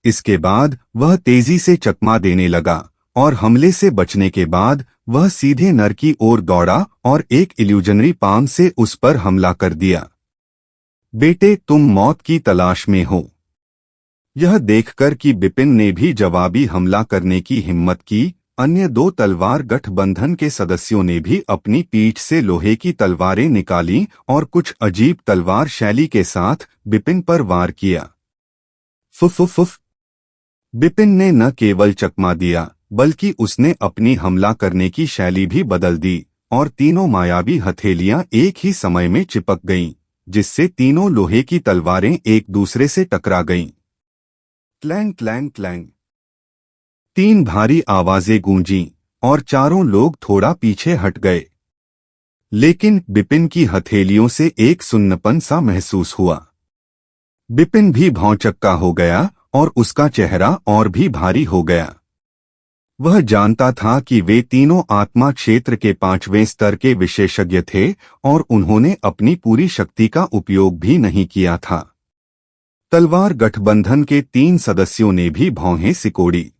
इसके बाद वह तेजी से चकमा देने लगा और हमले से बचने के बाद वह सीधे नर की ओर दौड़ा और एक इल्यूजनरी पाम से उस पर हमला कर दिया। बेटे, तुम मौत की तलाश में हो। यह देखकर कि बिपिन ने भी जवाबी हमला करने की हिम्मत की, अन्य 2 तलवार गठबंधन के सदस्यों ने भी अपनी पीठ से लोहे की तलवारें निकालीं और कुछ अजीब तलवार शैली के साथ बिपिन पर वार किया। फुफ फुफ फुफ। बिपिन ने न केवल चकमा दिया, बल्कि उसने अपनी हमला करने की शैली भी बदल दी और तीनों मायावी हथेलियां एक ही समय में चिपक गईं, जिससे तीनों लोहे की तलवारें एक दूसरे से टकरा गईं। Clang clang clang. 3 भारी आवाजें गूंजीं और चारों लोग थोड़ा पीछे हट गए। लेकिन बिपिन की हथेलियों से एक सुन्नपन सा महसूस हुआ। बिपिन भी भौंचक्का हो गया और उसका चेहरा और भी भारी हो गया। वह जानता था कि वे तीनों आत्मा क्षेत्र के 5वें स्तर के विशेषज्ञ थे और उन्होंने अपनी पूरी शक्ति का उपयोग भी नहीं किया था। तलवार गठबंधन के 3 सदस्यों ने भी भौहें सिकोड़ी।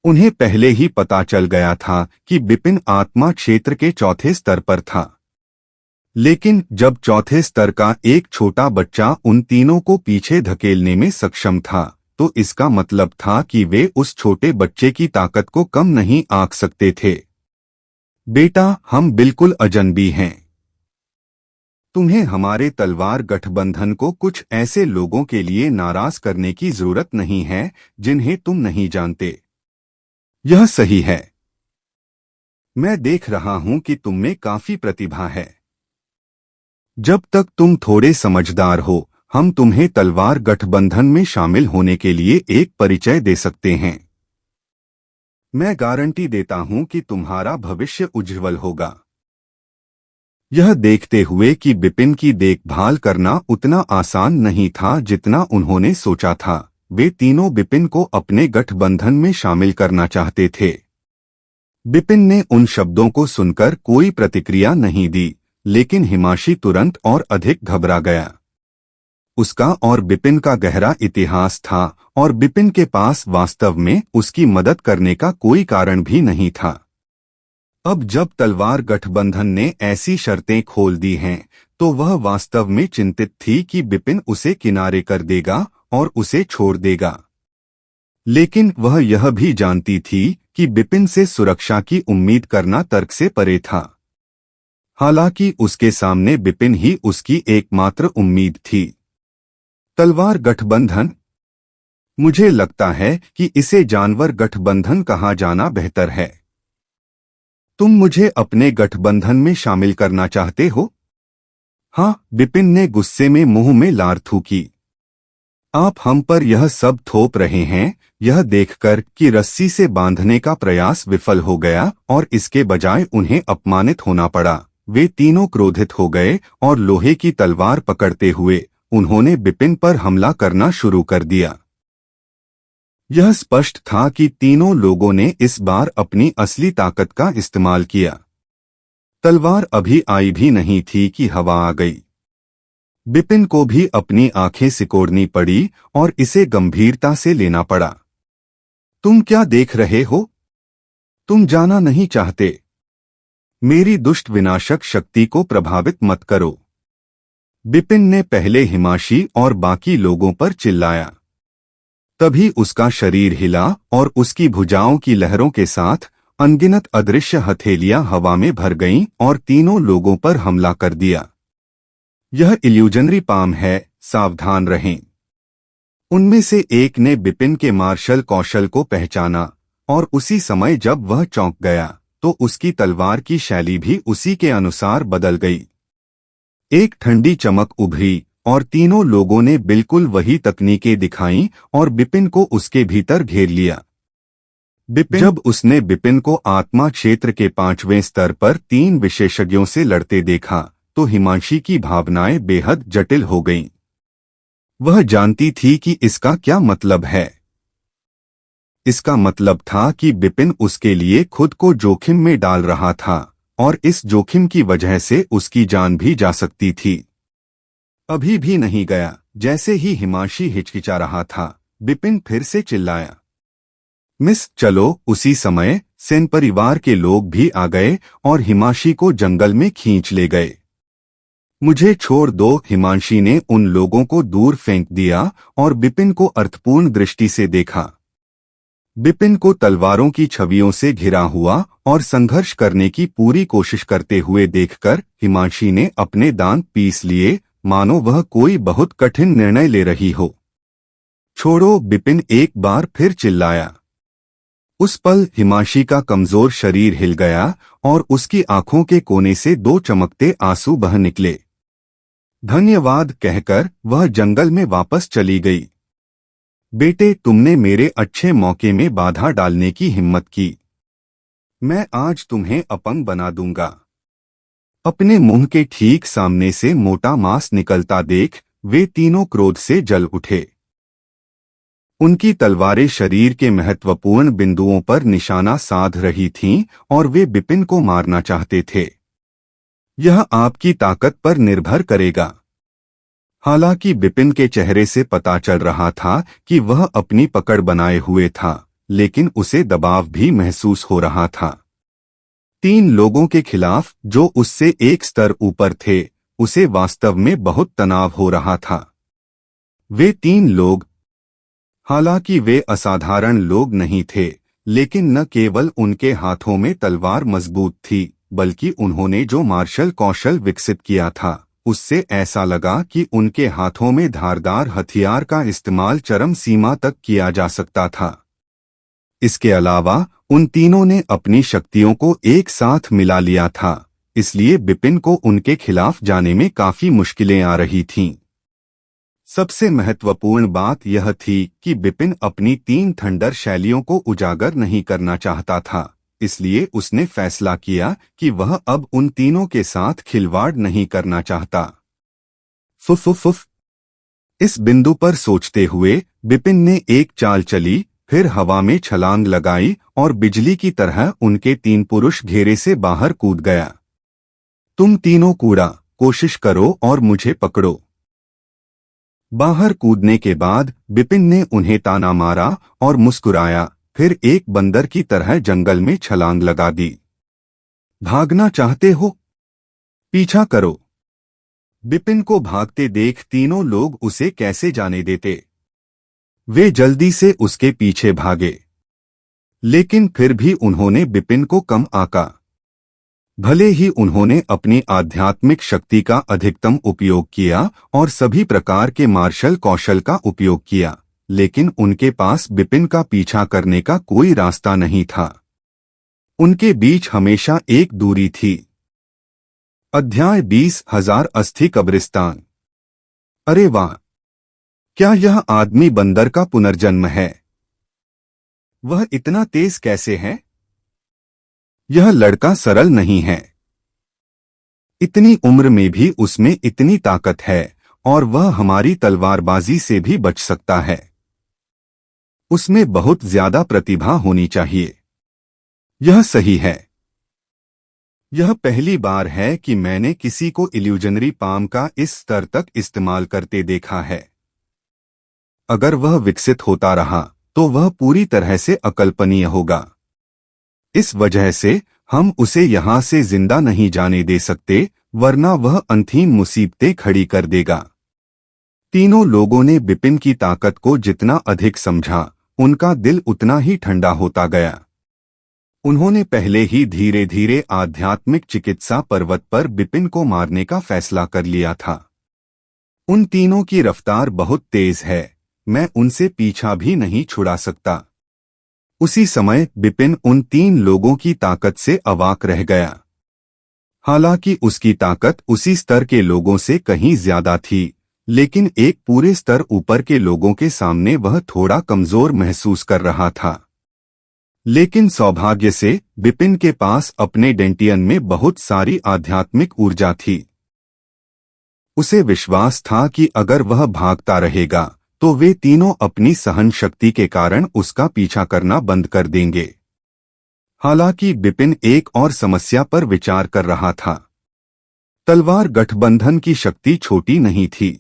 उन्हें पहले ही पता चल गया था कि बिपिन आत्मा क्षेत्र के 4थे स्तर पर था। लेकिन जब 4थे स्तर का एक छोटा बच्चा उन तीनों को पीछे धकेलने में सक्षम था, तो इसका मतलब था कि वे उस छोटे बच्चे की ताकत को कम नहीं आंक सकते थे। बेटा, हम बिल्कुल अजनबी हैं। तुम्हें हमारे तलवार गठबंधन को कुछ ऐसे लोगों के लिए नाराज करने की जरूरत नहीं है जिन्हें तुम नहीं जानते। यह सही है। मैं देख रहा हूं कि तुममें काफी प्रतिभा है। जब तक तुम थोड़े समझदार हो, हम तुम्हें तलवार गठबंधन में शामिल होने के लिए एक परिचय दे सकते हैं। मैं गारंटी देता हूं कि तुम्हारा भविष्य उज्ज्वल होगा। यह देखते हुए कि बिपिन की देखभाल करना उतना आसान नहीं था जितना उन्होंने सोचा था, वे तीनों बिपिन को अपने गठबंधन में शामिल करना चाहते थे। बिपिन ने उन शब्दों को सुनकर कोई प्रतिक्रिया नहीं दी, लेकिन हिमांशी तुरंत और अधिक घबरा गया। उसका और बिपिन का गहरा इतिहास था और बिपिन के पास वास्तव में उसकी मदद करने का कोई कारण भी नहीं था। अब जब तलवार गठबंधन ने ऐसी शर्तें खोल दी हैं, तो वह वास्तव में चिंतित थी कि बिपिन उसे किनारे कर देगा और उसे छोड़ देगा। लेकिन वह यह भी जानती थी कि बिपिन से सुरक्षा की उम्मीद करना तर्क से परे था। हालांकि उसके सामने बिपिन ही उसकी एकमात्र उम्मीद थी। तलवार गठबंधन। मुझे लगता है कि इसे जानवर गठबंधन कहा जाना बेहतर है। तुम मुझे अपने गठबंधन में शामिल करना चाहते हो? हाँ, विपिन ने गुस्से में मुंह में लार थूकी। आप हम पर यह सब थोप रहे हैं, यह देखकर कि रस्सी से बांधने का प्रयास विफल हो गया और इसके बजाय उन्हें अपमानित होना पड़ा। वे तीनों क्रोधित हो गए और लोहे की तलवार पकड़ते हुए उन्होंने विपिन पर हमला करना शुरू कर दिया। यह स्पष्ट था कि तीनों लोगों ने इस बार अपनी असली ताकत का इस्तेमाल किया। तलवार अभी आई भी नहीं थी कि हवा आ गई। विपिन को भी अपनी आंखें सिकोड़नी पड़ी और इसे गंभीरता से लेना पड़ा। तुम क्या देख रहे हो? तुम जाना नहीं चाहते? मेरी दुष्ट विनाशक शक्ति को प्रभावित मत करो। विपिन ने पहले हिमाशी और बाकी लोगों पर चिल्लाया। तभी उसका शरीर हिला और उसकी भुजाओं की लहरों के साथ अनगिनत अदृश्य हथेलियां हवा में भर गईं और तीनों लोगों पर हमला कर दिया। यह इल्यूजनरी पाम है, सावधान रहें। उनमें से एक ने विपिन के मार्शल कौशल को पहचाना और उसी समय जब वह चौंक गया तो उसकी तलवार की शैली भी उसी के अनुसार बदल गई। एक ठंडी चमक उभरी और तीनों लोगों ने बिल्कुल वही तकनीकें दिखाईं और विपिन को उसके भीतर घेर लिया। जब उसने विपिन को आत्मा क्षेत्र के 5वें स्तर पर 3 विशेषज्ञों से लड़ते देखा तो हिमांशी की भावनाएं बेहद जटिल हो गईं। वह जानती थी कि इसका क्या मतलब है। इसका मतलब था कि विपिन उसके लिए खुद को जोखिम में डाल रहा था और इस जोखिम की वजह से उसकी जान भी जा सकती थी। अभी भी नहीं गया। जैसे ही हिमांशी हिचकिचा रहा था, विपिन फिर से चिल्लाया, मिस चलो। उसी समय सेन परिवार के लोग भी आ गए और हिमांशी को जंगल में खींच ले गए। मुझे छोड़ दो। हिमांशी ने उन लोगों को दूर फेंक दिया और विपिन को अर्थपूर्ण दृष्टि से देखा। विपिन को तलवारों की छवियों से घिरा हुआ और संघर्ष करने की पूरी कोशिश करते हुए देखकर हिमांशी ने अपने दांत पीस लिए, मानो वह कोई बहुत कठिन निर्णय ले रही हो। छोड़ो, विपिन एक बार फिर चिल्लाया। उस पल हिमांशी का कमजोर शरीर हिल गया और उसकी आंखों के कोने से 2 चमकते आंसू बह निकले। धन्यवाद कहकर वह जंगल में वापस चली गई। बेटे, तुमने मेरे अच्छे मौके में बाधा डालने की हिम्मत की। मैं आज तुम्हें अपंग बना दूंगा। अपने मुंह के ठीक सामने से मोटा मांस निकलता देख वे तीनों क्रोध से जल उठे। उनकी तलवारें शरीर के महत्वपूर्ण बिंदुओं पर निशाना साध रही थीं और वे विपिन को मारना चाहते थे। यह आपकी ताकत पर निर्भर करेगा। हालांकि विपिन के चेहरे से पता चल रहा था कि वह अपनी पकड़ बनाए हुए था, लेकिन उसे दबाव भी महसूस हो रहा था। 3 लोगों के खिलाफ जो उससे एक स्तर ऊपर थे, उसे वास्तव में बहुत तनाव हो रहा था। वे 3 लोग, हालांकि वे असाधारण लोग नहीं थे, लेकिन न केवल उनके हाथों में तलवार मजबूत थी, बल्कि उन्होंने जो मार्शल कौशल विकसित किया था उससे ऐसा लगा कि उनके हाथों में धारदार हथियार का इस्तेमाल चरम सीमा तक किया जा सकता था। इसके अलावा उन तीनों ने अपनी शक्तियों को एक साथ मिला लिया था, इसलिए विपिन को उनके खिलाफ जाने में काफी मुश्किलें आ रही थीं। सबसे महत्वपूर्ण बात यह थी कि विपिन अपनी 3 थंडर शैलियों को उजागर नहीं करना चाहता था, इसलिए उसने फैसला किया कि वह अब उन तीनों के साथ खिलवाड़ नहीं करना चाहता। फुफ। इस बिंदु पर सोचते हुए विपिन ने एक चाल चली, फिर हवा में छलांग लगाई और बिजली की तरह उनके 3 पुरुष घेरे से बाहर कूद गया। तुम तीनों कूड़ा, कोशिश करो और मुझे पकड़ो। बाहर कूदने के बाद विपिन ने उन्हें ताना मारा और मुस्कुराया, फिर एक बंदर की तरह जंगल में छलांग लगा दी। भागना चाहते हो? पीछा करो। विपिन को भागते देख तीनों लोग उसे कैसे जाने देते। वे जल्दी से उसके पीछे भागे, लेकिन फिर भी उन्होंने विपिन को कम आंका। भले ही उन्होंने अपनी आध्यात्मिक शक्ति का अधिकतम उपयोग किया और सभी प्रकार के मार्शल कौशल का उपयोग किया, लेकिन उनके पास बिपिन का पीछा करने का कोई रास्ता नहीं था। उनके बीच हमेशा एक दूरी थी। अध्याय 20,000 अस्थि कब्रिस्तान। अरे वाह! क्या यह आदमी बंदर का पुनर्जन्म है? वह इतना तेज कैसे है? यह लड़का सरल नहीं है। इतनी उम्र में भी उसमें इतनी ताकत है और वह हमारी तलवारबाजी से भी बच सकता है। उसमें बहुत ज्यादा प्रतिभा होनी चाहिए। यह सही है। यह पहली बार है कि मैंने किसी को इल्यूजनरी पाम का इस स्तर तक इस्तेमाल करते देखा है। अगर वह विकसित होता रहा तो वह पूरी तरह से अकल्पनीय होगा। इस वजह से हम उसे यहां से जिंदा नहीं जाने दे सकते, वरना वह अंतहीन मुसीबतें खड़ी कर देगा। तीनों लोगों ने बिपिन की ताकत को जितना अधिक समझा, उनका दिल उतना ही ठंडा होता गया। उन्होंने पहले ही धीरे धीरे आध्यात्मिक चिकित्सा पर्वत पर बिपिन को मारने का फैसला कर लिया था। उन तीनों की रफ्तार बहुत तेज है, मैं उनसे पीछा भी नहीं छुड़ा सकता। उसी समय बिपिन उन तीन लोगों की ताकत से अवाक रह गया। हालांकि उसकी ताकत उसी स्तर के लोगों से कहीं ज्यादा थी, लेकिन एक पूरे स्तर ऊपर के लोगों के सामने वह थोड़ा कमजोर महसूस कर रहा था। लेकिन सौभाग्य से बिपिन के पास अपने डेंटियन में बहुत सारी आध्यात्मिक ऊर्जा थी। उसे विश्वास था कि अगर वह भागता रहेगा तो वे तीनों अपनी सहन शक्ति के कारण उसका पीछा करना बंद कर देंगे। हालांकि बिपिन एक और समस्या पर विचार कर रहा था। तलवार गठबंधन की शक्ति छोटी नहीं थी।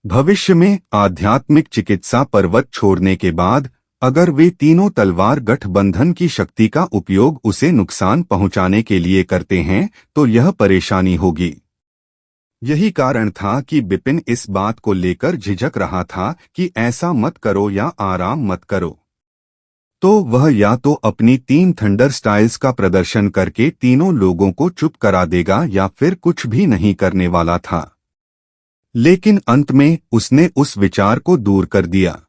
भविष्य में आध्यात्मिक चिकित्सा पर्वत छोड़ने के बाद अगर वे तीनों तलवार गठबंधन की शक्ति का उपयोग उसे नुकसान पहुंचाने के लिए करते हैं तो यह परेशानी होगी। यही कारण था कि बिपिन इस बात को लेकर झिझक रहा था कि ऐसा मत करो या आराम मत करो। तो वह या तो अपनी 3 थंडर स्टाइल्स का प्रदर्शन करके तीनों लोगों को चुप करा देगा या फिर कुछ भी नहीं करने वाला था। लेकिन अंत में उसने उस विचार को दूर कर दिया।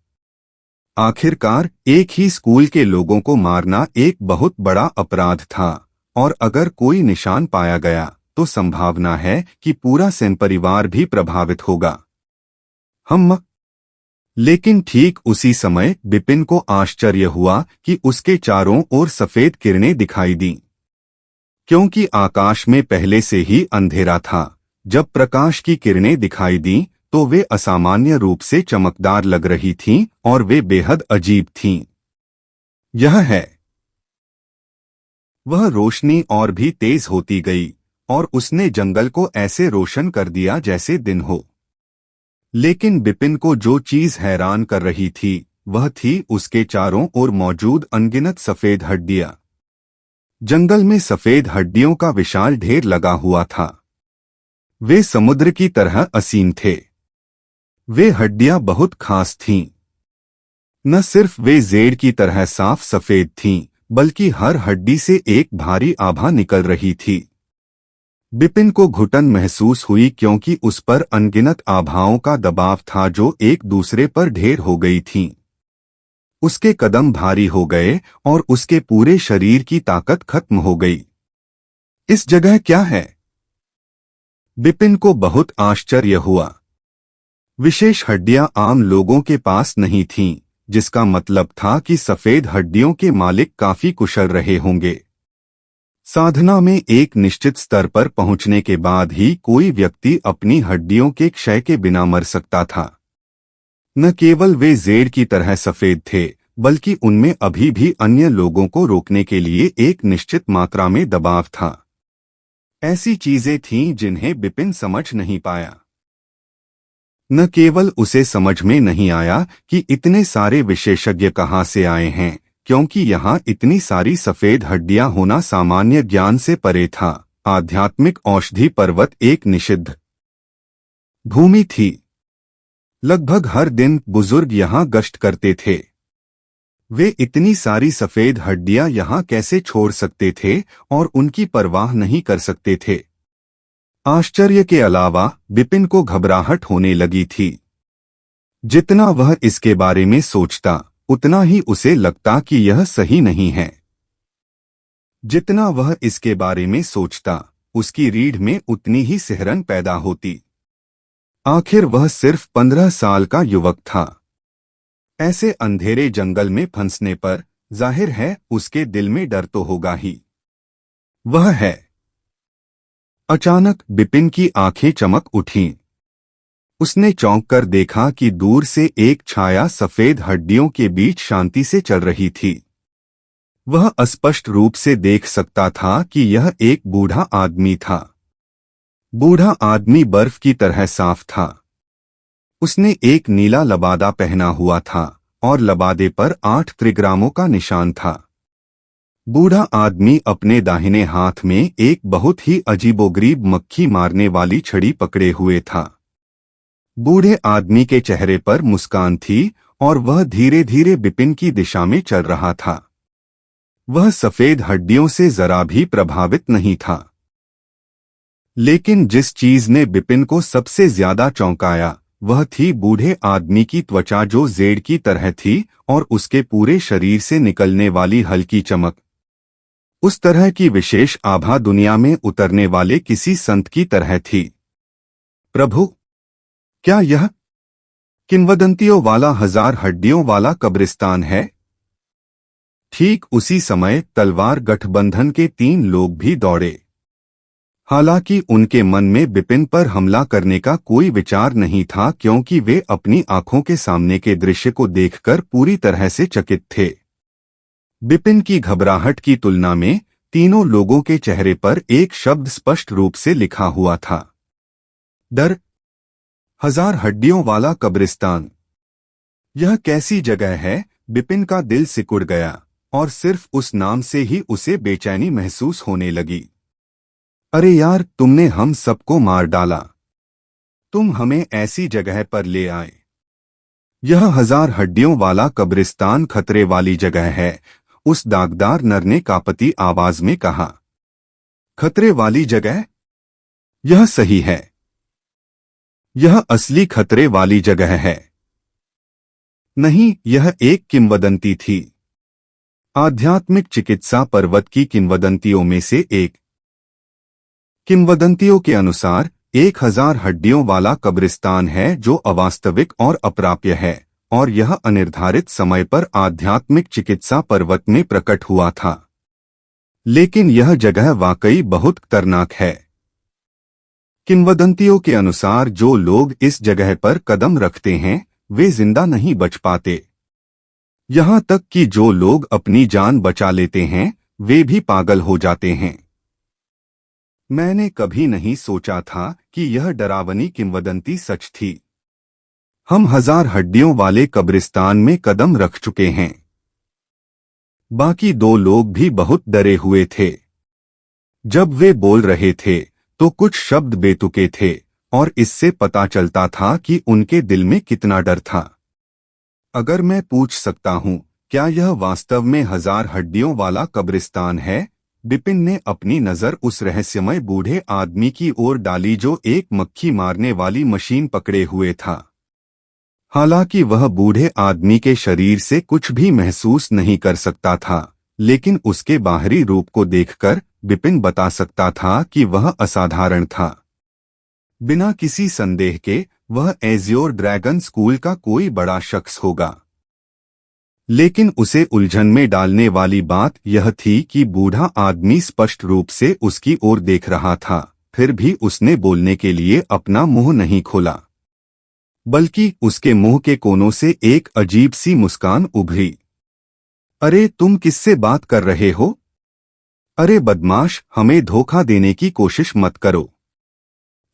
आखिरकार एक ही स्कूल के लोगों को मारना एक बहुत बड़ा अपराध था और अगर कोई निशान पाया गया तो संभावना है कि पूरा सेन परिवार भी प्रभावित होगा। लेकिन ठीक उसी समय बिपिन को आश्चर्य हुआ कि उसके चारों ओर सफेद किरणें दिखाई दीं। क्योंकि आकाश में पहले से ही अंधेरा था, जब प्रकाश की किरणें दिखाई दीं तो वे असामान्य रूप से चमकदार लग रही थीं और वे बेहद अजीब थीं। यह है। वह रोशनी और भी तेज होती गई और उसने जंगल को ऐसे रोशन कर दिया जैसे दिन हो। लेकिन बिपिन को जो चीज हैरान कर रही थी वह थी उसके चारों ओर मौजूद अनगिनत सफेद हड्डियां। जंगल में सफेद हड्डियों का विशाल ढेर लगा हुआ था। वे समुद्र की तरह असीम थे। वे हड्डियां बहुत खास थीं। न सिर्फ वे जेड की तरह साफ सफेद थीं, बल्कि हर हड्डी से एक भारी आभा निकल रही थी। बिपिन को घुटन महसूस हुई क्योंकि उस पर अनगिनत आभाओं का दबाव था जो एक दूसरे पर ढेर हो गई थीं। उसके कदम भारी हो गए और उसके पूरे शरीर की ताकत खत्म हो गई। इस जगह क्या है? बिपिन को बहुत आश्चर्य हुआ। विशेष हड्डियां आम लोगों के पास नहीं थीं, जिसका मतलब था कि सफेद हड्डियों के मालिक काफी कुशल रहे होंगे। साधना में एक निश्चित स्तर पर पहुंचने के बाद ही कोई व्यक्ति अपनी हड्डियों के क्षय के बिना मर सकता था। न केवल वे जेड की तरह सफेद थे, बल्कि उनमें अभी भी अन्य लोगों को रोकने के लिए एक निश्चित मात्रा में दबाव था। ऐसी चीजें थीं जिन्हें बिपिन समझ नहीं पाया। न केवल उसे समझ में नहीं आया कि इतने सारे विशेषज्ञ कहाँ से आए हैं, क्योंकि यहाँ इतनी सारी सफेद हड्डियां होना सामान्य ज्ञान से परे था। आध्यात्मिक औषधि पर्वत एक निषिद्ध भूमि थी। लगभग हर दिन बुजुर्ग यहाँ गश्त करते थे। वे इतनी सारी सफेद हड्डियां यहाँ कैसे छोड़ सकते थे और उनकी परवाह नहीं कर सकते थे? आश्चर्य के अलावा बिपिन को घबराहट होने लगी थी। जितना वह इसके बारे में सोचता उतना ही उसे लगता कि यह सही नहीं है। जितना वह इसके बारे में सोचता उसकी रीढ़ में उतनी ही सिहरन पैदा होती। आखिर वह सिर्फ 15 साल का युवक था। ऐसे अंधेरे जंगल में फंसने पर जाहिर है उसके दिल में डर तो होगा ही। वह है। अचानक बिपिन की आंखें चमक उठीं। उसने चौंक कर देखा कि दूर से एक छाया सफेद हड्डियों के बीच शांति से चल रही थी। वह स्पष्ट रूप से देख सकता था कि यह एक बूढ़ा आदमी था। बूढ़ा आदमी बर्फ की तरह साफ था। उसने एक नीला लबादा पहना हुआ था और लबादे पर 8 त्रिग्रामों का निशान था। बूढ़ा आदमी अपने दाहिने हाथ में एक बहुत ही अजीबोगरीब मक्खी मारने वाली छड़ी पकड़े हुए था। बूढ़े आदमी के चेहरे पर मुस्कान थी और वह धीरे धीरे बिपिन की दिशा में चल रहा था। वह सफेद हड्डियों से जरा भी प्रभावित नहीं था। लेकिन जिस चीज ने बिपिन को सबसे ज्यादा चौंकाया वह थी बूढ़े आदमी की त्वचा जो जेड की तरह थी और उसके पूरे शरीर से निकलने वाली हल्की चमक। उस तरह की विशेष आभा दुनिया में उतरने वाले किसी संत की तरह थी। प्रभु, क्या यह किंवदंतियों वाला 1000 हड्डियों वाला कब्रिस्तान है? ठीक उसी समय तलवार गठबंधन के 3 लोग भी दौड़े। हालांकि उनके मन में बिपिन पर हमला करने का कोई विचार नहीं था क्योंकि वे अपनी आंखों के सामने के दृश्य को देखकर पूरी तरह से चकित थे। बिपिन की घबराहट की तुलना में तीनों लोगों के चेहरे पर एक शब्द स्पष्ट रूप से लिखा हुआ था, डर। 1000 हड्डियों वाला कब्रिस्तान। यह कैसी जगह है? बिपिन का दिल सिकुड़ गया और सिर्फ उस नाम से ही उसे बेचैनी महसूस होने लगी। अरे यार, तुमने हम सबको मार डाला। तुम हमें ऐसी जगह पर ले आए। यह 1000 हड्डियों वाला कब्रिस्तान खतरे वाली जगह है, उस दागदार नर ने कांपती आवाज में कहा। खतरे वाली जगह? यह सही है। यह असली खतरे वाली जगह है। नहीं, यह एक किंवदंती थी। आध्यात्मिक चिकित्सा पर्वत की किंवदंतियों में से एक। किंवदंतियों के अनुसार 1000 हड्डियों वाला कब्रिस्तान है जो अवास्तविक और अप्राप्य है और यह अनिर्धारित समय पर आध्यात्मिक चिकित्सा पर्वत में प्रकट हुआ था। लेकिन यह जगह वाकई बहुत खतरनाक है। किंवदंतियों के अनुसार जो लोग इस जगह पर कदम रखते हैं वे जिंदा नहीं बच पाते। यहाँ तक कि जो लोग अपनी जान बचा लेते हैं वे भी पागल हो जाते हैं। मैंने कभी नहीं सोचा था कि यह डरावनी किंवदंती सच थी। हम 1000 हड्डियों वाले कब्रिस्तान में कदम रख चुके हैं। बाकी 2 लोग भी बहुत डरे हुए थे। जब वे बोल रहे थे तो कुछ शब्द बेतुके थे और इससे पता चलता था कि उनके दिल में कितना डर था। अगर मैं पूछ सकता हूँ, क्या यह वास्तव में 1000 हड्डियों वाला कब्रिस्तान है? बिपिन ने अपनी नजर उस रहस्यमय बूढ़े आदमी की ओर डाली जो एक मक्खी मारने वाली मशीन पकड़े हुए था। हालांकि वह बूढ़े आदमी के शरीर से कुछ भी महसूस नहीं कर सकता था, लेकिन उसके बाहरी रूप को देखकर बिपिन बता सकता था कि वह असाधारण था। बिना किसी संदेह के वह एज़्योर ड्रैगन स्कूल का कोई बड़ा शख्स होगा। लेकिन उसे उलझन में डालने वाली बात यह थी कि बूढ़ा आदमी स्पष्ट रूप से उसकी ओर देख रहा था, फिर भी उसने बोलने के लिए अपना मुंह नहीं खोला, बल्कि उसके मुंह के कोनों से एक अजीब सी मुस्कान उभरी। अरे तुम किससे बात कर रहे हो? अरे बदमाश, हमें धोखा देने की कोशिश मत करो।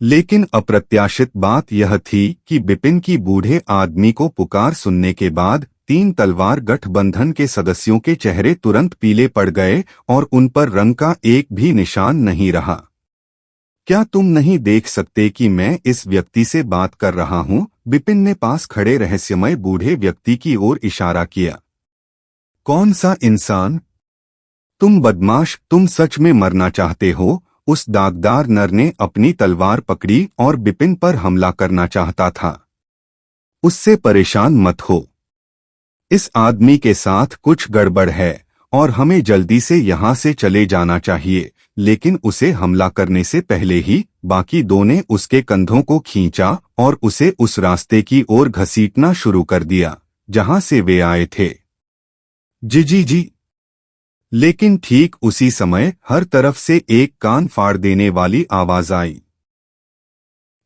लेकिन अप्रत्याशित बात यह थी कि बिपिन की बूढ़े आदमी को पुकार सुनने के बाद 3 तलवार गठबंधन के सदस्यों के चेहरे तुरंत पीले पड़ गए और उन पर रंग का एक भी निशान नहीं रहा। क्या तुम नहीं देख सकते कि मैं इस व्यक्ति से बात कर रहा हूं? बिपिन ने पास खड़े रहस्यमय बूढ़े व्यक्ति की ओर इशारा किया। कौन सा इंसान? तुम बदमाश, तुम सच में मरना चाहते हो? उस दागदार नर ने अपनी तलवार पकड़ी और बिपिन पर हमला करना चाहता था। उससे परेशान मत हो। इस आदमी के साथ कुछ गड़बड़ है और हमें जल्दी से यहाँ से चले जाना चाहिए। लेकिन उसे हमला करने से पहले ही बाकी दो ने उसके कंधों को खींचा और उसे उस रास्ते की ओर घसीटना शुरू कर दिया जहां से वे आए थे। जी जी जी। लेकिन ठीक उसी समय हर तरफ से एक कान फाड़ देने वाली आवाज आई।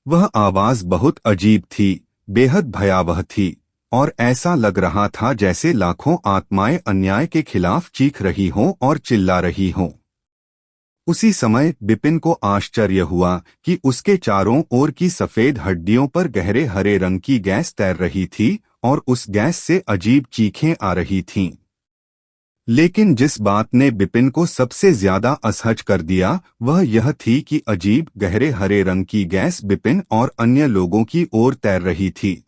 वह आवाज बहुत अजीब थी, बेहद भयावह थी और ऐसा लग रहा था जैसे लाखों आत्माएं अन्याय के खिलाफ चीख रही हों और चिल्ला रही हों। उसी समय बिपिन को आश्चर्य हुआ कि उसके चारों ओर की सफेद हड्डियों पर गहरे हरे रंग की गैस तैर रही थी और उस गैस से अजीब चीखें आ रही थीं। लेकिन जिस बात ने बिपिन को सबसे ज्यादा असहज कर दिया वह यह थी कि अजीब गहरे हरे रंग की गैस बिपिन और अन्य लोगों की ओर तैर रही थी।